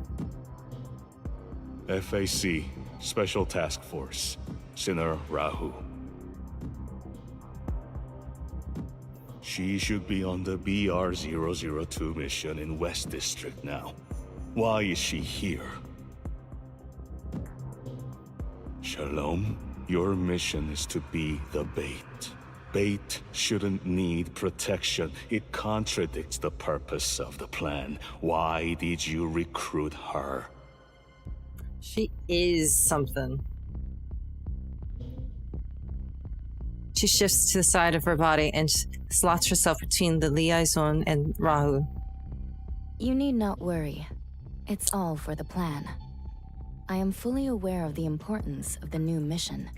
FAC, Special Task Force, Sinner Rahu. She should be on the BR-002 mission in West District now. Why is she here? Shalom, your mission is to be the bait. Bait shouldn't need protection. It contradicts the purpose of the plan. Why did you recruit her? She is something. She shifts to the side of her body and slots herself between the liaison and Rahu. You need not worry. It's all for the plan. I am fully aware of the importance of the new mission.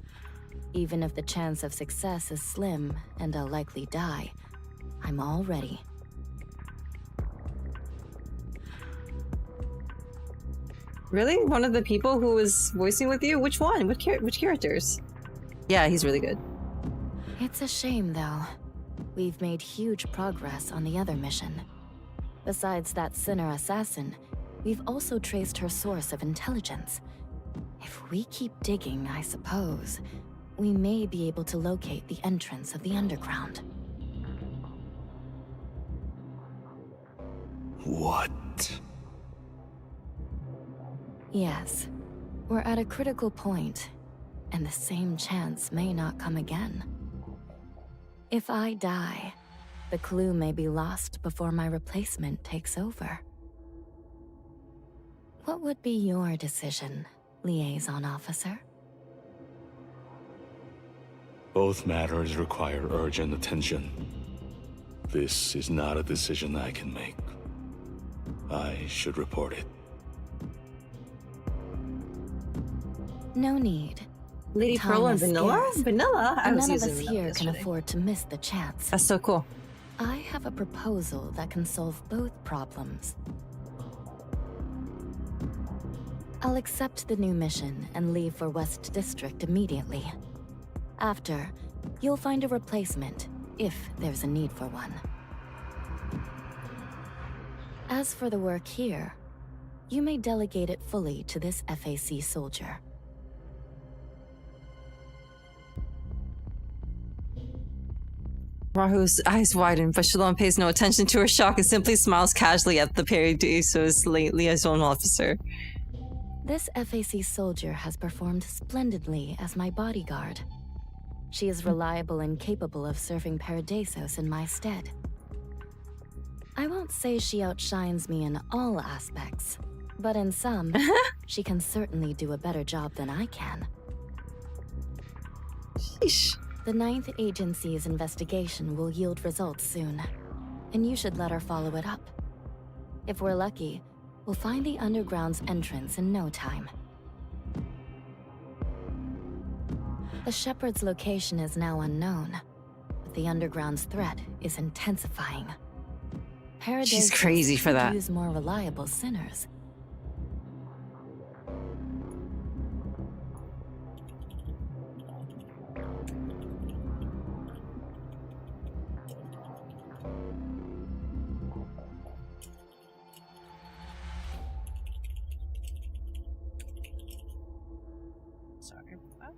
Even if the chance of success is slim and I'll likely die, I'm all ready. Really? One of the people who was voicing with you? Which one? Which characters? Yeah, he's really good. It's a shame, though. We've made huge progress on the other mission. Besides that Sinner assassin, we've also traced her source of intelligence. If we keep digging, I suppose, we may be able to locate the entrance of the underground. What? Yes. We're at a critical point, and the same chance may not come again. If I die, the clue may be lost before my replacement takes over. What would be your decision, liaison officer? Both matters require urgent attention. This is not a decision I can make. I should report it. No need. Lady Time Pearl and is Vanilla? scarce, Vanilla? I and was none of using us Vanilla here can yesterday. afford to miss the chance. That's so cool. I have a proposal that can solve both problems. I'll accept the new mission and leave for West District immediately. After, you'll find a replacement, if there's a need for one. As for the work here, you may delegate it fully to this FAC soldier. Rahu's eyes widen, but Shalom pays no attention to her shock and simply smiles casually at the parados liaison officer. This FAC soldier has performed splendidly as my bodyguard. She is reliable and capable of serving Paradisos in my stead. I won't say she outshines me in all aspects, but in some, she can certainly do a better job than I can. Sheesh. The 9th Agency's investigation will yield results soon, and you should let her follow it up. If we're lucky, we'll find the Underground's entrance in no time. The Shepherd's location is now unknown, but the Underground's threat is intensifying. She's crazy for that. Use more reliable sinners. Sorry about that.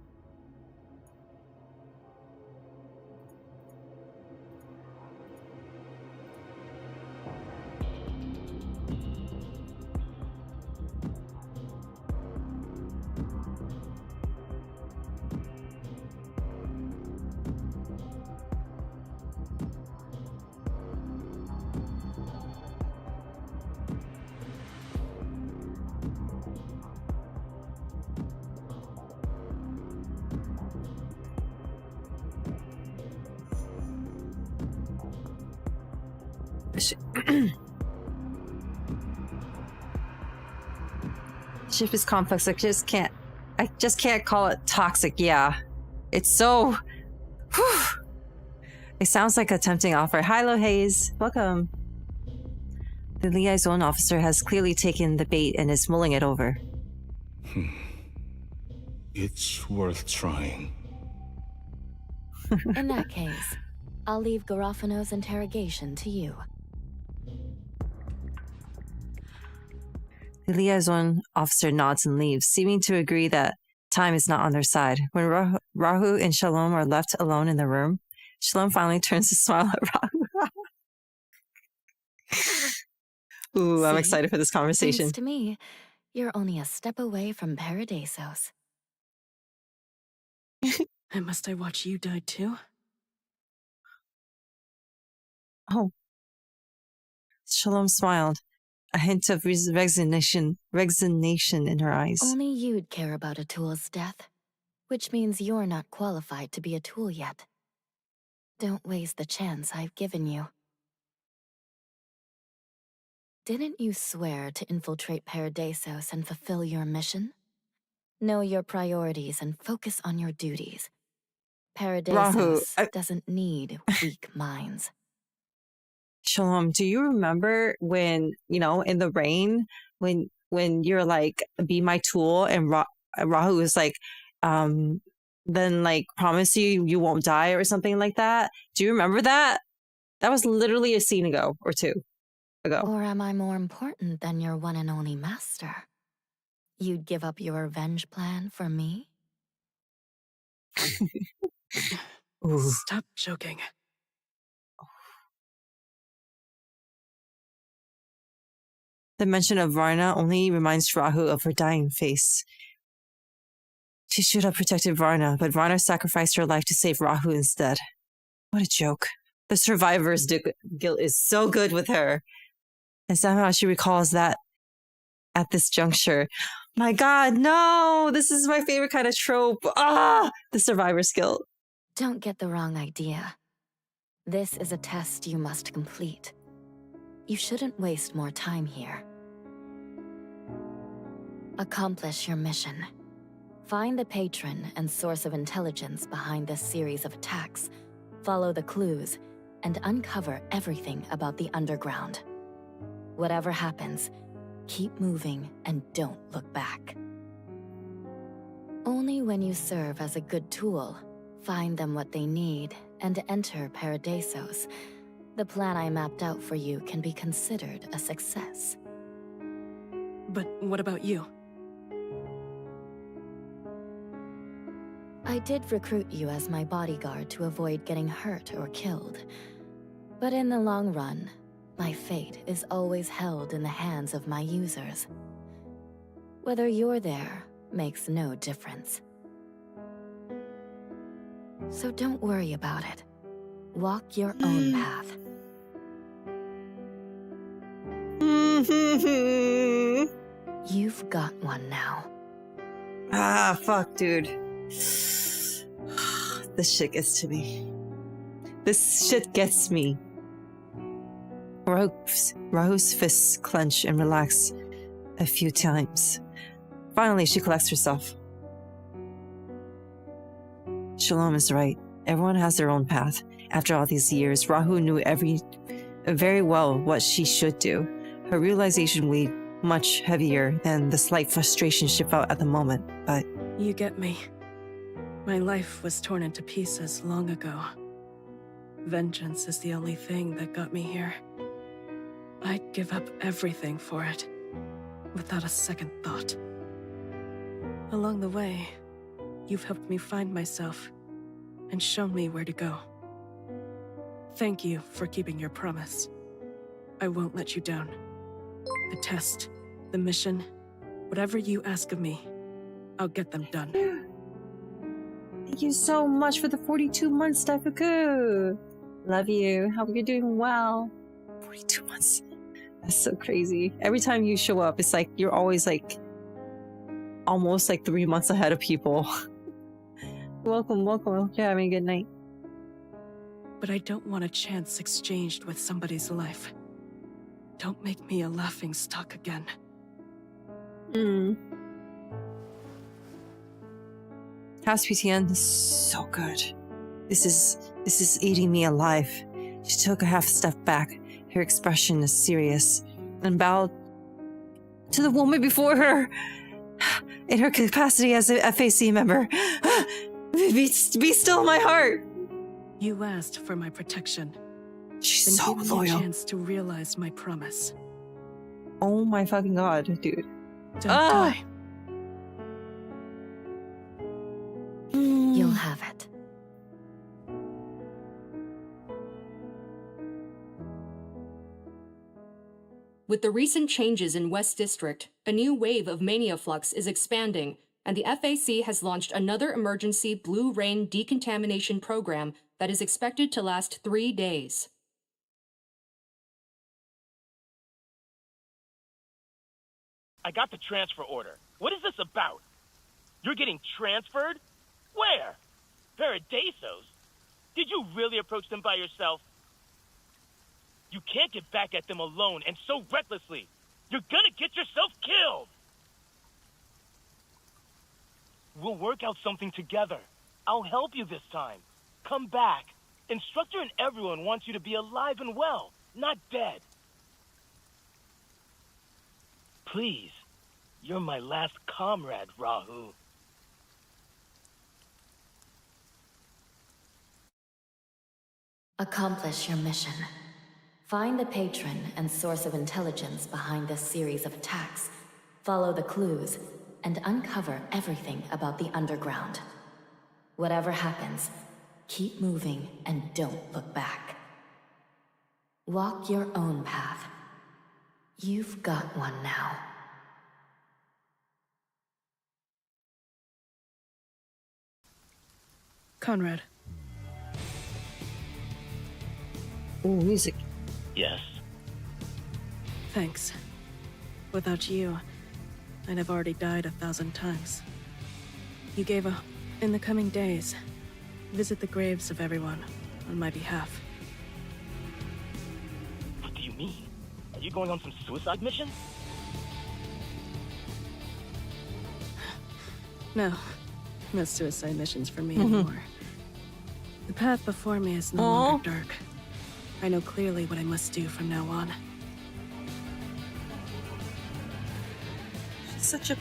Ship is complex. I just can't call it toxic. Yeah, it's so. Whew. It sounds like a tempting offer. Hi, Lo Hayes. Welcome. The liaison officer has clearly taken the bait and is mulling it over. It's worth trying. In that case, I'll leave Garofano's interrogation to you. The liaison officer nods and leaves, seeming to agree that time is not on their side. When Rahu and Shalom are left alone in the room, Shalom finally turns to smile at Rahu. Ooh, I'm excited for this conversation. Thanks to me, you're only a step away from Paradisos. And must I watch you die too? Oh. Shalom smiled, a hint of resignation in her eyes. Only you'd care about a tool's death, which means you're not qualified to be a tool yet. Don't waste the chance I've given you. Didn't you swear to infiltrate Paradisos and fulfill your mission? Know your priorities and focus on your duties. Paradisos doesn't need weak minds. Shalom, do you remember when, in the rain, when you're like, be my tool, and Rahu was like, then like, promise you won't die or something like that? Do you remember that? That was literally a scene ago or two ago. Or am I more important than your one and only master? You'd give up your revenge plan for me? Stop joking. The mention of Varna only reminds Rahu of her dying face. She should have protected Varna, but Varna sacrificed her life to save Rahu instead. What a joke. The survivor's guilt is so good with her. And somehow she recalls that at this juncture. My God, no! This is my favorite kind of trope. The survivor's guilt. Don't get the wrong idea. This is a test you must complete. You shouldn't waste more time here. Accomplish your mission. Find the patron and source of intelligence behind this series of attacks, follow the clues, and uncover everything about the Underground. Whatever happens, keep moving and don't look back. Only when you serve as a good tool, find them what they need, and enter Paradisos, the plan I mapped out for you can be considered a success. But what about you? I did recruit you as my bodyguard to avoid getting hurt or killed. But in the long run, my fate is always held in the hands of my users. Whether you're there makes no difference. So don't worry about it. Walk your own path. You've got one now. Ah, fuck, dude. This shit gets to me. This shit gets me. Rahu's fists clench and relax a few times. Finally, she collects herself. Shalom is right. Everyone has their own path. After all these years, Rahu knew very well what she should do. Her realization weighed much heavier than the slight frustration she felt at the moment, but... You get me. My life was torn into pieces long ago. Vengeance is the only thing that got me here. I'd give up everything for it, without a second thought. Along the way, you've helped me find myself, and shown me where to go. Thank you for keeping your promise. I won't let you down. The test, the mission, whatever you ask of me, I'll get them done. Thank you so much for the 42 months, Daifuku. Love you. Hope you're doing well. 42 months. That's so crazy. Every time you show up, it's like you're always like almost like 3 months ahead of people. Welcome, welcome. I hope you're having a good night. But I don't want a chance exchanged with somebody's life. Don't make me a laughingstock again. House PTN is so good. This is eating me alive. She took a half step back. Her expression is serious and bowed to the woman before her. In her capacity as a FAC member, be still in my heart. You asked for my protection. She's then so give me loyal. a chance to realize my promise. Oh my fucking god, dude. Don't die. You'll have it. With the recent changes in West District, a new wave of mania flux is expanding, and the FAC has launched another emergency Blue Rain decontamination program that is expected to last 3 days. I got the transfer order. What is this about? You're getting transferred? Where? Paradesos? Did you really approach them by yourself? You can't get back at them alone and so recklessly. You're gonna get yourself killed! We'll work out something together. I'll help you this time. Come back. Instructor and everyone wants you to be alive and well, not dead. Please, you're my last comrade, Rahu. Accomplish your mission. Find the patron and source of intelligence behind this series of attacks. Follow the clues, and uncover everything about the underground. Whatever happens, keep moving and don't look back. Walk your own path. You've got one now. Conrad. Ooh, music. Yes. Thanks. Without you, I'd have already died 1,000 times. You gave a... In the coming days, visit the graves of everyone on my behalf. What do you mean? Are you going on some suicide mission? No. No suicide missions for me anymore. The path before me is no longer dark. I know clearly what I must do from now on. Such a...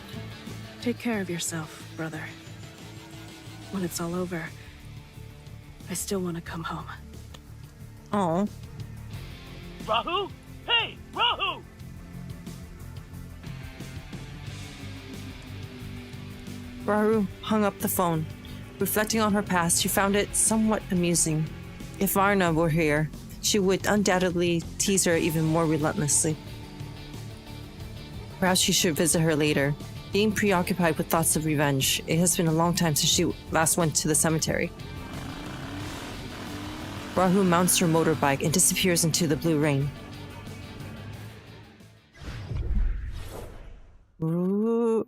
Take care of yourself, brother. When it's all over, I still want to come home. Oh. Rahu? Hey, Rahu! Rahu hung up the phone. Reflecting on her past, she found it somewhat amusing. If Varna were here, she would undoubtedly tease her even more relentlessly. Perhaps she should visit her later. Being preoccupied with thoughts of revenge, it has been a long time since she last went to the cemetery. Rahu mounts her motorbike and disappears into the blue rain. Ooh.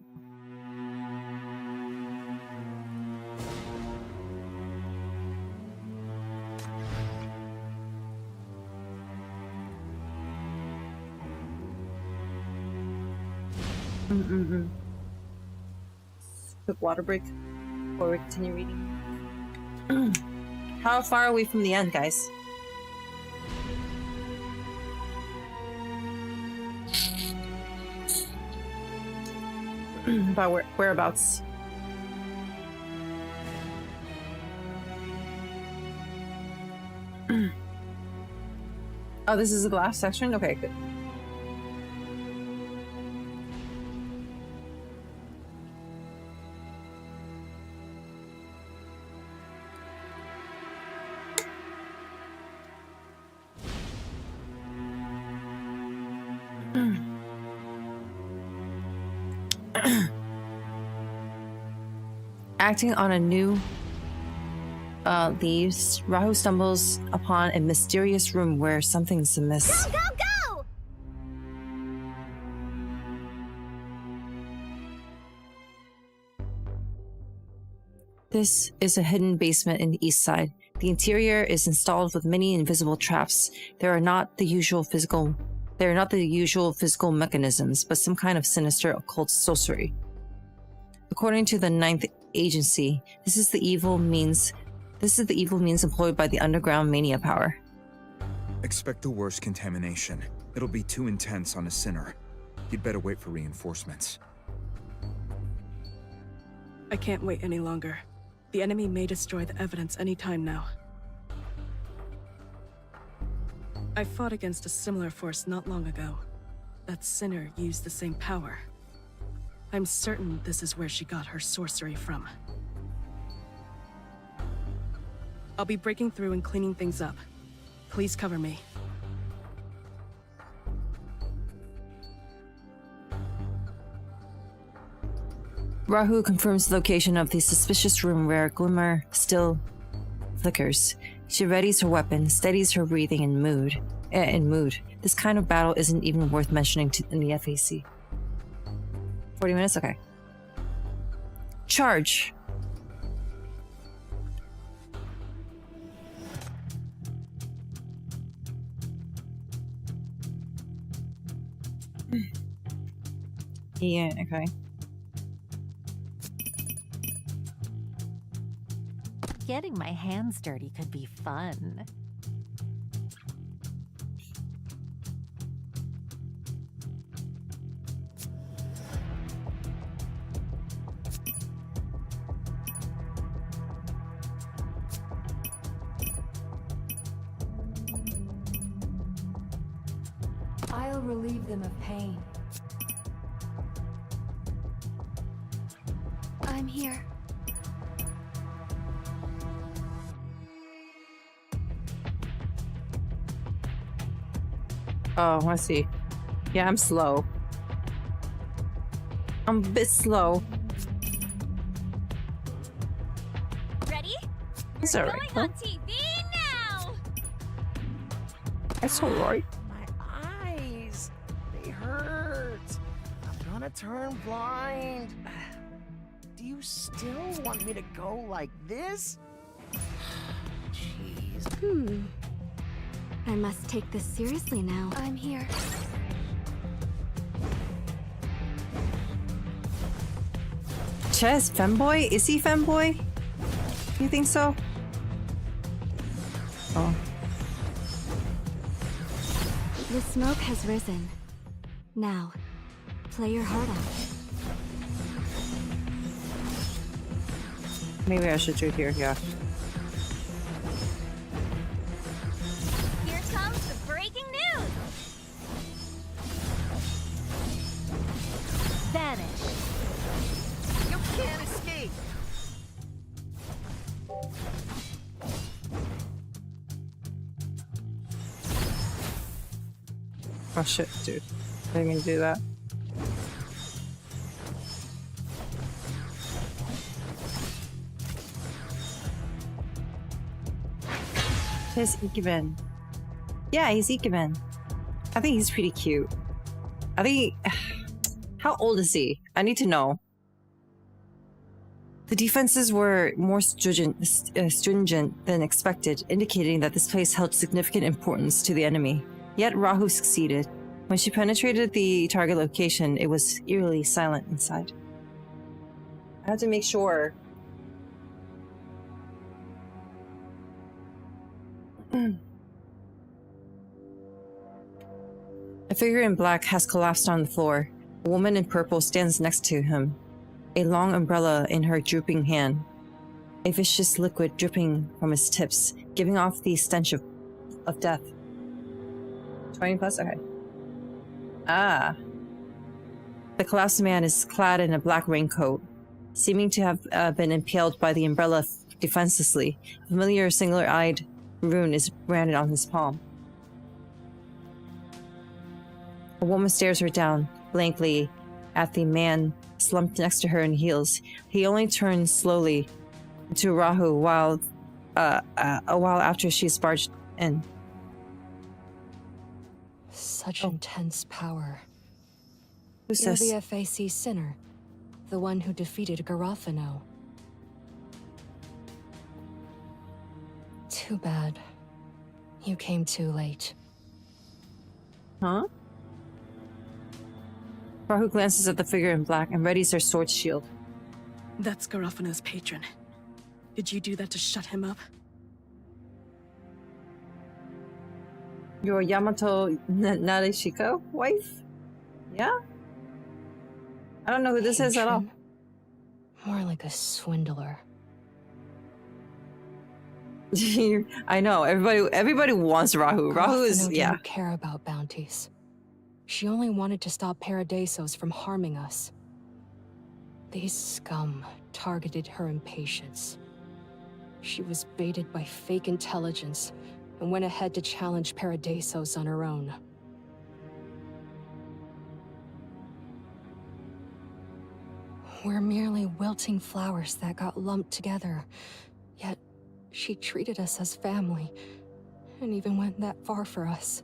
Quick water break before we continue reading. How far are we from the end, guys? About whereabouts? Oh, this is the last section? Okay, good. Acting on a new leaves, Rahu stumbles upon a mysterious room where something's amiss. Go, go, go! This is a hidden basement in the east side. The interior is installed with many invisible traps. They are not the usual physical mechanisms, but some kind of sinister occult sorcery. According to the 9th Agency, this is the evil means employed by the underground mania power. Expect the worst contamination. It'll be too intense on a sinner. You'd better wait for reinforcements. I can't wait any longer. The enemy may destroy the evidence any time now. I fought against a similar force not long ago. That sinner used the same power. I'm certain this is where she got her sorcery from. I'll be breaking through and cleaning things up. Please cover me. Rahu confirms the location of the suspicious room where a glimmer still flickers. She readies her weapon, steadies her breathing in mood. This kind of battle isn't even worth mentioning in the FAC. 40 minutes? Okay. Charge! Yeah, okay. Getting my hands dirty could be fun. I'll relieve them of pain. I'm here. Oh, I see. Yeah, I'm slow. I'm a bit slow. Ready? It's We're alright. going on TV now! That's alright. My eyes, they hurt. I'm gonna turn blind. Do you still want me to go like this? Jeez. I must take this seriously now. I'm here. Ches, femboy? Is he femboy? You think so? Oh. The smoke has risen. Now, play your heart out. Maybe I should do it here, yeah. Here comes the breaking news! Vanish. You can't escape. Oh shit, dude. I didn't mean to do that. Here's Ikemen. Yeah, he's Ikemen. I think he's pretty cute. I think... How old is he? I need to know. The defenses were more stringent than expected, indicating that this place held significant importance to the enemy. Yet Rahu succeeded. When she penetrated the target location, it was eerily silent inside. I had to make sure. A figure in black has collapsed on the floor. A woman in purple stands next to him, a long umbrella in her drooping hand. A viscous liquid dripping from its tips, giving off the stench of death. 20 plus? Okay. Ah. The collapsed man is clad in a black raincoat, seeming to have been impaled by the umbrella defenselessly. A familiar singular-eyed rune is branded on his palm. A woman stares her down, blankly, at the man slumped next to her in heels. He only turns slowly to Rahu a while after she's barged in. Such intense power. Who's You're this? the FAC sinner, the one who defeated Garofano. Too bad. You came too late. Huh? Rahu glances at the figure in black and readies her sword shield. That's Garofano's patron. Did you do that to shut him up? Your Yamato Narishiko wife? Yeah? I don't know who this is at all. More like a swindler. I know, everybody wants Rahu. Rahu is, yeah. Didn't care about bounties. She only wanted to stop Paradesos from harming us. These scum targeted her impatience. She was baited by fake intelligence and went ahead to challenge Paradesos on her own. We're merely wilting flowers that got lumped together, yet she treated us as family, and even went that far for us.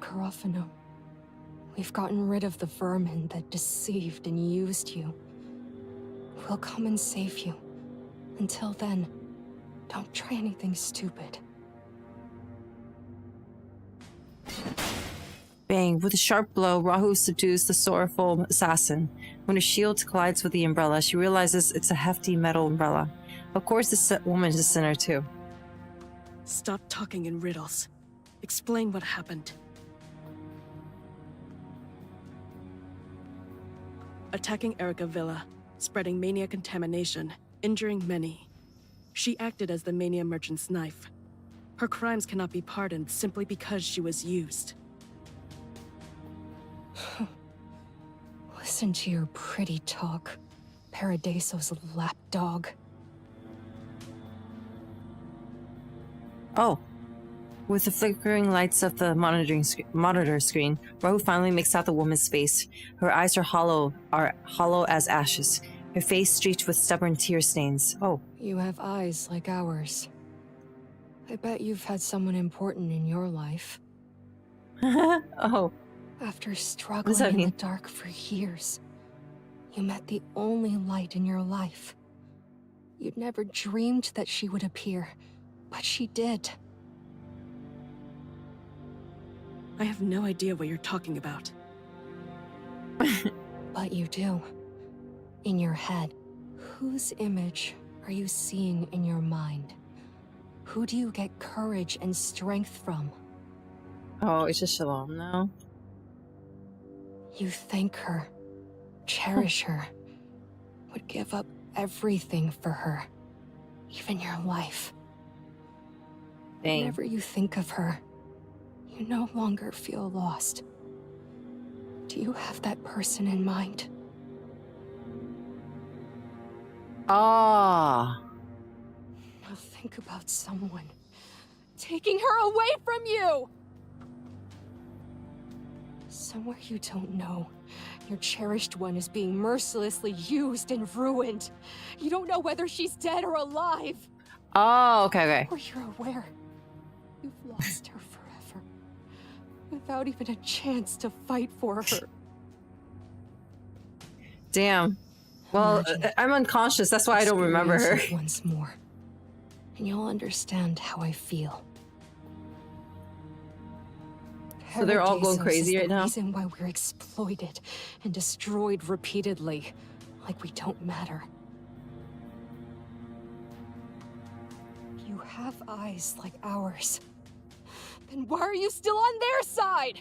Garofano, we've gotten rid of the vermin that deceived and used you. We'll come and save you. Until then, don't try anything stupid. Bang! With a sharp blow, Rahu subdues the sorrowful assassin. When her shield collides with the umbrella, she realizes it's a hefty metal umbrella. Of course, this woman is a sinner too. Stop talking in riddles. Explain what happened. Attacking Erica Villa, spreading mania contamination, injuring many. She acted as the mania merchant's knife. Her crimes cannot be pardoned simply because she was used. Listen to your pretty talk, Paradesos lapdog. Oh. With the flickering lights of the monitor screen, Rahu finally makes out the woman's face. Her eyes are hollow as ashes. Her face streaked with stubborn tear stains. Oh. You have eyes like ours. I bet you've had someone important in your life. Oh. After struggling in the dark for years, you met the only light in your life. You'd never dreamed that she would appear, but she did. I have no idea what you're talking about. But you do. In your head. Whose image are you seeing in your mind? Who do you get courage and strength from? Oh, it's just Shalom now. You thank her, cherish her, would give up everything for her, even your life. Dang. Whenever you think of her, you no longer feel lost. Do you have that person in mind? Ah. Now think about someone taking her away from you! Somewhere you don't know, your cherished one is being mercilessly used and ruined. You don't know whether she's dead or alive. Oh, okay. Or you're aware you've lost her forever, without even a chance to fight for her. Damn. Well, I'm unconscious. That's why I don't remember her. Experience it once more, and you'll understand how I feel. So they're all going crazy right now? Is the reason why we're exploited and destroyed repeatedly, like we don't matter. You have eyes like ours. Then why are you still on their side?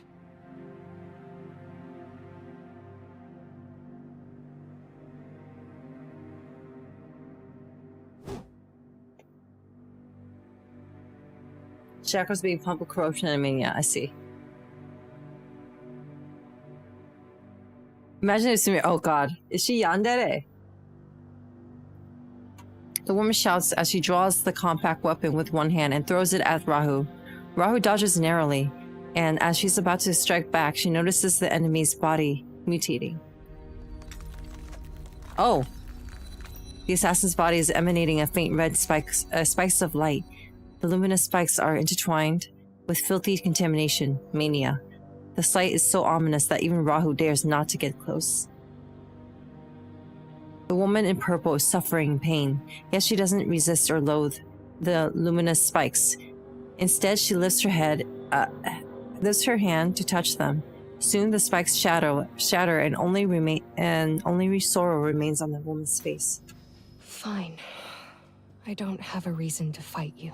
Shackles being pumped with corruption and mania. I see. Imagine it's me. Oh god. Is she yandere? The woman shouts as she draws the compact weapon with one hand and throws it at Rahu. Rahu dodges narrowly, and as she's about to strike back, she notices the enemy's body mutating. Oh. The assassin's body is emanating a faint red spikes of light. The luminous spikes are intertwined with filthy contamination, mania. The sight is so ominous that even Rahu dares not to get close. The woman in purple is suffering pain, yet she doesn't resist or loathe the luminous spikes. Instead, she lifts her hand to touch them. Soon the spikes shatter and only sorrow remains on the woman's face. Fine. I don't have a reason to fight you.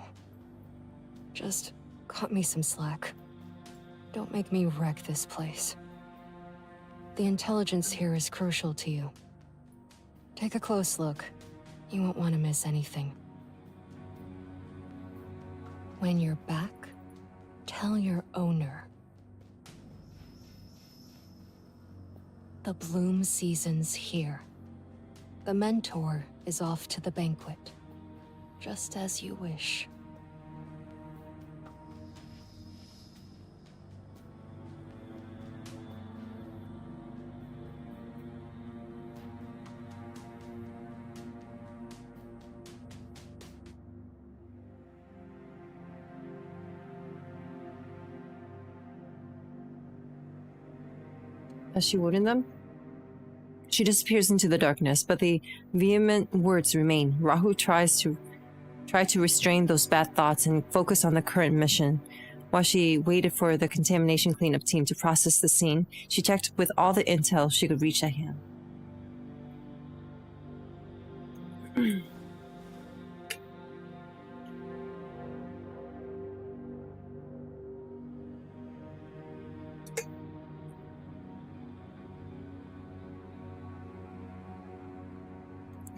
Just cut me some slack. Don't make me wreck this place. The intelligence here is crucial to you. Take a close look. You won't want to miss anything. When you're back, tell your owner. The bloom season's here. The mentor is off to the banquet. Just as you wish. Has she warned them? She disappears into the darkness, but the vehement words remain. Rahu tries to restrain those bad thoughts and focus on the current mission. While she waited for the contamination cleanup team to process the scene, she checked with all the intel she could reach at hand.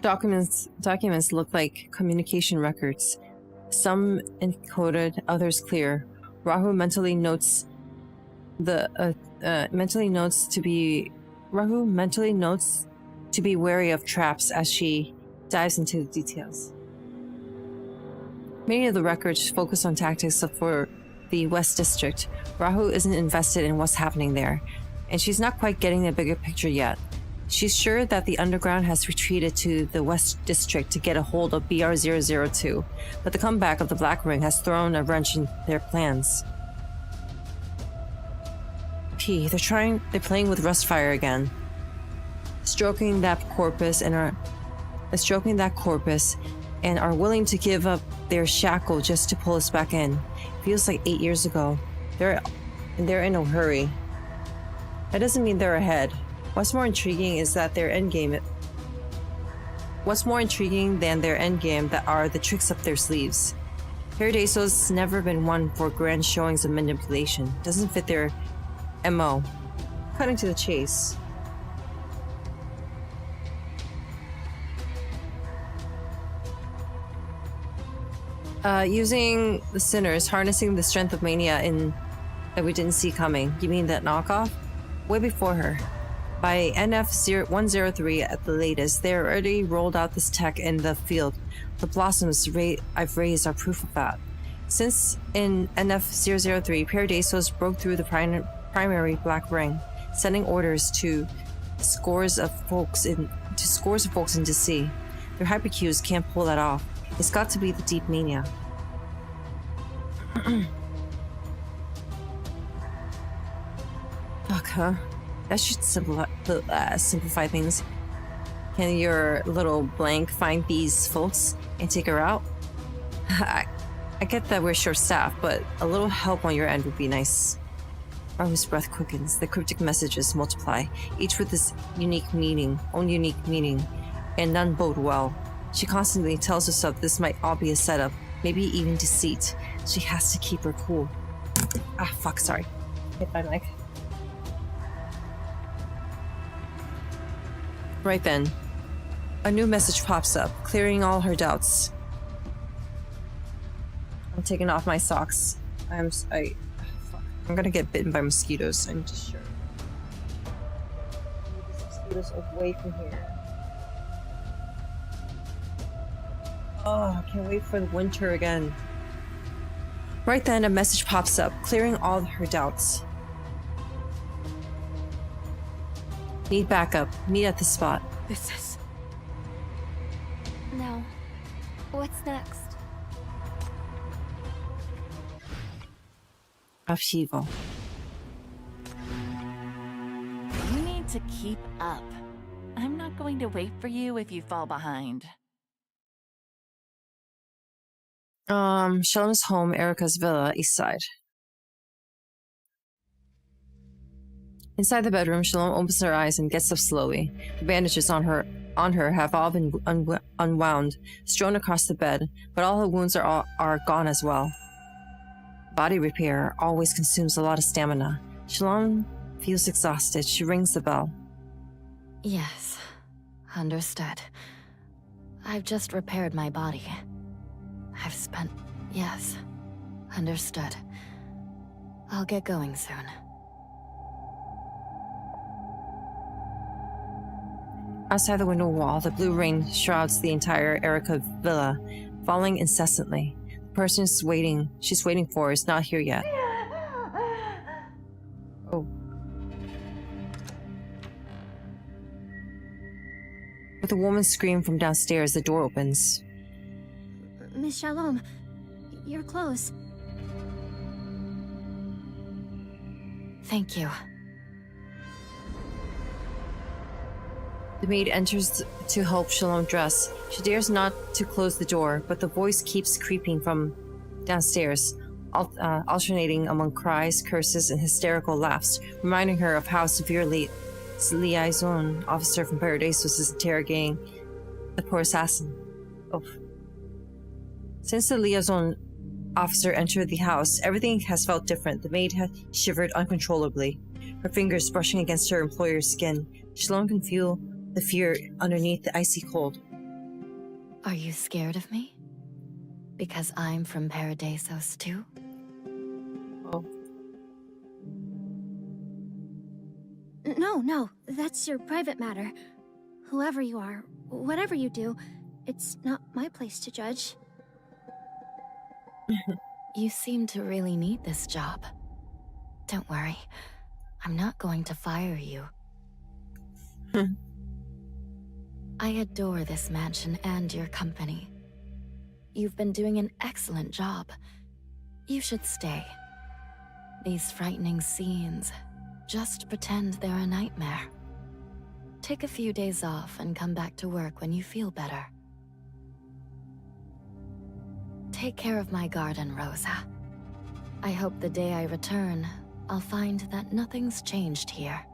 Documents look like communication records. Some encoded, others clear. Rahu mentally notes to be wary of traps as she dives into the details. Many of the records focus on tactics for the West District. Rahu isn't invested in what's happening there, and she's not quite getting the bigger picture yet. She's sure that the underground has retreated to the West District to get a hold of BR-002, but the comeback of the Black Ring has thrown a wrench in their plans. They're playing with Rustfire again. Stroking that corpus and are willing to give up their shackle just to pull us back in. Feels like 8 years ago. They're in a hurry. That doesn't mean they're ahead. What's more intriguing than their endgame that are the tricks up their sleeves. Parado's never been one for grand showings of manipulation. Doesn't fit their MO. Cutting to the chase. Using the sinners, harnessing the strength of mania that we didn't see coming. You mean that knockoff? Way before her. By NF-103 at the latest, they already rolled out this tech in the field. The blossoms I've raised are proof of that. Since in NF-003, Paradesos broke through the primary Black Ring, sending orders to scores of folks in DC. Their hypercues can't pull that off. It's got to be the deep mania. Fuck, huh? That should simplify things. Can your little blank find these folks and take her out? I get that we're short-staffed, but a little help on your end would be nice. Arm's breath quickens. The cryptic messages multiply, each with its own unique meaning, and none bode well. She constantly tells herself this might all be a setup, maybe even deceit. She has to keep her cool. Ah, fuck, sorry. Hit my mic. Right then, a new message pops up, clearing all her doubts. I'm taking off my socks. I'm gonna get bitten by mosquitoes. I'm just sure. These mosquitoes away from here. Oh, I can't wait for the winter again. Right then, a message pops up, clearing all her doubts. Need backup. Meet at the spot. This is... Now, what's next? Upheaval. You need to keep up. I'm not going to wait for you if you fall behind. Shalom's home, Erica's villa, east side. Inside the bedroom, Shalom opens her eyes and gets up slowly. The bandages on her have all been unwound, strewn across the bed, but all her wounds are gone as well. Body repair always consumes a lot of stamina. Shalom feels exhausted. She rings the bell. Yes, understood. I've just repaired my body. Yes, understood. I'll get going soon. Outside the window wall, the blue rain shrouds the entire Erica villa, falling incessantly. The person she's waiting for is not here yet. Oh. With a woman's scream from downstairs, the door opens. Miss Shalom, you're close. Thank you. The maid enters to help Shalom dress. She dares not to close the door, but the voice keeps creeping from downstairs, alternating among cries, curses, and hysterical laughs, reminding her of how severely the liaison officer from Paradesos is interrogating the poor assassin. Oh. Since the liaison officer entered the house, everything has felt different. The maid had shivered uncontrollably, her fingers brushing against her employer's skin. Shalom can feel the fear underneath the icy cold. Are you scared of me? Because I'm from Paradesos too? Oh. No, that's your private matter. Whoever you are, whatever you do, it's not my place to judge. You seem to really need this job. Don't worry, I'm not going to fire you. I adore this mansion and your company. You've been doing an excellent job. You should stay. These frightening scenes, just pretend they're a nightmare. Take a few days off and come back to work when you feel better. Take care of my garden, Rosa. I hope the day I return, I'll find that nothing's changed here.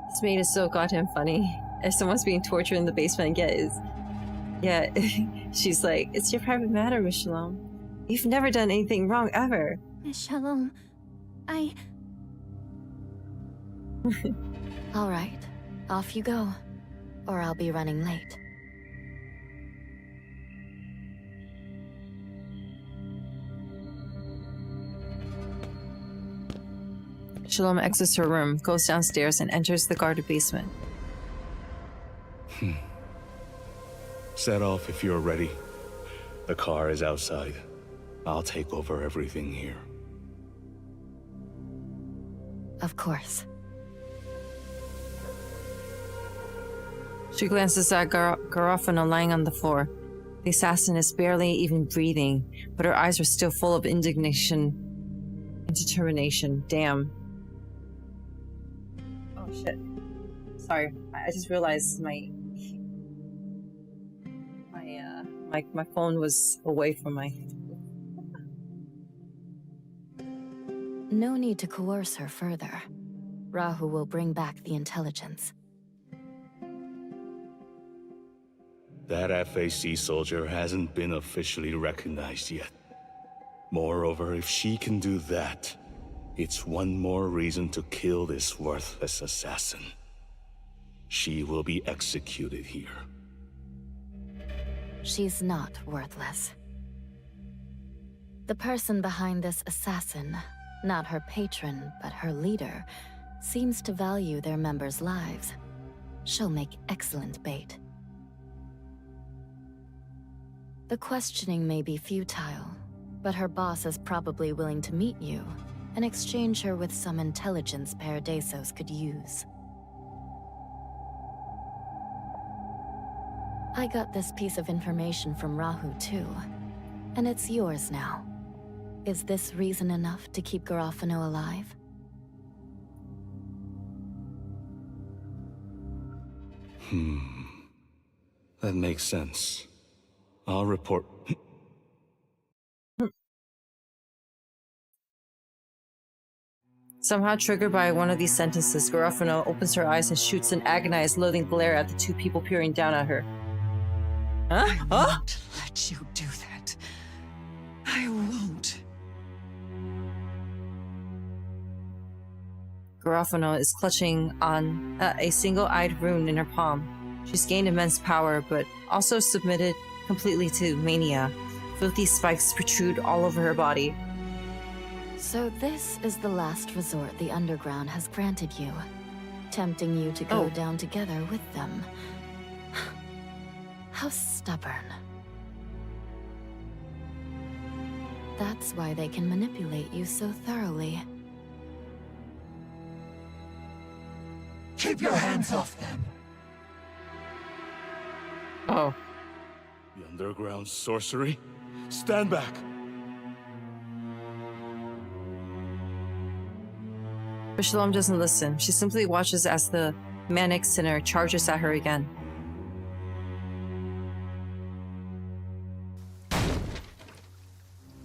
This maid is so goddamn funny. If someone's being tortured in the basement, she's like, it's your private matter, Miss Shalom. You've never done anything wrong, ever. Miss Shalom, All right, off you go, or I'll be running late. Shalom exits her room, goes downstairs, and enters the guarded basement. Set off if you're ready. The car is outside. I'll take over everything here. Of course. She glances at Garofano lying on the floor. The assassin is barely even breathing, but her eyes are still full of indignation and determination. Damn. Oh shit. Sorry, I just realized my phone was away from my... No need to coerce her further. Rahu will bring back the intelligence. That FAC soldier hasn't been officially recognized yet. Moreover, if she can do that, it's one more reason to kill this worthless assassin. She will be executed here. She's not worthless. The person behind this assassin, not her patron, but her leader, seems to value their members' lives. She'll make excellent bait. The questioning may be futile, but her boss is probably willing to meet you and exchange her with some intelligence Paradesos could use. I got this piece of information from Rahu too, and it's yours now. Is this reason enough to keep Garofano alive? That makes sense. I'll report. Somehow triggered by one of these sentences, Garofano opens her eyes and shoots an agonized, loathing glare at the two people peering down at her. Huh? I won't let you do that. I won't. Garofano is clutching on a single-eyed rune in her palm. She's gained immense power, but also submitted completely to mania. Filthy spikes protrude all over her body. So this is the last resort the Underground has granted you, tempting you to go down together with them. How stubborn. That's why they can manipulate you so thoroughly. Keep your hands off them. Oh. The underground sorcery? Stand back! But Shalom doesn't listen. She simply watches as the manic sinner charges at her again.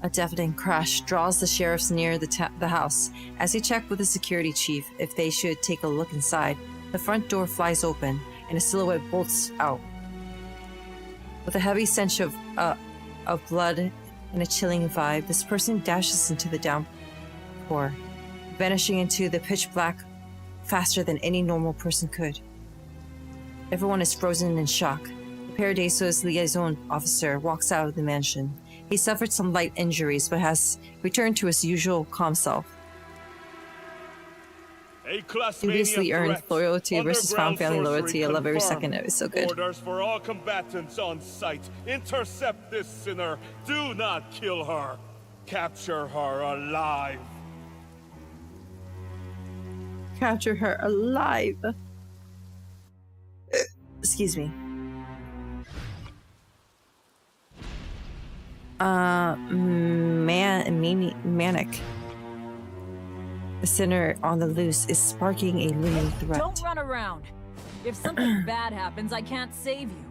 A deafening crash draws the sheriffs near the house. As they check with the security chief if they should take a look inside, the front door flies open and a silhouette bolts out. With a heavy stench of blood and a chilling vibe, this person dashes into the downpour, vanishing into the pitch black faster than any normal person could. Everyone is frozen in shock. The Paradesos liaison officer walks out of the mansion. He suffered some light injuries, but has returned to his usual calm self. Previously earned loyalty versus found family loyalty. I love every second of it. It's so good. Orders for all combatants on site. Intercept this sinner. Do not kill her. Capture her alive. Capture her alive. Excuse me. Manic. The sinner on the loose is sparking a looming threat. Don't run around. If something bad happens, I can't save you.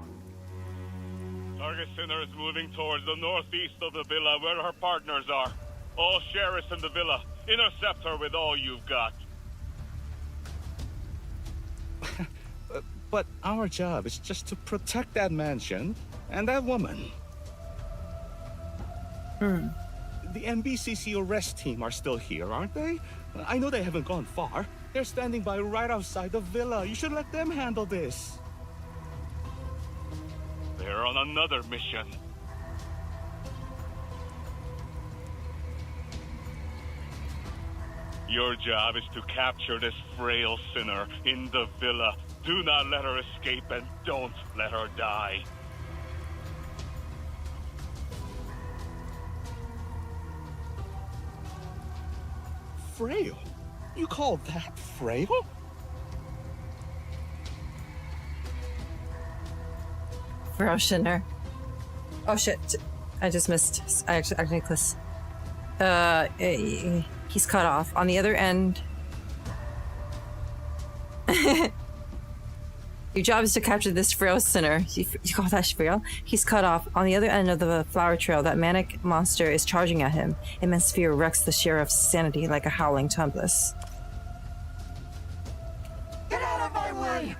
Target sinner is moving towards the northeast of the villa where her partners are. All sheriffs in the villa. Intercept her with all you've got. But our job is just to protect that mansion and that woman. The NBCC arrest team are still here, aren't they? I know they haven't gone far. They're standing by right outside the villa. You should let them handle this. They're on another mission. Your job is to capture this frail sinner in the villa. Do not let her escape and don't let her die. frail. You call that frail? Ferocianer. Oh shit. I just missed. I actually clicked. He's cut off. On the other end. Your job is to capture this frail sinner. You call that frail? He's cut off. On the other end of the flower trail, that manic monster is charging at him. Immense fear wrecks the sheriff's sanity like a howling tempest. Get out of my way!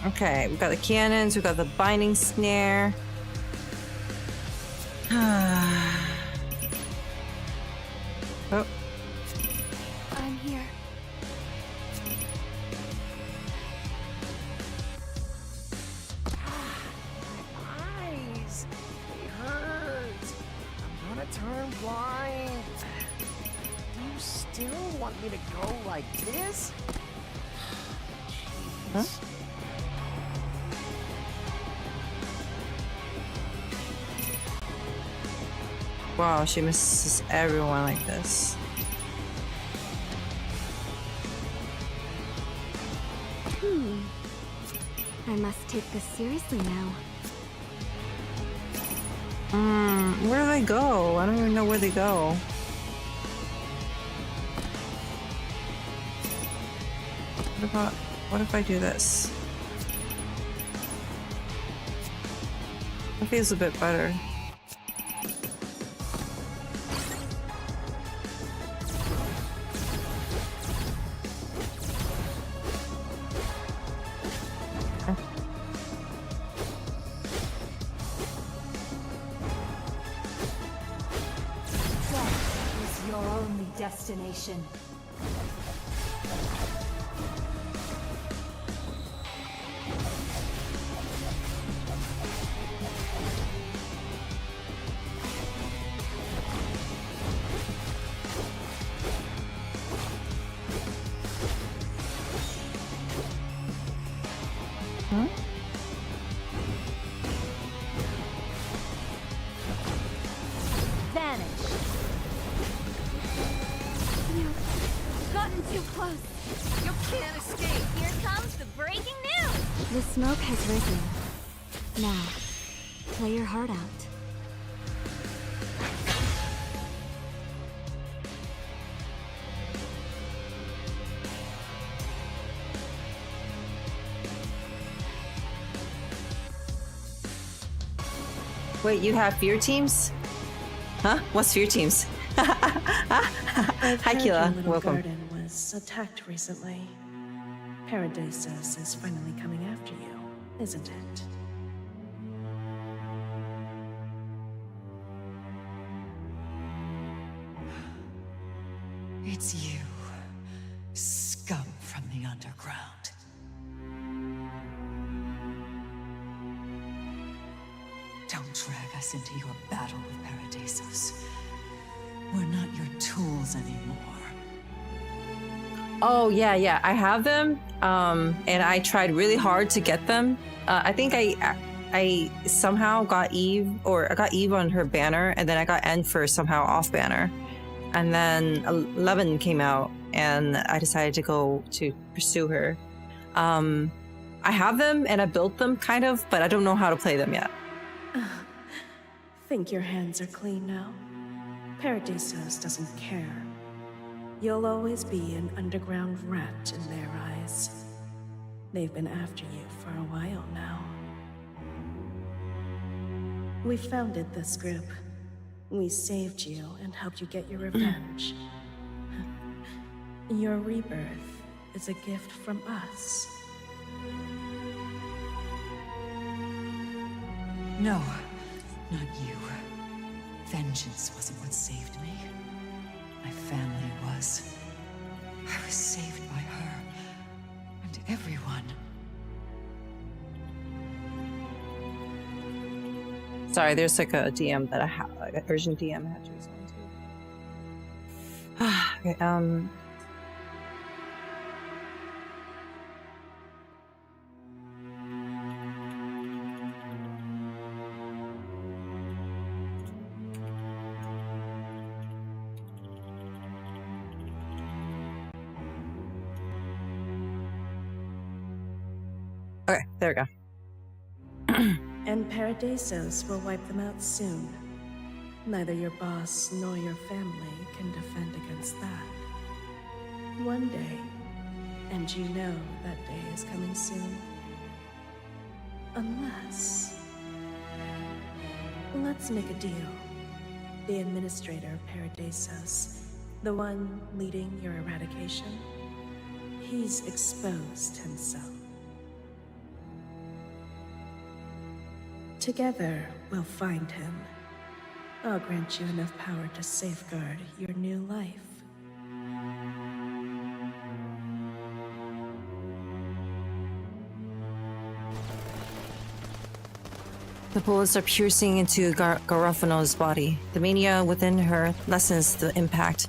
Okay, we've got the cannons, we've got the binding snare. Oh. I'm here. Eyes, they hurt. I'm gonna turn blind. Do you still want me to go like this? Huh? Wow, she misses everyone like this. I must take this seriously now. Where do they go? I don't even know where they go. What if I do this? It feels a bit better. Death is your only destination. The smoke has risen. Now, play your heart out. Wait, you have fear teams? Huh? What's fear teams? Hi, Kila. Welcome. Garden was attacked recently. Parados is finally coming after you, isn't it? It's you, scum from the underground. Don't drag us into your battle with Parados. We're not your tools anymore. Oh, yeah, I have them, and I tried really hard to get them. I think I somehow got Eve, or I got Eve on her banner, and then I got Enfer somehow off banner. And then 11 came out, and I decided to go to pursue her. I have them, and I built them, kind of, but I don't know how to play them yet. Think your hands are clean now? Parados doesn't care. You'll always be an underground rat in their eyes. They've been after you for a while now. We founded this group. We saved you and helped you get your revenge. Your rebirth is a gift from us. No, not you. Vengeance wasn't what saved me. My family was. I was saved by her. And everyone. Sorry, there's like a DM that I have, like an urgent DM I had to respond to. Okay, okay, there we go. And Paradesos will wipe them out soon. Neither your boss nor your family can defend against that. One day, and you know that day is coming soon. Unless... Let's make a deal. The administrator of Paradesos, the one leading your eradication, he's exposed himself. Together, we'll find him. I'll grant you enough power to safeguard your new life. The bullets are piercing into Garofano's body. The mania within her lessens the impact,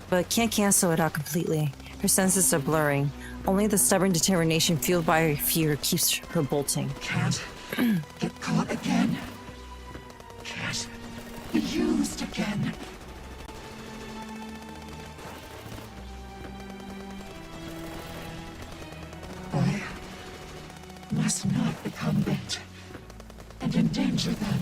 but can't cancel it out completely. Her senses are blurring. Only the stubborn determination fueled by fear keeps her bolting. Can't get caught again. Can't be used again. I must not become bait and endanger them.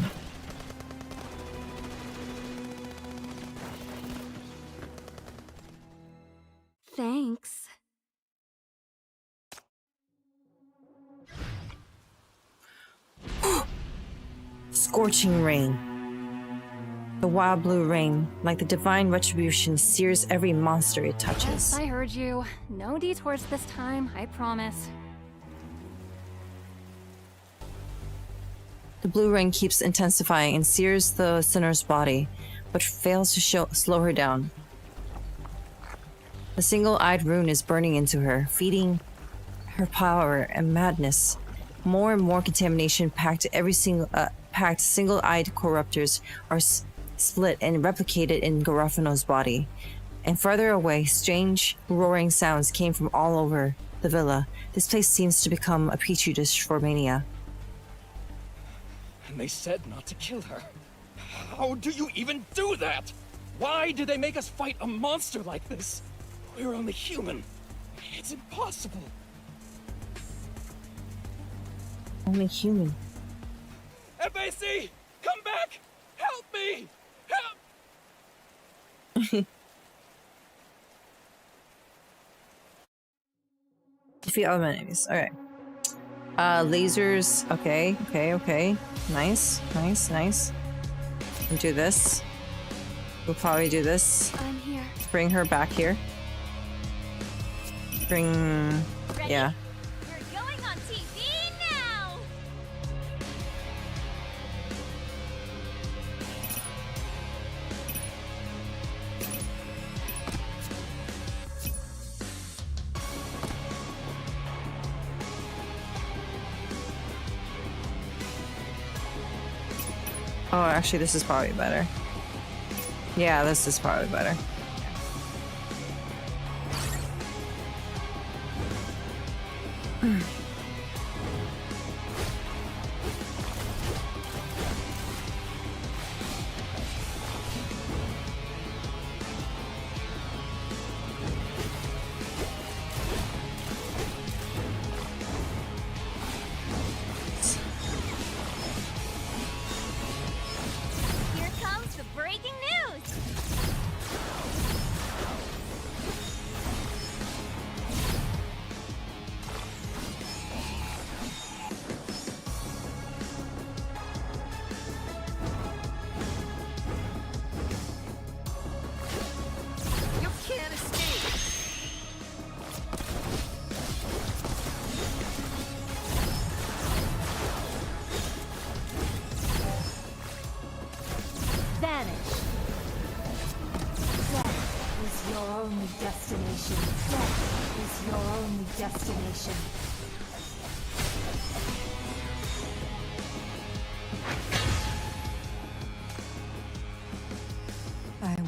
Thanks. Scorching rain. The wild blue rain, like the divine retribution, sears every monster it touches. Yes, I heard you. No detours this time, I promise. The blue rain keeps intensifying and sears the sinner's body, but fails to slow her down. The single-eyed rune is burning into her, feeding her power and madness. More and more contamination packed single-eyed corruptors are split and replicated in Garofano's body. And farther away, strange, roaring sounds came from all over the villa. This place seems to become a petri dish for mania. And they said not to kill her. How do you even do that? Why do they make us fight a monster like this? We're only human. It's impossible. Only human. FAC! Come back! Help me! Help! Defeat all enemies. Alright. Lasers. Okay. Nice. We'll do this. We'll probably do this. I'm here. Bring her back here. Yeah. You're going on TV now! Oh, actually, this is probably better. Yeah, this is probably better. Here comes the breaking news! You can't escape! Vanish. Death is your only destination. Death is your only destination.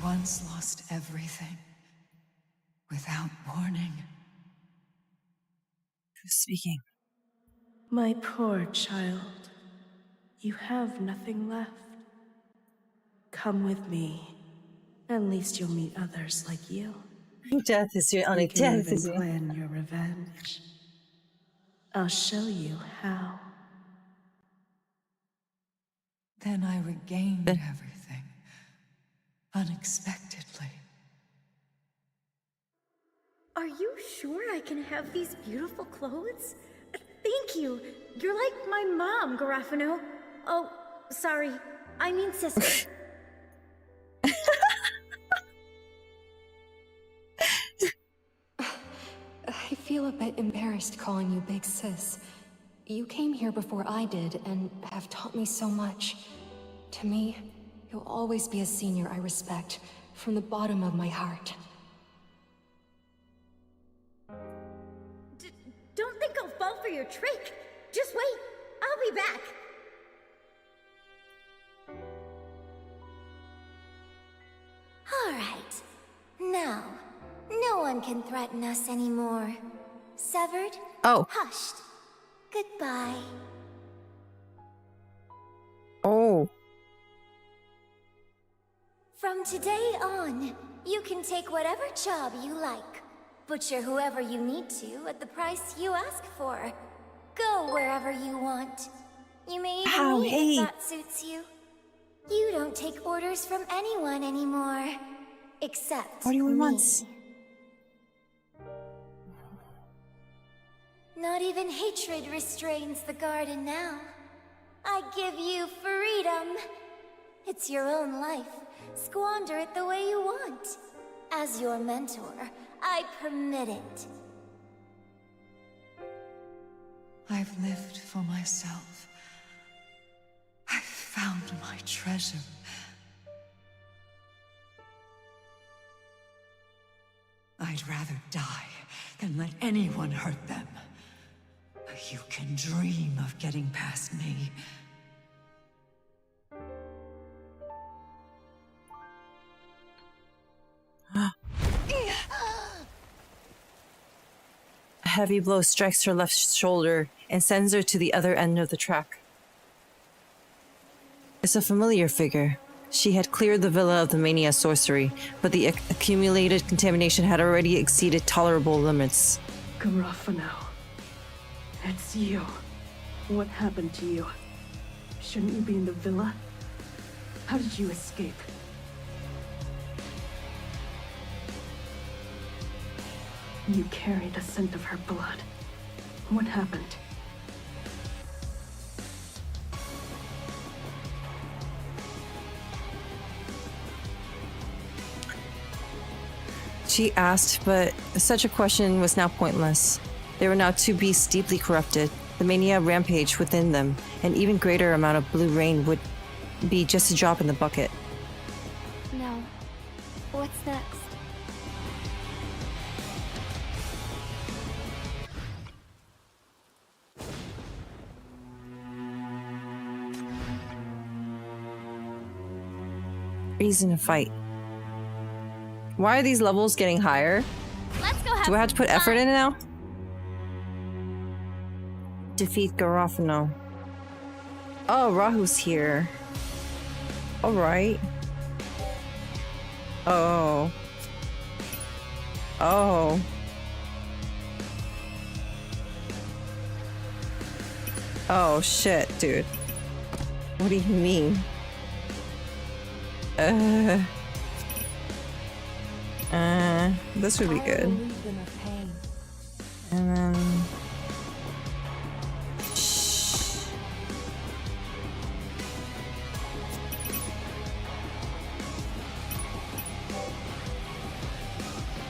once lost everything without warning. Who's speaking? My poor child. You have nothing left. Come with me. At least you'll meet others like you. Death is your only We can death even is your... plan your revenge. I'll show you how. Then I regained everything. Unexpectedly. Are you sure I can have these beautiful clothes? Thank you. You're like my mom, Garofano. Oh, sorry. I mean sister. I feel a bit embarrassed calling you Big Sis. You came here before I did and have taught me so much. To me, you'll always be a senior I respect from the bottom of my heart. Don't think I'll fall for your trick. Just wait. I'll be back. All right. Now, no one can threaten us anymore. Severed? Oh. Hushed. Goodbye. Oh. From today on, you can take whatever job you like. Butcher whoever you need to at the price you ask for. Go wherever you want. You may even leave if that suits you. You don't take orders from anyone anymore. Except 41 me. months. Not even hatred restrains the garden now. I give you freedom. It's your own life. Squander it the way you want. As your mentor, I permit it. I've lived for myself. I've found my treasure. I'd rather die than let anyone hurt them. You can dream of getting past me. A heavy blow strikes her left shoulder and sends her to the other end of the track. It's a familiar figure. She had cleared the villa of the mania sorcery, but the accumulated contamination had already exceeded tolerable limits. Garofano. It's you. What happened to you? Shouldn't you be in the villa? How did you escape? You carry the scent of her blood. What happened? She asked, but such a question was now pointless. They were now two beasts deeply corrupted. The mania rampaged within them. An even greater amount of blue rain would be just a drop in the bucket. No. What's next? Reason to fight. Why are these levels getting higher? Let's go have Do I have to some put effort fun. in it now? Defeat Garofano. Oh, Rahu's here. Alright. Oh. Oh. Oh shit, dude. What do you mean? This would be good. And then...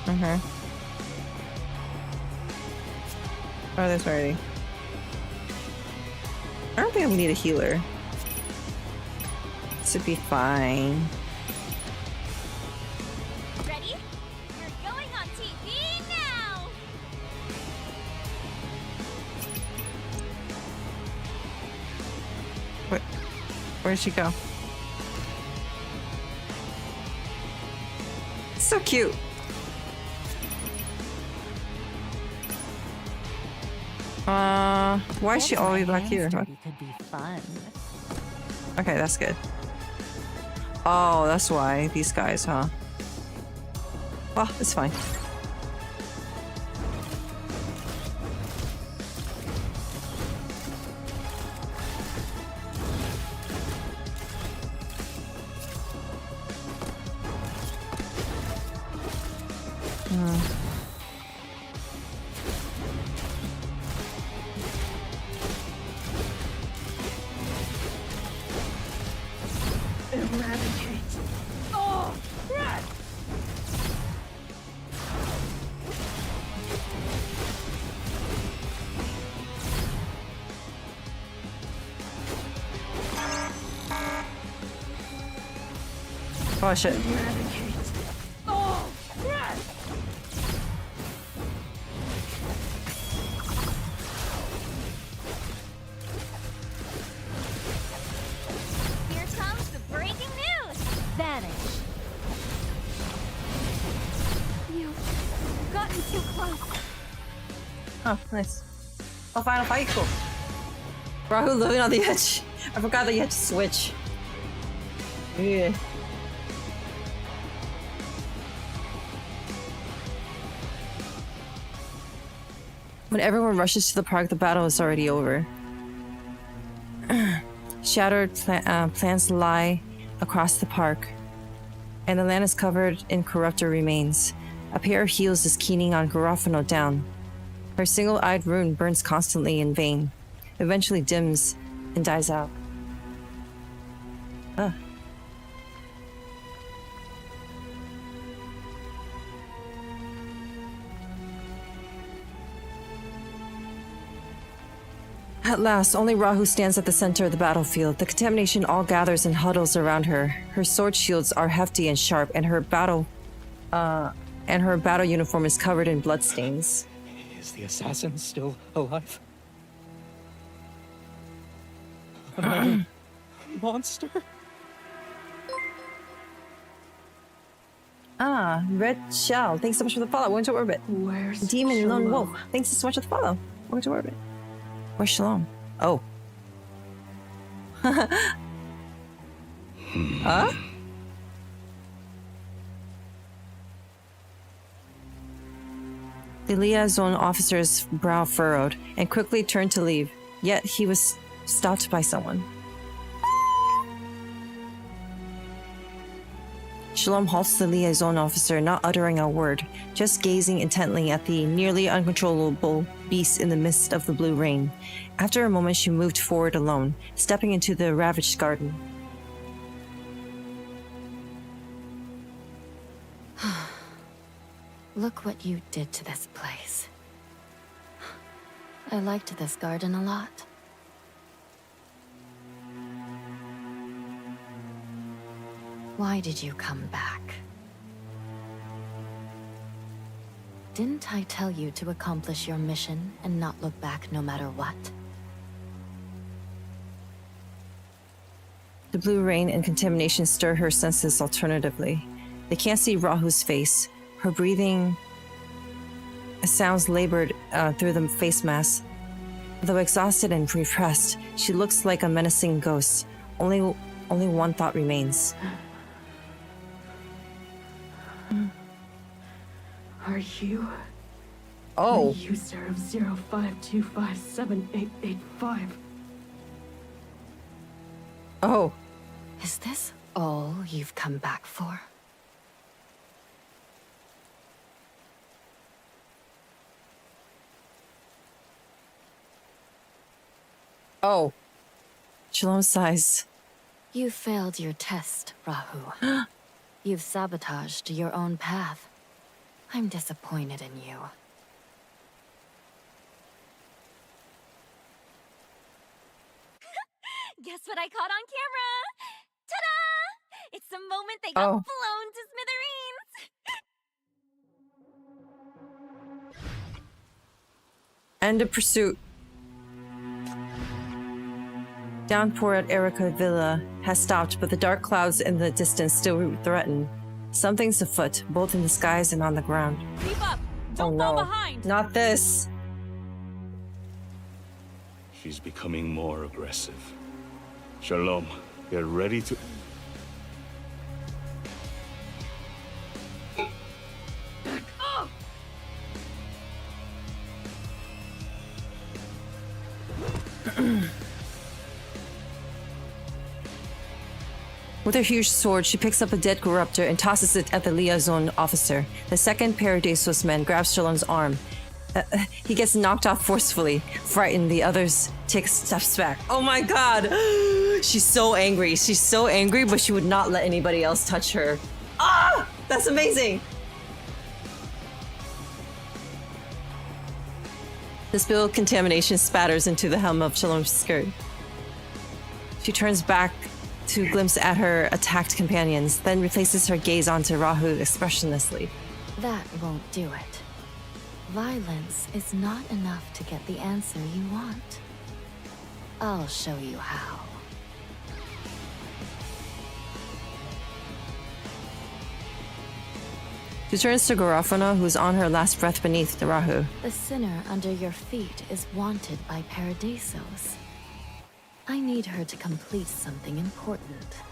Okay. Oh, this already. I don't think we need a healer. This would be fine. Ready? We're going on TV now! Where'd she go? So cute. Why is she always back here? Huh? Could be fun. Okay, that's good. Oh, that's why these guys, huh? Well, it's fine. Eradicate. Oh, crap! Oh shit. Eradicate. Oh, crap! Here comes the breaking news. Vanish. You've gotten too close. Oh, nice. Oh, final fight, cool. Rahu living on the edge. I forgot that you had to switch. Yeah. When everyone rushes to the park, the battle is already over. Shattered plants lie across the park, and the land is covered in corrupted remains. A pair of heels is keening on Garofano down. Her single-eyed rune burns constantly in vain, eventually dims and dies out. Ugh. At last, only Rahu stands at the center of the battlefield. The contamination all gathers and huddles around her. Her sword shields are hefty and sharp, and her battle uniform is covered in bloodstains. Is the assassin still alive? Monster? Ah, Red Shell. Thanks so much for the follow. Welcome to orbit. Where's Demon Lone Shalom? Wolf. Thanks so much for the follow. Welcome to orbit. Where's Shalom? Oh. Huh? The liaison officer's brow furrowed and quickly turned to leave, yet he was stopped by someone. Shalom halts the liaison officer, not uttering a word, just gazing intently at the nearly uncontrollable beast in the midst of the blue rain. After a moment, she moved forward alone, stepping into the ravaged garden. Look what you did to this place. I liked this garden a lot. Why did you come back? Didn't I tell you to accomplish your mission and not look back no matter what? The blue rain and contamination stir her senses alternatively. They can't see Rahu's face. Her breathing sounds labored through the face mask. Though exhausted and repressed, she looks like a menacing ghost. Only one thought remains. Are you? Oh. The user of 05257885. Oh. Is this all you've come back for? Oh. Shalom sighs. You failed your test, Rahu. You've sabotaged your own path. I'm disappointed in you. Guess what I caught on camera? Ta-da! It's the moment they got blown to smithereens. End of pursuit. Downpour at Erica Villa has stopped, but the dark clouds in the distance still threaten. Something's afoot, both in the skies and on the ground. Keep up! Don't fall behind! Not this! She's becoming more aggressive. Shalom, get ready to... With her huge sword, she picks up a dead corruptor and tosses it at the liaison officer. The second Paradesos man grabs Shalom's arm. He gets knocked off forcefully. Frightened, the others take steps back. Oh my god! She's so angry. She's so angry, but she would not let anybody else touch her. Ah! That's amazing! The spill of contamination spatters into the hem of Shalom's skirt. She turns back to glimpse at her attacked companions, then replaces her gaze onto Rahu expressionlessly. That won't do it. Violence is not enough to get the answer you want. I'll show you how. She turns to Garofano, who's on her last breath beneath the Rahu. The sinner under your feet is wanted by Paradesos. I need her to complete something important.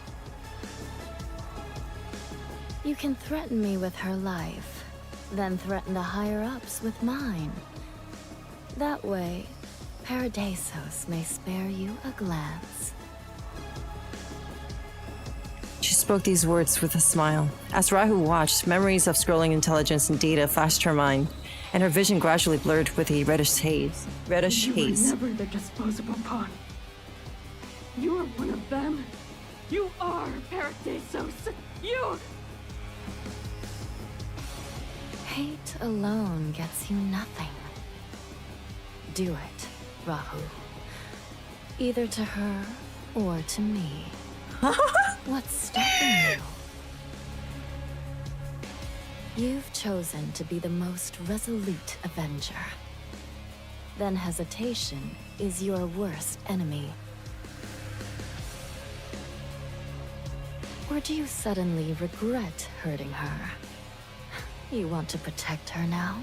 You can threaten me with her life, then threaten the higher-ups with mine. That way, Paradesos may spare you a glance. She spoke these words with a smile. As Rahu watched, memories of scrolling intelligence and data flashed her mind, and her vision gradually blurred with a reddish haze. You were never the disposable pawn. You are one of them. You are Paradesos. You... Hate alone gets you nothing. Do it, Rahu. Either to her or to me. What's stopping you? You've chosen to be the most resolute avenger. Then hesitation is your worst enemy. Or do you suddenly regret hurting her? You want to protect her now?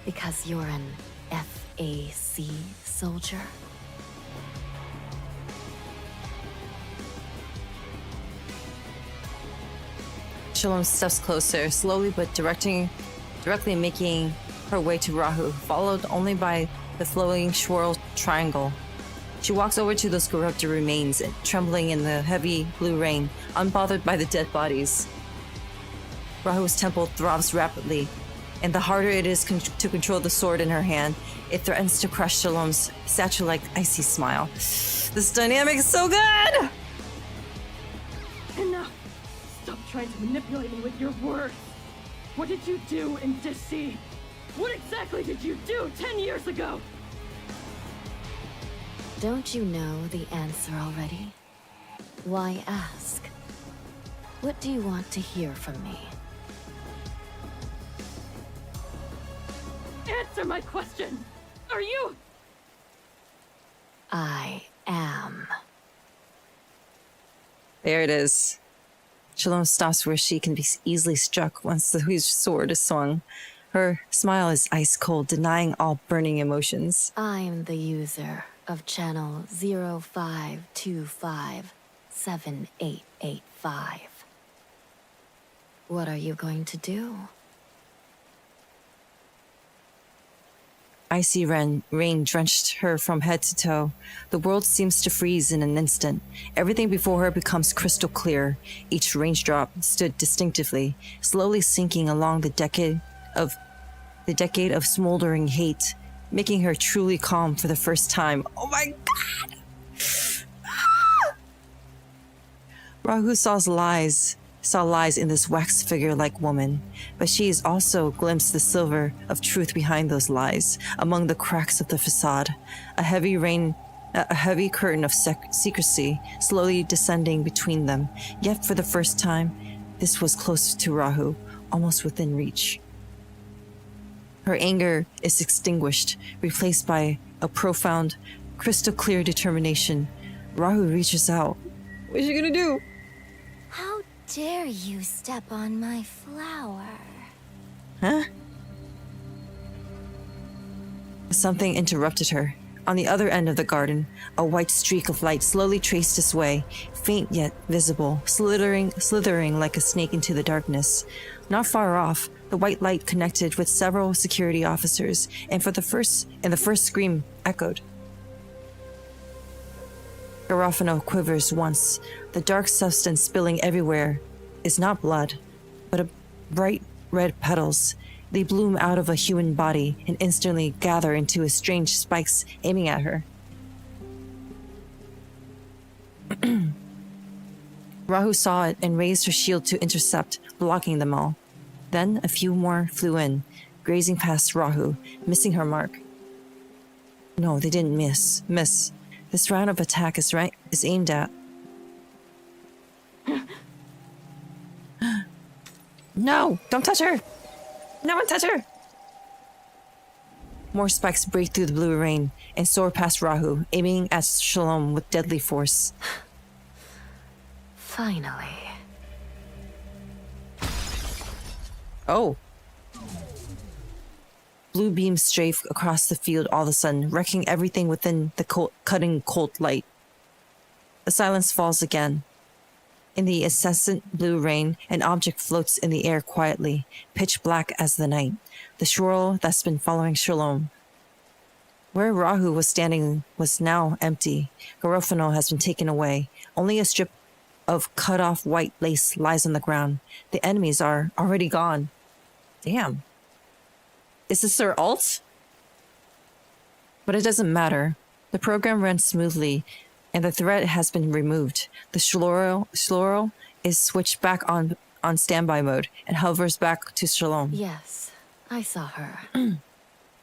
Because you're an FAC soldier? Shalom steps closer, slowly but directly making her way to Rahu, followed only by the flowing swirl triangle. She walks over to those corrupted remains, trembling in the heavy blue rain, unbothered by the dead bodies. Rahu's temple throbs rapidly, and the harder it is to control the sword in her hand, it threatens to crush Shalom's statue-like icy smile. This dynamic is so good! Enough! Stop trying to manipulate me with your words! What did you do in DC? What exactly did you do 10 years ago? Don't you know the answer already? Why ask? What do you want to hear from me? Answer my question! Are you... I am. There it is. Shalom stops where she can be easily struck once the huge sword is swung. Her smile is ice cold, denying all burning emotions. I'm the user of channel 05257885. What are you going to do? Icy rain drenched her from head to toe. The world seems to freeze in an instant. Everything before her becomes crystal clear. Each raindrop stood distinctively, slowly sinking along the decade of smoldering hate, making her truly calm for the first time. Oh my god! Rahu saw lies in this wax figure-like woman, but she has also glimpsed the silver of truth behind those lies, among the cracks of the facade. A heavy curtain of secrecy slowly descending between them. Yet for the first time, this was close to Rahu, almost within reach. Her anger is extinguished, replaced by a profound, crystal-clear determination. Rahu reaches out. What is she gonna do? How dare you step on my flower? Huh? Something interrupted her. On the other end of the garden, a white streak of light slowly traced its way, faint yet visible, slithering like a snake into the darkness. Not far off, the white light connected with several security officers, and the first scream echoed. Garofano quivers once. The dark substance spilling everywhere is not blood, but a bright red petals. They bloom out of a human body and instantly gather into strange spikes aiming at her. Rahu saw it and raised her shield to intercept, blocking them all. Then a few more flew in, grazing past Rahu, missing her mark. No, they didn't miss. This round of attack is aimed at. No! Don't touch her! No one touch her! More spikes break through the blue rain and soar past Rahu, aiming at Shalom with deadly force. Finally. Oh. Blue beams strafe across the field all of a sudden, wrecking everything within the cutting cold light. The silence falls again. In the incessant blue rain, an object floats in the air quietly, pitch black as the night. The swirl that's been following Shalom. Where Rahu was standing was now empty. Garofano has been taken away. Only a strip of cut-off white lace lies on the ground. The enemies are already gone. Damn. Is this their ult? But it doesn't matter. The program runs smoothly, and the threat has been removed. The Floral is switched back on standby mode and hovers back to Shalom. Yes, I saw her.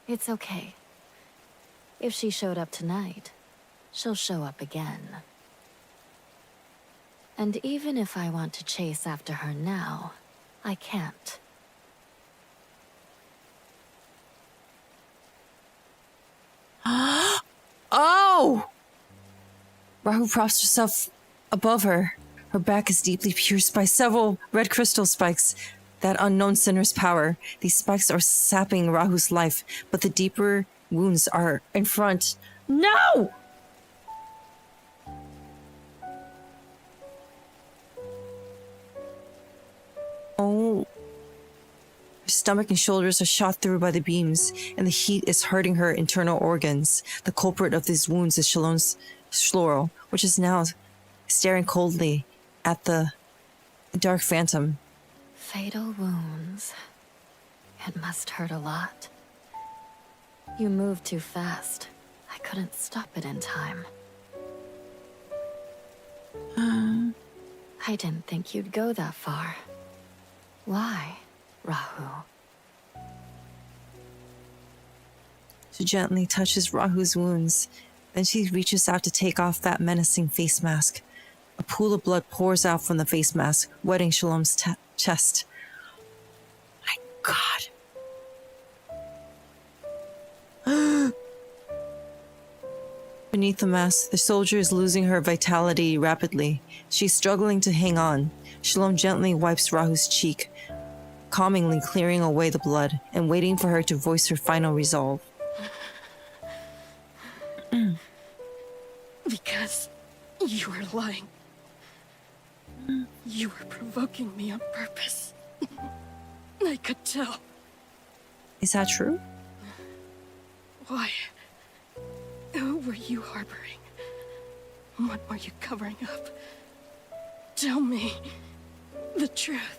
It's okay. If she showed up tonight, she'll show up again. And even if I want to chase after her now, I can't. Oh! Rahu props herself above her. Her back is deeply pierced by several red crystal spikes. That unknown sinner's power. These spikes are sapping Rahu's life, but the deeper wounds are in front. No! Oh. Her stomach and shoulders are shot through by the beams, and the heat is hurting her internal organs. The culprit of these wounds is Shalom's Floral, which is now staring coldly at the dark phantom. Fatal wounds. It must hurt a lot. You moved too fast. I couldn't stop it in time. I didn't think you'd go that far. Why, Rahu? She gently touches Rahu's wounds. Then she reaches out to take off that menacing face mask. A pool of blood pours out from the face mask, wetting Shalom's chest. My God. Beneath the mask, the soldier is losing her vitality rapidly. She's struggling to hang on. Shalom gently wipes Rahu's cheek, calmingly clearing away the blood and waiting for her to voice her final resolve. Because you were lying. You were provoking me on purpose. I could tell. Is that true? Why? Who were you harboring? What were you covering up? Tell me the truth.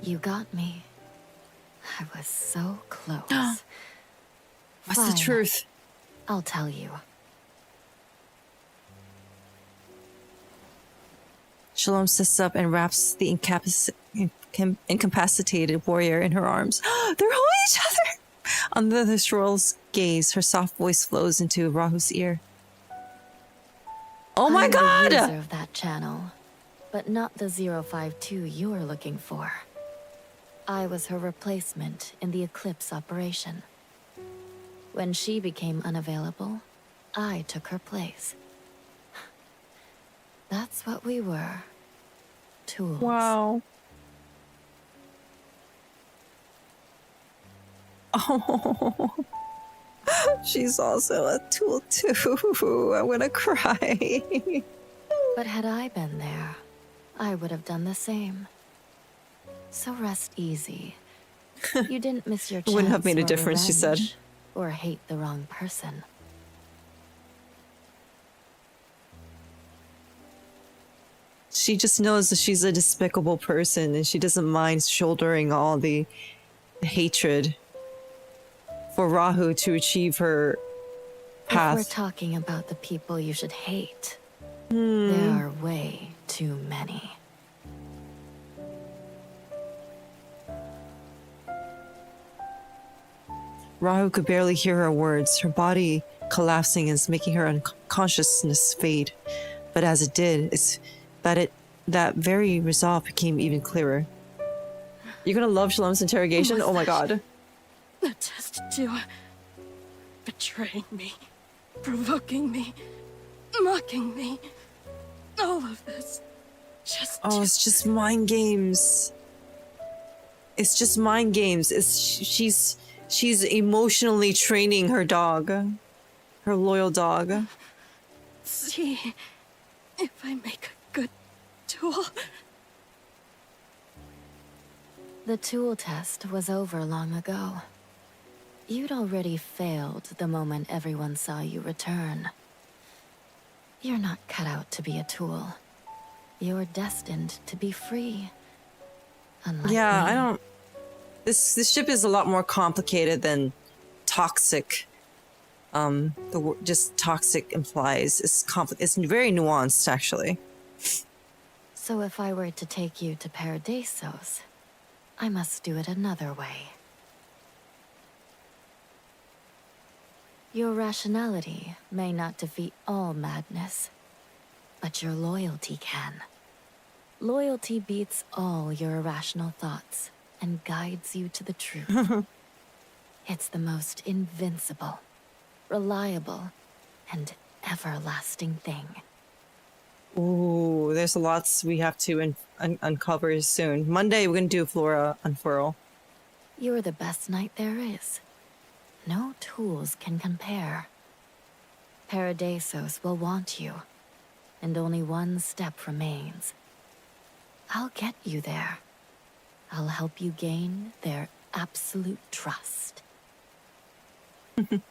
You got me. I was so close. What's the truth? I'll tell you. Shalom sits up and wraps the incapacitated warrior in her arms. They're holding each other! Under the Shorl's gaze, her soft voice flows into Rahu's ear. Oh my God! I'm the user of that channel, but not the 052 you were looking for. I was her replacement in the Eclipse operation. When she became unavailable, I took her place. That's what we were tools. Wow. Oh, she's also a tool too. I'm gonna cry. But had I been there, I would have done the same. So rest easy. You didn't miss your chance. Wouldn't have made a for difference, she said. revenge, or hate the wrong person. She just knows that she's a despicable person and she doesn't mind shouldering all the hatred for Rahu to achieve her path. If we're talking about the people you should hate, there are way too many. Rahu could barely hear her words. Her body collapsing is making her unconsciousness fade. But as it did, that very resolve became even clearer. You're gonna love Shalom's interrogation? Oh my god. The test too. Betraying me, provoking me, mocking me. All of this. Oh, it's just mind games. It's just mind games. She's emotionally training her dog. Her loyal dog. See if I make a good tool. The tool test was over long ago. You'd already failed the moment everyone saw you return. You're not cut out to be a tool. You're destined to be free. Unlike me. I don't... This ship is a lot more complicated than toxic. Just toxic implies. It's very nuanced, actually. So if I were to take you to Parados, I must do it another way. Your rationality may not defeat all madness, but your loyalty can. Loyalty beats all your irrational thoughts and guides you to the truth. It's the most invincible, reliable, and everlasting thing. Ooh, there's lots we have to uncover soon. Monday, we're going to do FLORA UNFURL. You're the best knight there is. No tools can compare. Parados will want you, and only one step remains. I'll get you there. I'll help you gain their absolute trust. The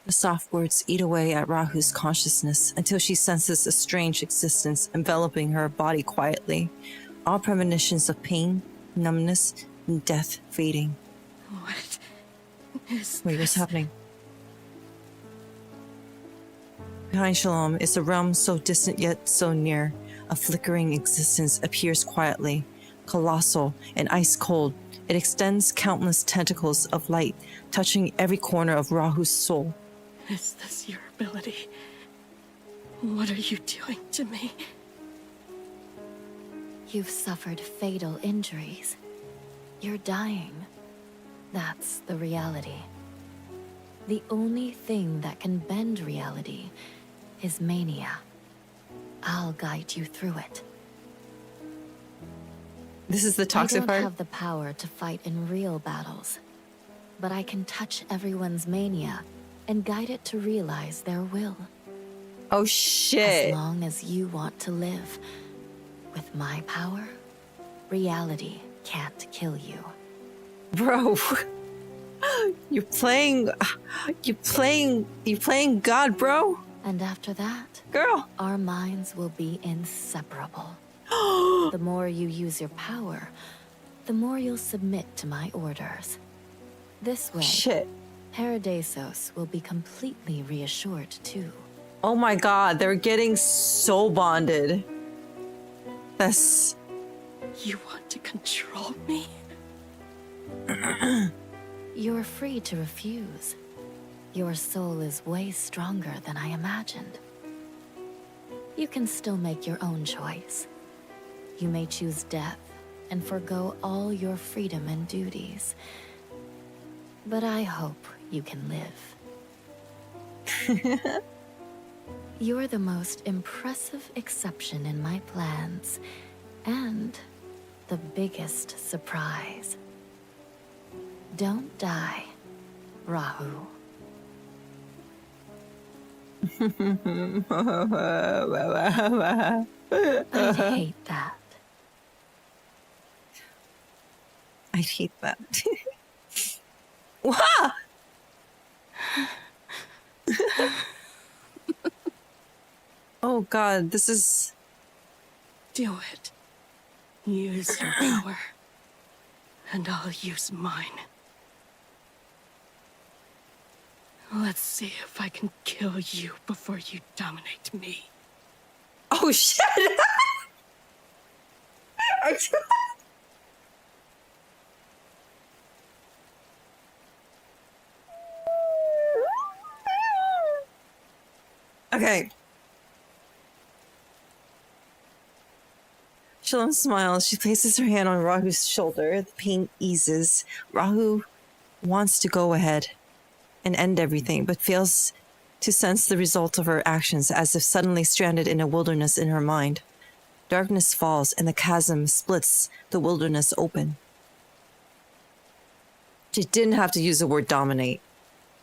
soft words eat away at Rahu's consciousness until she senses a strange existence enveloping her body quietly. All premonitions of pain, numbness, and death fading. What is Wait, what's happening? Behind Shalom is a realm so distant yet so near. A flickering existence appears quietly, colossal and ice cold. It extends countless tentacles of light, touching every corner of Rahu's soul. Is this your ability? What are you doing to me? You've suffered fatal injuries. You're dying. That's the reality. The only thing that can bend reality is mania. I'll guide you through it. This is the toxic I don't part? have the power to fight in real battles, but I can touch everyone's mania and guide it to realize their will. Oh shit. As long as you want to live. With my power, reality can't kill you. Bro, you're playing God, bro. And after that, girl, our minds will be inseparable. The more you use your power, the more you'll submit to my orders. This way, Parados will be completely reassured too. Oh my god, they're getting so bonded. That's... You want to control me? You're free to refuse. Your soul is way stronger than I imagined. You can still make your own choice. You may choose death and forgo all your freedom and duties. But I hope you can live. You're the most impressive exception in my plans, and the biggest surprise. Don't die, Rahu. I'd hate that. I'd hate that. Wow! Oh god, this is... Do it. Use your power. And I'll use mine. Let's see if I can kill you before you dominate me. Oh shit! Okay. Shalom smiles. She places her hand on Rahu's shoulder. The pain eases. Rahu wants to go ahead and end everything, but fails to sense the result of her actions, as if suddenly stranded in a wilderness in her mind. Darkness falls, and the chasm splits the wilderness open. She didn't have to use the word dominate.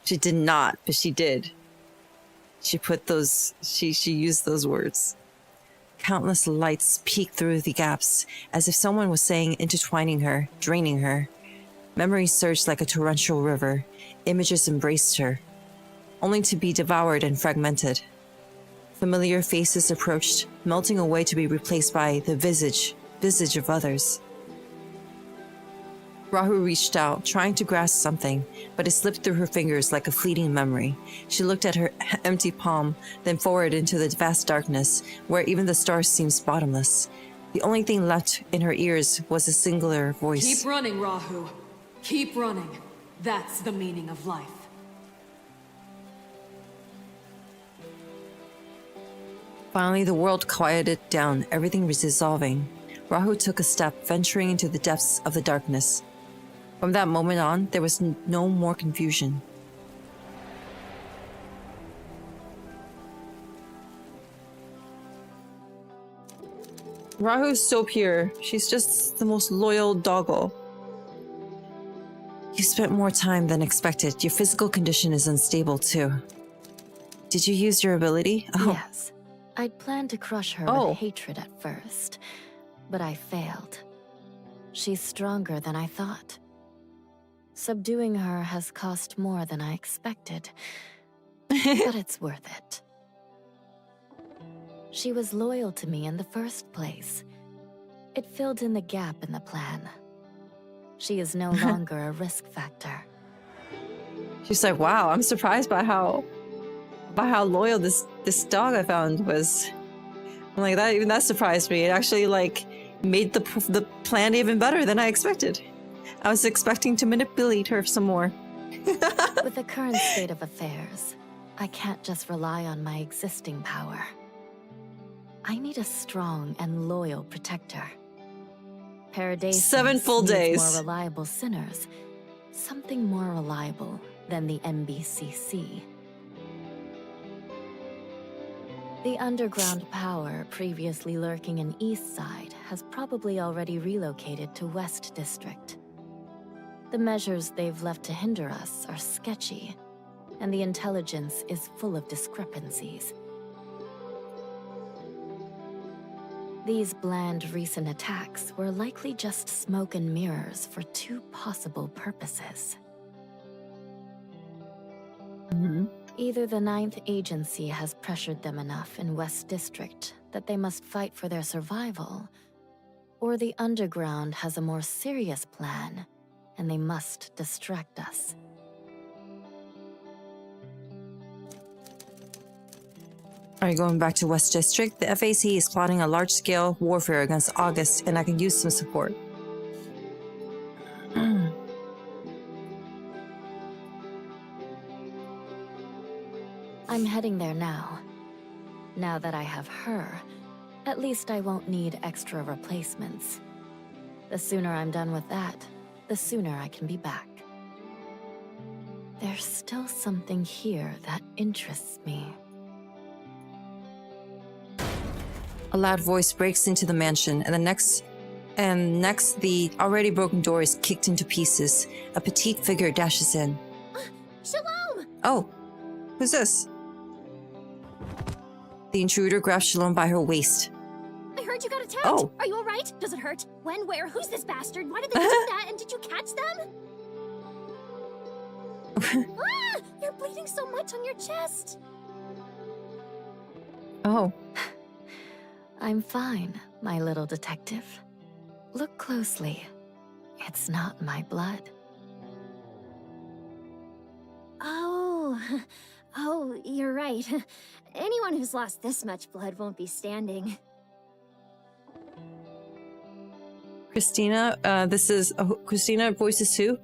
She did not, but she did. She put those, she used those words. Countless lights peeked through the gaps, as if someone was saying, intertwining her, draining her. Memories surged like a torrential river. Images embraced her, only to be devoured and fragmented. Familiar faces approached, melting away to be replaced by the visage of others. Rahu reached out, trying to grasp something, but it slipped through her fingers like a fleeting memory. She looked at her empty palm, then forward into the vast darkness, where even the stars seemed bottomless. The only thing left in her ears was a singular voice. Keep running, Rahu. Keep running. That's the meaning of life. Finally, the world quieted down, everything was dissolving. Rahu took a step, venturing into the depths of the darkness. From that moment on, there was no more confusion. Rahu's so pure. She's just the most loyal doggo. You spent more time than expected. Your physical condition is unstable, too. Did you use your ability? Oh. Yes. I'd planned to crush her with hatred at first, but I failed. She's stronger than I thought. Subduing her has cost more than I expected, but it's worth it. She was loyal to me in the first place. It filled in the gap in the plan. She is no longer a risk factor. She's like, wow, I'm surprised by how loyal this dog I found was. I'm like, that surprised me. It actually like made the plan even better than I expected. I was expecting to manipulate her some more. With the current state of affairs, I can't just rely on my existing power. I need a strong and loyal protector. Parados 7 full days. More reliable sinners. Something more reliable than the NBCC. The underground power previously lurking in East Side has probably already relocated to West District. The measures they've left to hinder us are sketchy, and the intelligence is full of discrepancies. These bland recent attacks were likely just smoke and mirrors for two possible purposes. Either the 9th Agency has pressured them enough in West District that they must fight for their survival, or the Underground has a more serious plan and they must distract us. Alright, going back to West District, the FAC is plotting a large-scale warfare against August, and I can use some support. I'm heading there now. Now that I have her, at least I won't need extra replacements. The sooner I'm done with that, the sooner I can be back. There's still something here that interests me. A loud voice breaks into the mansion, and next, the already broken door is kicked into pieces. A petite figure dashes in. Shalom! Oh, who's this? The intruder grabs Shalom by her waist. I heard you got attacked. Oh. Are you alright? Does it hurt? When, where, who's this bastard? Why did they do that? And did you catch them? Ah! You're bleeding so much on your chest. Oh. I'm fine, my little detective. Look closely. It's not my blood. Oh, you're right. Anyone who's lost this much blood won't be standing. Christina, Christina voices who?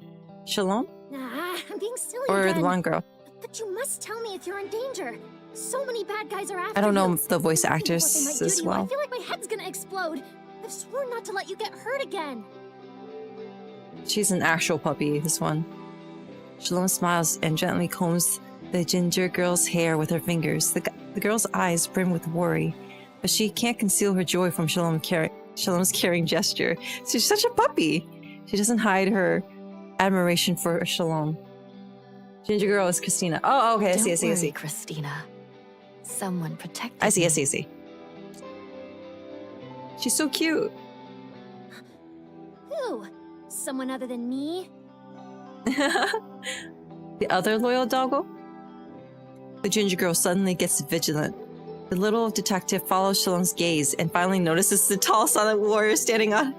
Shalom? I'm being silly Or again. the one girl? But you must tell me if you're in danger. So many bad guys are after I don't know you. the voice Thinking of what they actors might do as to you, well. I feel like my head's gonna explode. I've sworn not to let you get hurt again. She's an actual puppy, this one. Shalom smiles and gently combs the ginger girl's hair with her fingers. The girl's eyes brim with worry, but she can't conceal her joy from Shalom's caring gesture. She's such a puppy. She doesn't hide her admiration for Shalom. Ginger girl is Christina. Oh, okay, I see. Don't worry, Christina. Someone protected I see. me. She's so cute. Who? Someone other than me? The other loyal doggo? The ginger girl suddenly gets vigilant. The little detective follows Shalom's gaze and finally notices the tall silent warrior standing on.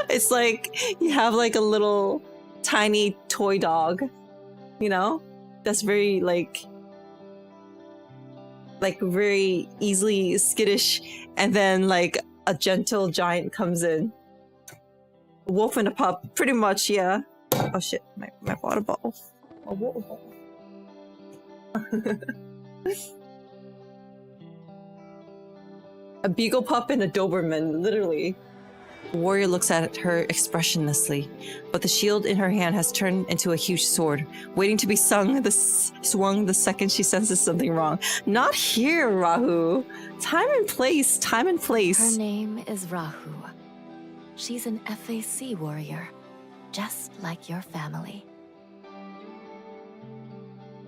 It's like you have like a little tiny toy dog, you know? That's very like very easily skittish, and then like a gentle giant comes in. A wolf and a pup, pretty much, yeah. Oh shit, my water bottle. A water bottle. A beagle pup and a Doberman, literally. The warrior looks at her expressionlessly, but the shield in her hand has turned into a huge sword, waiting to be swung the second she senses something wrong. Not here, Rahu. Time and place, time and place. Her name is Rahu. She's an FAC warrior, just like your family.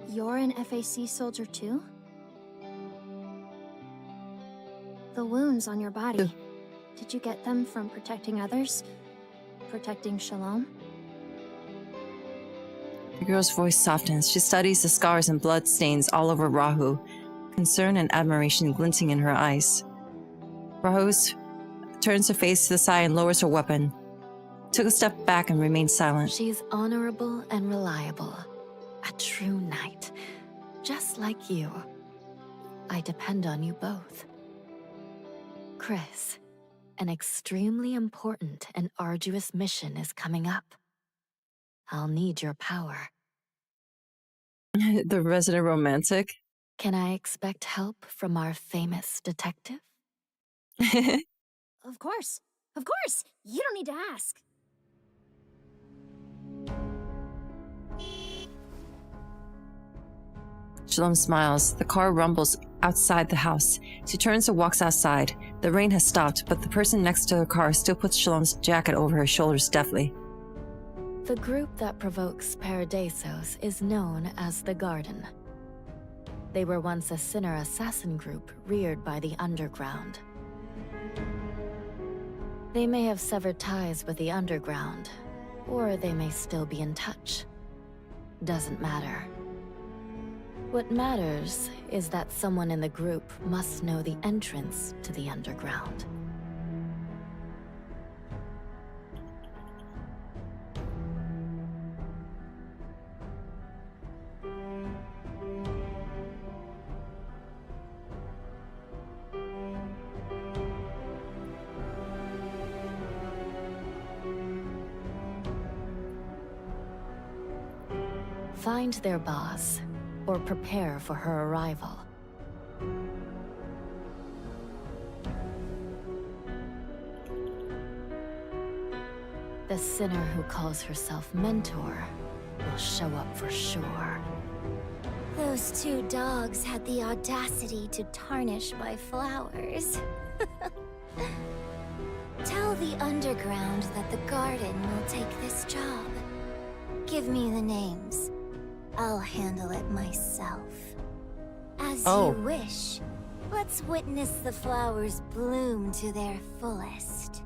You're an FAC soldier too? The wounds on your body. Did you get them from protecting others? Protecting Shalom? The girl's voice softens. She studies the scars and blood stains all over Rahu, concern and admiration glinting in her eyes. Rahu turns her face to the side and lowers her weapon. Took a step back and remained silent. She's honorable and reliable. A true knight. Just like you. I depend on you both. Chris, an extremely important and arduous mission is coming up. I'll need your power. The resident romantic. Can I expect help from our famous detective? Of course. Of course! You don't need to ask. Shalom smiles. The car rumbles outside the house. She turns and walks outside. The rain has stopped, but the person next to her car still puts Shalom's jacket over her shoulders deftly. The group that provokes parados is known as the Garden. They were once a sinner assassin group reared by the underground. They may have severed ties with the underground, or they may still be in touch. Doesn't matter. What matters is that someone in the group must know the entrance to the underground. Find their boss, or prepare for her arrival. The sinner who calls herself Mentor will show up for sure. Those two dogs had the audacity to tarnish my flowers. Tell the underground that the garden will take this job. Give me the names. I'll handle it myself. As you wish. Let's witness the flowers bloom to their fullest.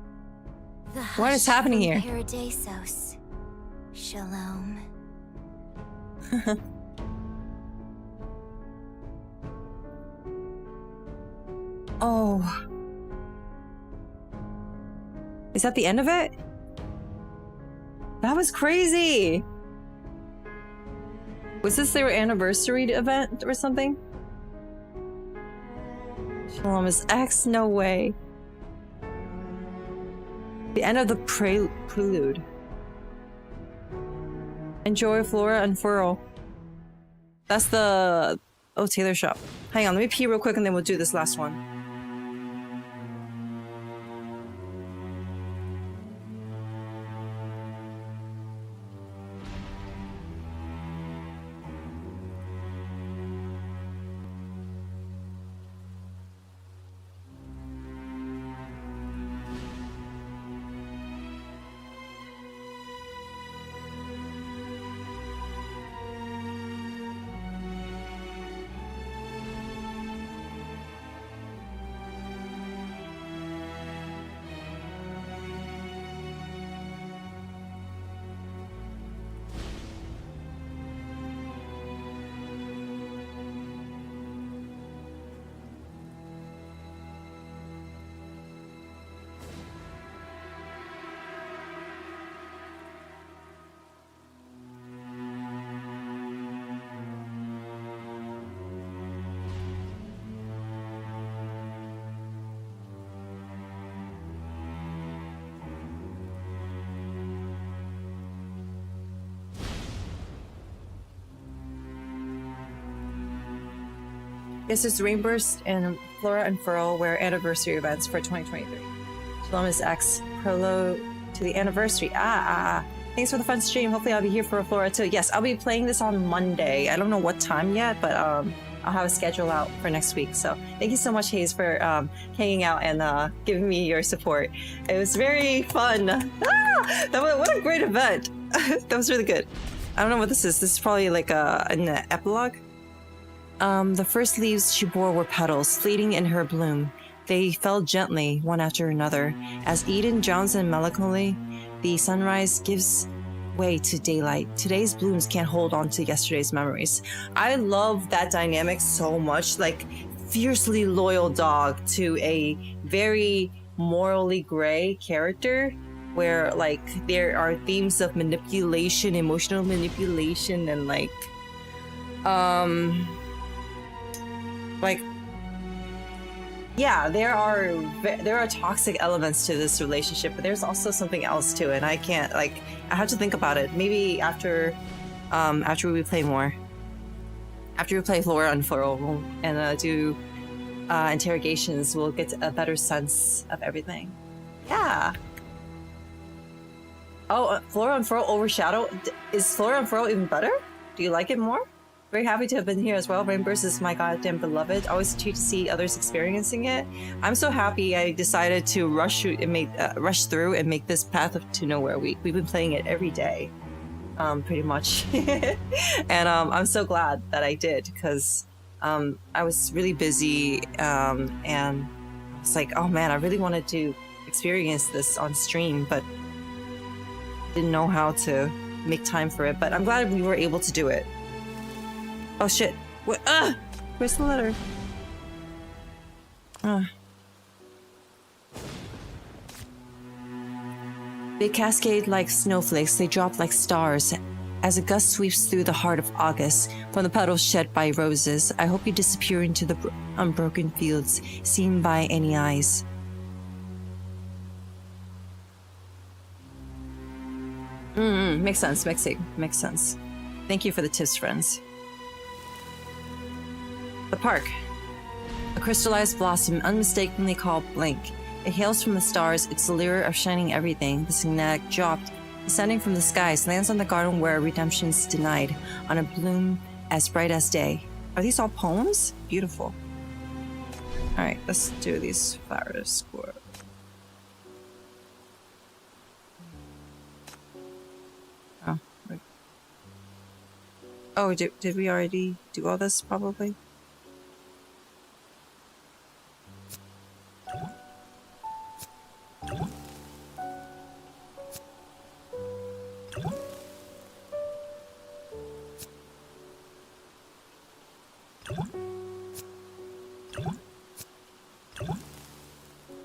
What is happening here? Parados. Shalom. Oh. Is that the end of it? That was crazy. Was this their anniversary event or something? Shalom is X? No way. The end of the prelude. Enjoy Flora UNFURL. That's the tailor shop. Hang on, let me pee real quick and then we'll do this last one. This is Rainburst and Flora UNFURL were anniversary events for 2023. Shalom is X prologue to the anniversary. Thanks for the fun stream. Hopefully I'll be here for Flora too. Yes, I'll be playing this on Monday. I don't know what time yet, but I'll have a schedule out for next week. So thank you so much, Hayes, for hanging out and giving me your support. It was very fun. What a great event. That was really good. I don't know what this is. This is probably like an epilogue. The first leaves she bore were petals, fleeting in her bloom. They fell gently, one after another. As Eden drowns in melancholy, the sunrise gives way to daylight. Today's blooms can't hold on to yesterday's memories. I love that dynamic so much. Like, fiercely loyal dog to a very morally gray character, where, like, there are themes of manipulation, emotional manipulation, and, like, yeah, there are toxic elements to this relationship, but there's also something else to it. And I can't, I have to think about it. Maybe after we play more, after we play Flora UNFURL and do interrogations, we'll get a better sense of everything. Yeah. Oh, Flora UNFURL overshadow. Is Flora UNFURL even better? Do you like it more? Very happy to have been here as well. Rainburst is my goddamn beloved. Always a treat to see others experiencing it. I'm so happy I decided to rush through and make this Path to Nowhere week. We've been playing it every day, pretty much. And I'm so glad that I did, because I was really busy and it's like, oh man, I really wanted to experience this on stream, but didn't know how to make time for it. But I'm glad we were able to do it. Oh shit. What? Where's the letter? They cascade like snowflakes, they drop like stars. As a gust sweeps through the heart of August, from the petals shed by roses, I hope you disappear into the unbroken fields, seen by any eyes. Makes sense, makes sense. Thank you for the tips, friends. The park. A crystallized blossom unmistakably called Blink. It hails from the stars, its allure of shining everything. The synthetic dropped, descending from the skies, lands on the garden where redemption's denied. On a bloom as bright as day. Are these all poems? Beautiful. All right, let's do these flowers. Score. Oh, wait. Oh, did we already do all this? Probably.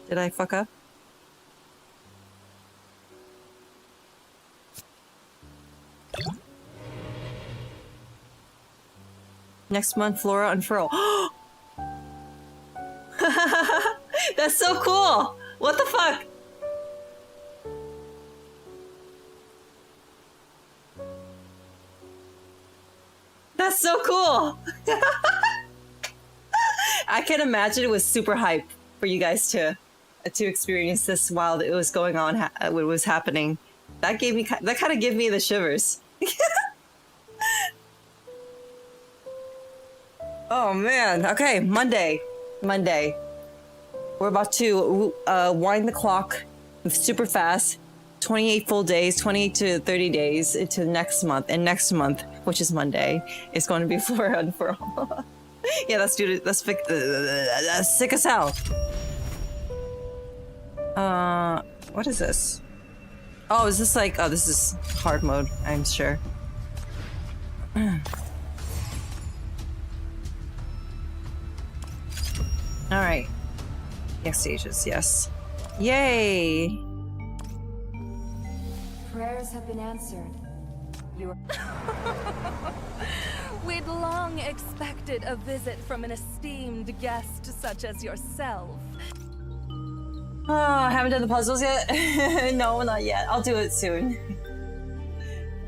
Did I fuck up? Next month, Flora Unfurl. That's so cool! What the fuck? That's so cool! I can imagine it was super hype for you guys to experience this while it was going on, what was happening. That kind of gave me the shivers. Oh man. Okay, Monday. We're about to wind the clock super fast. 28 full days, 28 to 30 days into next month. And next month, which is Monday, is going to be Flora Unfurl. Yeah, that's sick as hell. What is this? Oh, is this like, oh, this is hard mode, I'm sure. Alright. Next stages, yes. Yay! Prayers have been answered. We'd long expected a visit from an esteemed guest such as yourself. Oh, I haven't done the puzzles yet? No, not yet. I'll do it soon.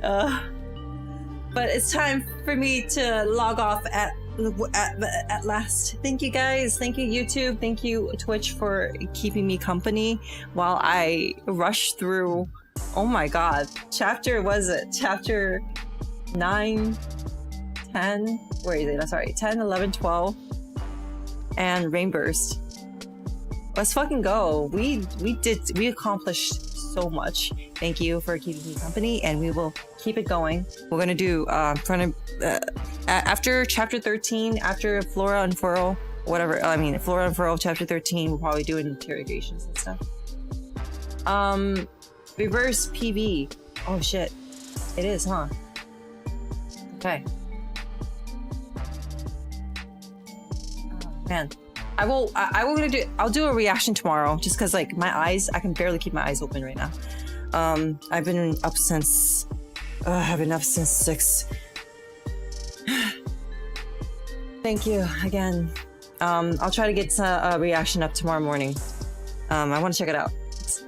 But it's time for me to log off at last. Thank you guys. Thank you YouTube. Thank you Twitch for keeping me company while I rush through. Oh my god. Chapter 9, 10. Where is it? Sorry. 10, 11, 12. And Rainburst. Let's fucking go. We accomplished so much. Thank you for keeping me company, and we will keep it going. We're gonna do after chapter 13, after Flora Unfurl, whatever. I mean, Flora Unfurl chapter 13. We'll probably do interrogations and stuff. Reverse PV. Oh shit, it is, huh? Okay. Oh, man. I'll do a reaction tomorrow, just because like my eyes, I can barely keep my eyes open right now. I've been up since 6. Thank you again. I'll try to get a reaction up tomorrow morning. I want to check it out.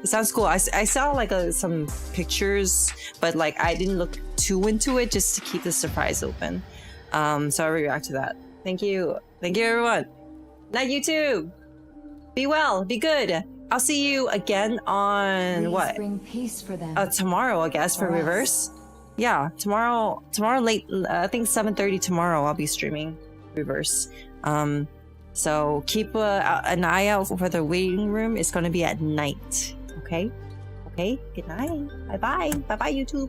It sounds cool. I saw like some pictures, but like I didn't look too into it just to keep the surprise open. So I'll react to that. Thank you everyone. Night YouTube. Be well. Be good. I'll see you again on what? Bring peace for them. Tomorrow, I guess, for Reverse. Yeah, tomorrow late. I think 7:30 tomorrow. I'll be streaming Reverse. So keep an eye out for the waiting room. It's going to be at night. Okay. Good night. Bye bye. Bye bye YouTube.